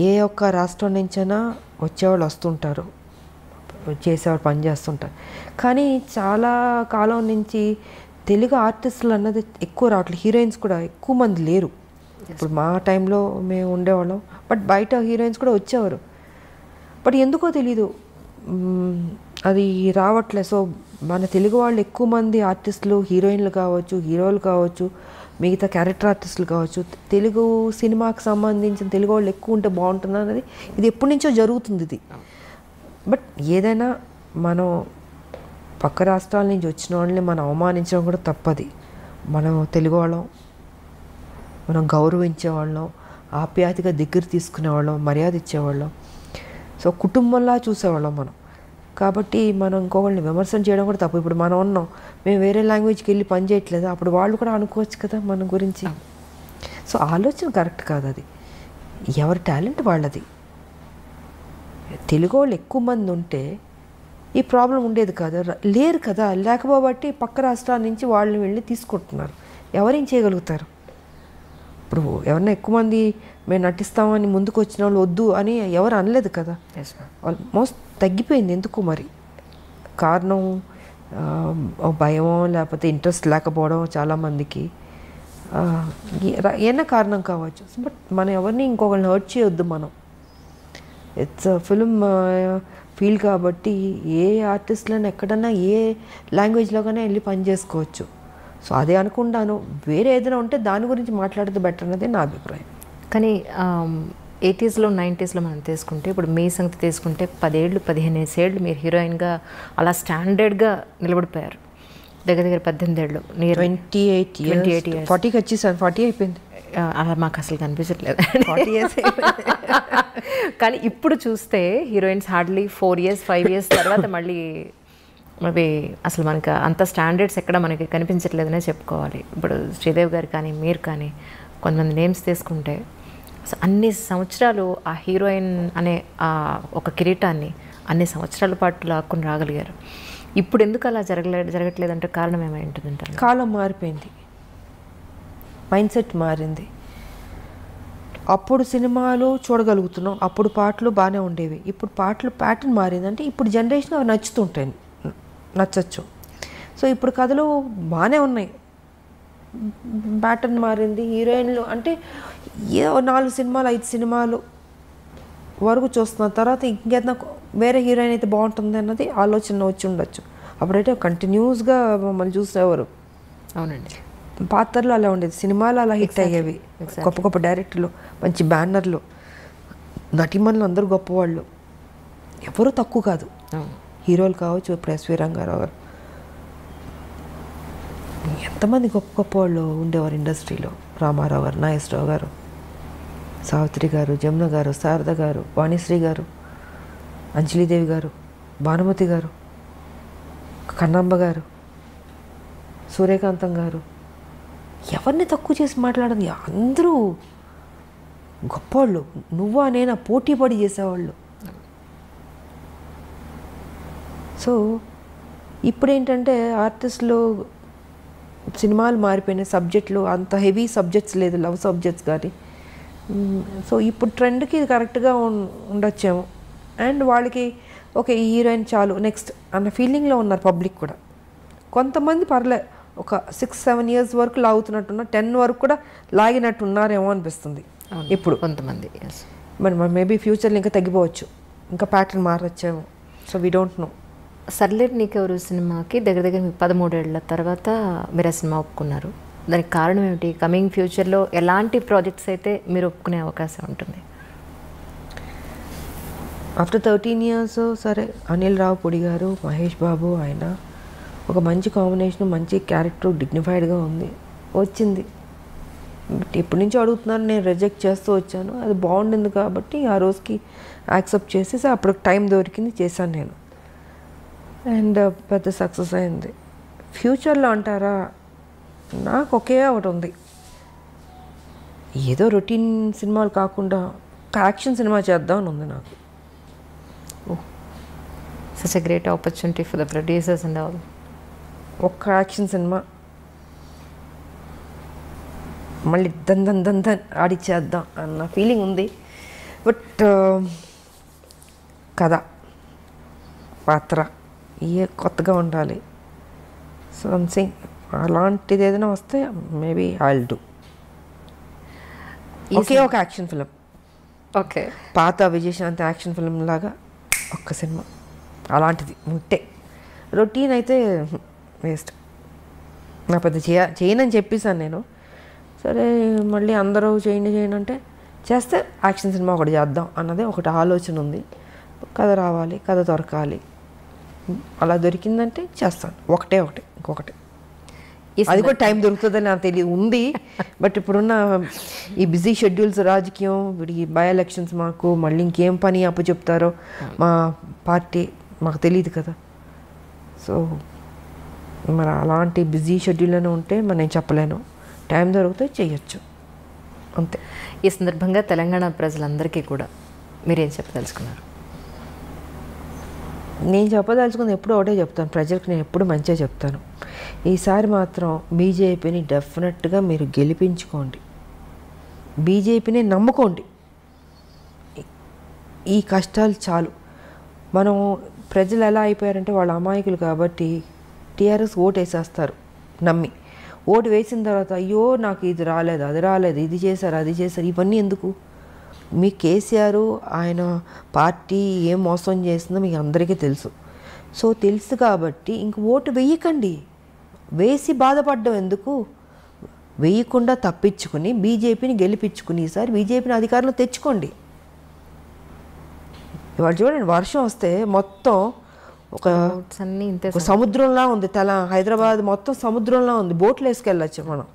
ఏ ఒక్క రాష్ట్రం నుంచైనా వచ్చేవాళ్ళు వస్తుంటారు, చేసేవాళ్ళు పని చేస్తుంటారు. కానీ చాలా కాలం నుంచి తెలుగు ఆర్టిస్టులు అన్నది ఎక్కువ రావట్లేదు. హీరోయిన్స్ కూడా ఎక్కువ మంది లేరు. ఇప్పుడు మా టైంలో మేము ఉండేవాళ్ళం, బట్ బయట హీరోయిన్స్ కూడా వచ్చేవారు. బట్ ఎందుకో తెలీదు అది రావట్లేదు. సో మన తెలుగు వాళ్ళు ఎక్కువ మంది ఆర్టిస్టులు, హీరోయిన్లు కావచ్చు, హీరోలు కావచ్చు, మిగతా క్యారెక్టర్ ఆర్టిస్టులు కావచ్చు, తెలుగు సినిమాకి సంబంధించిన తెలుగు వాళ్ళు ఎక్కువ ఉంటే బాగుంటుంది అన్నది ఇది ఎప్పటి నుంచో జరుగుతుంది ఇది. బట్ ఏదైనా మనం పక్క రాష్ట్రాల నుంచి వచ్చిన వాళ్ళని మనం అవమానించడం కూడా తప్పది. మనం తెలుగు వాళ్ళం, మనం గౌరవించేవాళ్ళం, ఆప్యాయతగా దగ్గర తీసుకునేవాళ్ళం, మర్యాద ఇచ్చేవాళ్ళం. సో కుటుంబంలా చూసేవాళ్ళం మనం. కాబట్టి మనం ఇంకొకళ్ళని విమర్శన చేయడం కూడా తప్పు. ఇప్పుడు మనం ఉన్నాం, మేము వేరే లాంగ్వేజ్కి వెళ్ళి పని చేయట్లేదు, అప్పుడు వాళ్ళు కూడా అనుకోవచ్చు కదా మన గురించి. సో ఆలోచన కరెక్ట్ కాదు. అది ఎవరి టాలెంట్ వాళ్ళది. తెలుగు వాళ్ళు ఎక్కువ మంది ఉంటే ఈ ప్రాబ్లం ఉండేది కాదు. లేరు కదా, లేకపోబట్టి పక్క రాష్ట్రాల నుంచి వాళ్ళని వెళ్ళి తీసుకుంటున్నారు. ఎవరేం చేయగలుగుతారు? ఇప్పుడు ఎవరన్నా ఎక్కువ మంది మేము నటిస్తామని ముందుకు వచ్చిన వాళ్ళు వద్దు అని ఎవరు అనలేదు కదా. ఆల్మోస్ట్ తగ్గిపోయింది. ఎందుకు మరి? కారణం భయమో లేకపోతే ఇంట్రెస్ట్ లేకపోవడం చాలామందికి, ఏమైనా కారణం కావచ్చు. బట్ మనం ఎవరిని ఇంకొకరిని హర్ట్ చేయొద్దు. మనం ఇట్స్ ఫిల్మ్ ఫీల్డ్ కాబట్టి ఏ ఆర్టిస్ట్లను ఎక్కడన్నా ఏ లాంగ్వేజ్లోగానే వెళ్ళి పని చేసుకోవచ్చు. సో అదే అనుకుంటాను. వేరే ఏదైనా ఉంటే దాని గురించి మాట్లాడితే బెటర్ అనేది నా అభిప్రాయం. కానీ 80s లో 90s మనం తీసుకుంటే, ఇప్పుడు మీ సంగతి తీసుకుంటే 10 ఏళ్ళు 15 ఏళ్ళు మీరు హీరోయిన్గా అలా స్టాండర్డ్గా నిలబడిపోయారు. దగ్గర దగ్గర 18 ఏళ్ళు, 28 years 40కి వచ్చేసాను. 40 అయిపోయింది. అలా మాకు అసలు కనిపించట్లేదు. 40 years కానీ ఇప్పుడు చూస్తే హీరోయిన్స్ హార్డ్లీ 4 years 5 years తర్వాత మళ్ళీ మేబీ అసలు మనకి అంత స్టాండర్డ్స్ ఎక్కడ మనకి కనిపించట్లేదనే చెప్పుకోవాలి. ఇప్పుడు శ్రీదేవి గారు కానీ మీరు కానీ కొంతమంది నేమ్స్ తీసుకుంటే అన్ని సంవత్సరాలు ఆ హీరోయిన్ అనే ఒక కిరీటాన్ని అన్ని సంవత్సరాల పాటు లాక్కుని రాగలిగారు. ఇప్పుడు ఎందుకు అలా జరగట్లేదంటే కారణం ఏమై ఉంటుందంటారు? కాలం మారిపోయింది, మైండ్ సెట్ మారింది. అప్పుడు సినిమాలు చూడగలుగుతున్నాం, అప్పుడు పాటలు బాగానే ఉండేవి. ఇప్పుడు పాటలు ప్యాటర్న్ మారిందంటే ఇప్పుడు జనరేషన్ అవి నచ్చుతుంటాయి, నచ్చచ్చు. సో ఇప్పుడు కథలు బాగానే ఉన్నాయి, ప్యాటర్న్ మారింది. హీరోయిన్లు అంటే ఏ 4 సినిమాలు 5 సినిమాలు వరకు చూస్తున్న తర్వాత ఇంకేదైనా వేరే హీరోయిన్ అయితే బాగుంటుంది అన్నది ఆలోచన వచ్చి ఉండొచ్చు. అప్పుడైతే కంటిన్యూస్గా మమ్మల్ని చూసేవారు. అవునండి. పాత్రలు అలా ఉండేది, సినిమాలు అలా హిట్ అయ్యేవి. గొప్ప గొప్ప డైరెక్టర్లు, మంచి బ్యానర్లు, నటిమణులు అందరూ గొప్పవాళ్ళు, ఎవరు తక్కువ కాదు. హీరోలు కావచ్చు, ఇప్పుడు ఎస్వి రంగారావు గారు, ఎంతమంది గొప్ప గొప్ప వాళ్ళు ఉండేవారు ఇండస్ట్రీలో. రామారావు గారు, నాగేశ్వరరావు గారు, సావిత్రి గారు, జమున గారు, శారద గారు, వాణిశ్రీ గారు, అంజలీదేవి గారు, భానుమతి గారు, కన్నాంబ గారు, సూర్యకాంతం గారు, ఎవరిని తక్కువ చేసి మాట్లాడదు. అందరూ గొప్పవాళ్ళు. నువ్వా నేనా పోటీ పడి చేసేవాళ్ళు. సో ఇప్పుడు ఏంటంటే ఆర్టిస్టులు సినిమాలు మారిపోయినాయి, సబ్జెక్టులు అంత హెవీ సబ్జెక్ట్స్ లేదు, లవ్ సబ్జెక్ట్స్ కానీ. సో ఇప్పుడు ట్రెండ్కి ఇది కరెక్ట్గా ఉండొచ్చేమో. అండ్ వాళ్ళకి ఓకే ఈ హీరోయిన్ చాలు నెక్స్ట్ అన్న ఫీలింగ్లో ఉన్నారు పబ్లిక్ కూడా. కొంతమంది పర్లే ఒక 6-7 years వరకు లాగుతున్నట్టున్నా, 10 వరకు కూడా లాగినట్టు ఉన్నారేమో అనిపిస్తుంది ఇప్పుడు కొంతమంది. మరి మేబీ ఫ్యూచర్లో ఇంకా తగ్గిపోవచ్చు, ఇంకా ప్యాటర్న్ మారొచ్చేమో. So we don't know. Sarileru Neekevvaru సినిమాకి దగ్గర దగ్గర 13 ఏళ్ల తర్వాత మీరు ఆ సినిమా ఒప్పుకున్నారు. దానికి కారణం ఏమిటి? కమింగ్ ఫ్యూచర్లో ఎలాంటి ప్రాజెక్ట్స్ అయితే మీరు ఒప్పుకునే అవకాశం ఉంటుంది? ఆఫ్టర్ 13 years సరే, అనిల్ రావుపూడి గారు, మహేష్ బాబు, ఆయన ఒక మంచి కాంబినేషన్, మంచి క్యారెక్టర్, డిగ్నిఫైడ్గా ఉంది, వచ్చింది. బట్ ఎప్పటి నుంచో అడుగుతున్నారు, నేను రిజెక్ట్ చేస్తూ వచ్చాను. అది బాగుండింది కాబట్టి ఆ రోజుకి యాక్సెప్ట్ చేసేసి అప్పుడు టైం దొరికింది, చేశాను నేను. అండ్ పెద్ద సక్సెస్ అయింది. ఫ్యూచర్లో అంటారా, నాకు ఒకే ఒకటి ఉంది, ఏదో రొటీన్ సినిమాలు కాకుండా ఒక యాక్షన్ సినిమా చేద్దామని ఉంది నాకు. Such a great opportunity for the producers and all. ఒక్క యాక్షన్ సినిమా మళ్ళీ దన్ ఆడిచ్చేద్దాం అన్న ఫీలింగ్ ఉంది. బట్ కథ, పాత్ర ఏ కొత్తగా ఉండాలి. సంథింగ్ అలాంటిది ఏదైనా వస్తే మేబీ ఐ విల్ డూ. ఒకే ఒక యాక్షన్ ఫిలిం, ఓకే, పాత విజయశాంతి యాక్షన్ ఫిలిం లాగా ఒక్క సినిమా అలాంటిది ఉంటే. రొటీన్ అయితే వేస్ట్. నా పెద్ద చేయనని చెప్పేసాను నేను. సరే మళ్ళీ అందరూ చేయండి అంటే చేస్తే యాక్షన్ సినిమా ఒకటి చేద్దాం అన్నదే ఒకటి ఆలోచన ఉంది. కథ రావాలి, కథ దొరకాలి, అలా దొరికిందంటే చేస్తాను. ఒకటే ఇంకొకటి. ఈ అది కూడా టైం దొరుకుతుందని నాకు తెలియదు ఉంది. బట్ ఇప్పుడున్న ఈ బిజీ షెడ్యూల్స్, రాజకీయం, ఈ బై ఎలక్షన్స్, మాకు మళ్ళీ ఇంకేం పని అప్పచెప్తారో మా పార్టీ మాకు తెలియదు కదా. సో మరి అలాంటి బిజీ షెడ్యూల్లోనే ఉంటే మరి నేను చెప్పలేను. టైం దొరికితే చేయొచ్చు అంతే. ఈ సందర్భంగా తెలంగాణ ప్రజలందరికీ కూడా మీరేం చెప్పదలుచుకున్నారు? నేను చెప్పదలుచుకుంది ఎప్పుడు ఒకటే చెప్తాను, ప్రజలకు నేను ఎప్పుడు మంచిగా చెప్తాను. ఈసారి మాత్రం బీజేపీని డెఫినెట్గా మీరు గెలిపించుకోండి, బీజేపీని నమ్ముకోండి. ఈ కష్టాలు చాలు. మనం ప్రజలు ఎలా అయిపోయారంటే వాళ్ళ అమాయకులు కాబట్టి టీఆర్ఎస్ ఓటు వేసేస్తారు నమ్మి. ఓటు వేసిన తర్వాత అయ్యో నాకు ఇది రాలేదు, అది రాలేదు, ఇది చేశారు, అది చేశారు, ఇవన్నీ ఎందుకు? మీ కేసీఆర్ ఆయన పార్టీ ఏం మోసం చేసిందో మీకు అందరికీ తెలుసు. సో తెలుసు కాబట్టి ఇంక ఓటు వేయకండి. వేసి బాధపడ్డం ఎందుకు? వేయకుండా తప్పించుకుని బీజేపీని గెలిపించుకుని ఈసారి బీజేపీని అధికారంలో తెచ్చుకోండి. ఇవాళ చూడండి, వర్షం వస్తే మొత్తం ఒక సముద్రంలా ఉంది. హైదరాబాద్ మొత్తం సముద్రంలా ఉంది. బోట్లు వేసుకెళ్ళచ్చు మనం.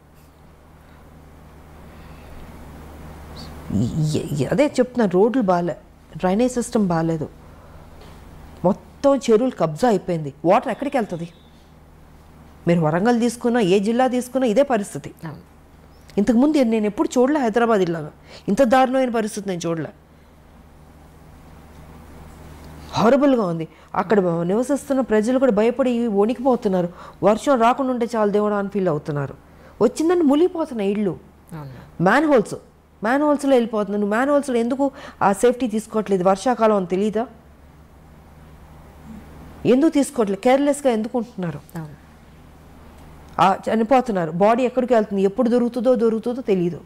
అదే చెప్తున్నాను, రోడ్లు బాగాలే, డ్రైనేజ్ సిస్టమ్ బాగాలేదు, మొత్తం చెరువులు కబ్జా అయిపోయింది. వాటర్ ఎక్కడికి వెళ్తుంది? మీరు వరంగల్ తీసుకున్నా, ఏ జిల్లా తీసుకున్నా ఇదే పరిస్థితి. ఇంతకుముందు నేను ఎప్పుడు చూడలే హైదరాబాద్ ఇలాగా, ఇంత దారుణమైన పరిస్థితి నేను చూడలే. హారబుల్గా ఉంది. అక్కడ నివసిస్తున్న ప్రజలు కూడా భయపడి వణికిపోతున్నారు. వర్షం రాకుండా ఉంటే చాలు దేవుడా అని ఫీల్ అవుతున్నారు. వచ్చిందని మునిగిపోతున్నాయి ఇళ్ళు. మ్యాన్ హోల్స్లో వెళ్ళిపోతున్నాను. నువ్వు మ్యాన్ హోల్స్లో ఎందుకు ఆ సేఫ్టీ తీసుకోవట్లేదు? వర్షాకాలం అని తెలీదా? ఎందుకు తీసుకోవట్లేదు? కేర్లెస్గా ఎందుకు ఉంటున్నారు? చనిపోతున్నారు. బాడీ ఎక్కడికి వెళ్తుంది, ఎప్పుడు దొరుకుతుందో తెలియదు.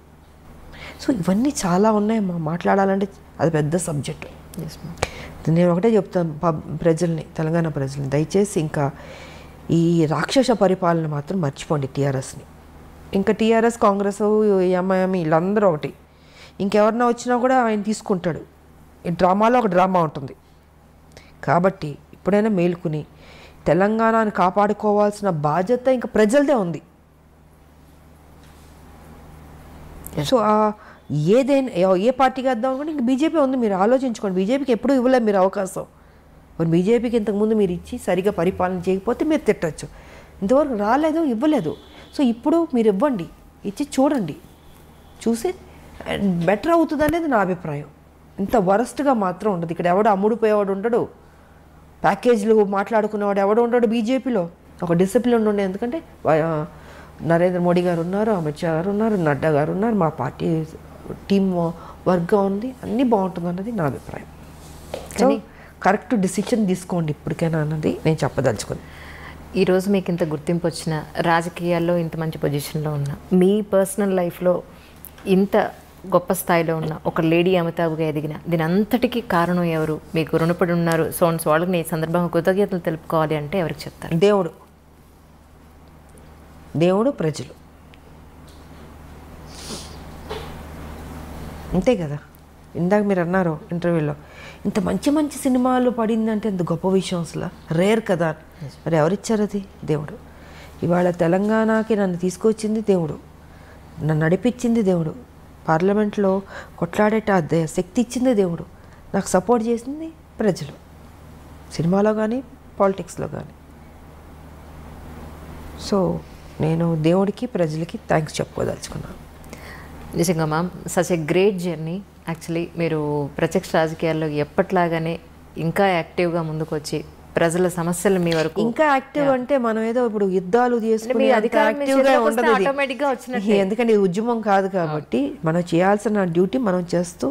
సో ఇవన్నీ చాలా ఉన్నాయి మాట్లాడాలంటే. అది పెద్ద సబ్జెక్టు. నేను ఒకటే చెప్తాను ప్రజల్ని, తెలంగాణ ప్రజల్ని, దయచేసి ఇంకా ఈ రాక్షస పరిపాలన మాత్రం మర్చిపోండి టీఆర్ఎస్ని. ఇంకా టీఆర్ఎస్, కాంగ్రెస్, ఎంఐఎం వీళ్ళందరూ ఒకటి. ఇంకెవరన్నా వచ్చినా కూడా ఆయన తీసుకుంటాడు. ఈ డ్రామాలో ఒక డ్రామా ఉంటుంది. కాబట్టి ఇప్పుడైనా మేలుకుని తెలంగాణని కాపాడుకోవాల్సిన బాధ్యత ఇంకా ప్రజలదే ఉంది. సో ఏదైనా ఏ పార్టీకి వేద్దాం అనుకుంటే ఇంక బీజేపీ ఉంది. మీరు ఆలోచించుకోండి. బీజేపీకి ఎప్పుడూ ఇవ్వలేదు మీరు అవకాశం. మరి బీజేపీకి ఇంతకుముందు మీరు ఇచ్చి సరిగా పరిపాలన చేయకపోతే మీరు తిట్టచ్చు. ఇంతవరకు రాలేదు, ఇవ్వలేదు. సో ఇప్పుడు మీరు ఇవ్వండి, ఇచ్చి చూడండి, చూసి బెటర్ అవుతుంది అనేది నా అభిప్రాయం. ఇంత వరస్ట్గా మాత్రం ఉండదు. ఇక్కడ ఎవడో అమ్ముడిపోయేవాడు ఉండడు, ప్యాకేజీలు మాట్లాడుకునేవాడు ఎవడో ఉండడు. బీజేపీలో ఒక డిసిప్లిన్ ఉండే. ఎందుకంటే నరేంద్ర మోడీ గారు ఉన్నారు, అమిత్ షా గారు ఉన్నారు, నడ్డా గారు ఉన్నారు, మా పార్టీ టీమ్ వర్క్గా ఉంది, అన్నీ బాగుంటుంది అన్నది నా అభిప్రాయం. సో కరెక్ట్ డిసిషన్ తీసుకోండి ఇప్పటికైనా అన్నది నేను చెప్పదలుచుకుంది. ఈరోజు మీకు ఇంత గుర్తింపు వచ్చిన, రాజకీయాల్లో ఇంత మంచి పొజిషన్లో ఉన్న, మీ పర్సనల్ లైఫ్లో ఇంత గొప్ప స్థాయిలో ఉన్న ఒక లేడీ అమితాబ్గా ఎదిగిన, దీని అంతటికీ కారణం ఎవరు? మీకు రుణపడి ఉన్నారు సోన్స్ వాళ్ళకి నేను ఈ సందర్భంగా కృతజ్ఞతలు తెలుపుకోవాలి అంటే ఎవరికి చెప్తారు? దేవుడు, ప్రజలు, అంతే కదా. ఇందాక మీరు అన్నారు ఇంటర్వ్యూలో, ఇంత మంచి మంచి సినిమాలు పడిందంటే ఎంత గొప్ప విషయం, అసలు రేర్ కదా. మరి ఎవరిచ్చారు అది? దేవుడు. ఇవాళ తెలంగాణకి నన్ను తీసుకొచ్చింది దేవుడు, నన్ను నడిపించింది దేవుడు, పార్లమెంట్లో కొట్లాడేట శక్తి ఇచ్చింది దేవుడు, నాకు సపోర్ట్ చేసింది ప్రజలు, సినిమాలో కానీ పాలిటిక్స్లో కానీ. సో నేను దేవుడికి, ప్రజలకి థ్యాంక్స్ చెప్పుకోదలుచుకున్నాను. నిజంగా ma'am, such a great journey. Actually మీరు ప్రత్యక్ష రాజకీయాల్లో ఎప్పట్లాగానే ఇంకా యాక్టివ్గా ముందుకు వచ్చి ప్రజల సమస్యలు మీ వరకు ఇంకా యాక్టివ్ అంటే మనం ఏదో ఇప్పుడు యుద్ధాలు చేసుకుని యాక్టివ్గా ఉండదు, ఎందుకంటే ఇది ఉద్యమం కాదు. కాబట్టి మనం చేయాల్సిన డ్యూటీ మనం చేస్తూ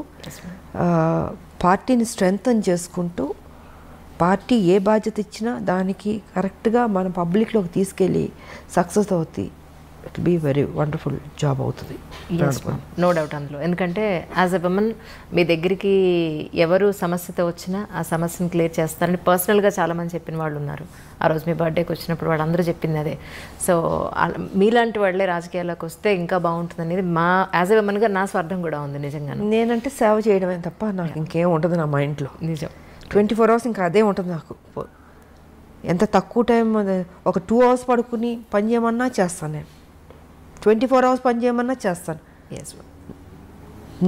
పార్టీని స్ట్రెంగ్తన్ చేసుకుంటూ, పార్టీ ఏ బాధ్యత ఇచ్చినా దానికి కరెక్ట్గా మన పబ్లిక్లోకి తీసుకెళ్ళి సక్సెస్ అవుతుంది. It be very wonderful job అవుతుంది. నో డౌట్ అందులో. ఎందుకంటే యాజ్ ఎ ఉమెన్ మీ దగ్గరికి ఎవరు సమస్యతో వచ్చినా ఆ సమస్యను క్లియర్ చేస్తారని పర్సనల్గా చాలామంది చెప్పిన వాళ్ళు ఉన్నారు. ఆ రోజు మీ బర్త్డేకి వచ్చినప్పుడు వాళ్ళందరూ చెప్పింది అదే. సో మీలాంటి వాళ్ళే రాజకీయాల్లోకి వస్తే ఇంకా బాగుంటుంది అనేది మా యాజ్ ఎ ఉమెన్గా నా స్వార్థం కూడా ఉంది. నిజంగా నేనంటే సేవ చేయడమే తప్ప నాకు ఇంకేం ఉంటుంది నా మైండ్లో. నిజం. 24 hours ఇంకా అదే ఉంటుంది నాకు. ఎంత తక్కువ టైం ఒక 2 hours పడుకుని పని చేయమన్నా చేస్తాను నేను 24 hours పని చేయమన్నా చేస్తాను. ఎస్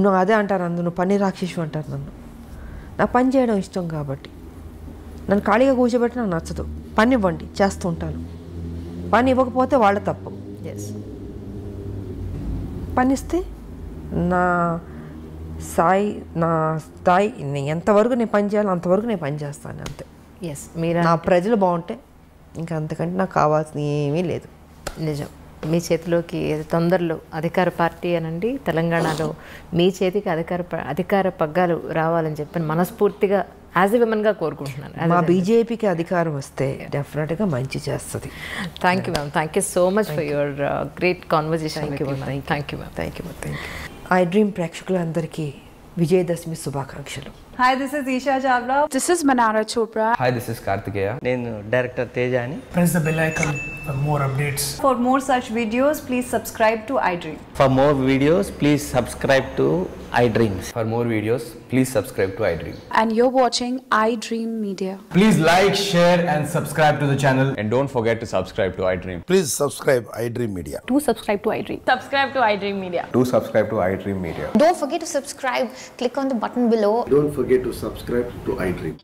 నువ్వు అదే అంటారు అందరూ నువ్వు పని రాక్షసు అంటారు నన్ను. నాకు పని చేయడం ఇష్టం కాబట్టి నన్ను ఖాళీగా కూర్చోబెట్టి నాకు నచ్చదు. పని ఇవ్వండి చేస్తూ ఉంటాను. పని ఇవ్వకపోతే వాళ్ళ తప్పు. ఎస్ పని ఇస్తే నా స్థాయి ఎంతవరకు నేను పని చేయాలో అంతవరకు నేను పని చేస్తాను అంతే. ఎస్ మీరు నా ప్రజలు బాగుంటే ఇంకా అంతకంటే నాకు కావాల్సింది ఏమీ లేదు. నిజం. మీ చేతిలోకి తొందరలో అధికార పార్టీ అనండి తెలంగాణలో మీ చేతికి అధికార పగ్గాలు రావాలని చెప్పి మనస్ఫూర్తిగా యాజ్ ఎ విమెన్గా కోరుకుంటున్నాను. మా బీజేపీకి అధికారం వస్తే డెఫినెట్గా మంచి చేస్తుంది. Thank you ma'am. Thank you so much for your great conversation. Thank you ma'am. Thank you. I dream ప్రేక్షకులందరికీ విజయదశమి శుభాకాంక్షలు. Hi, this is Isha Chavla. This is Manara Chopra. Hi, this is Kartikeya. నేను director తేజాని. Press the bell icon for more updates. For more such videos, please subscribe to iDream. For more videos, please subscribe to iDreams. For more videos, please subscribe to iDream. And you're watching iDream Media. Please like, share, and subscribe to the channel. And don't forget to subscribe to iDream. Please subscribe iDream Media. Do subscribe to iDream. Subscribe to iDream Media. Do subscribe to iDream Media. Don't forget to subscribe. Click on the button below. Don't forget to subscribe to iDream.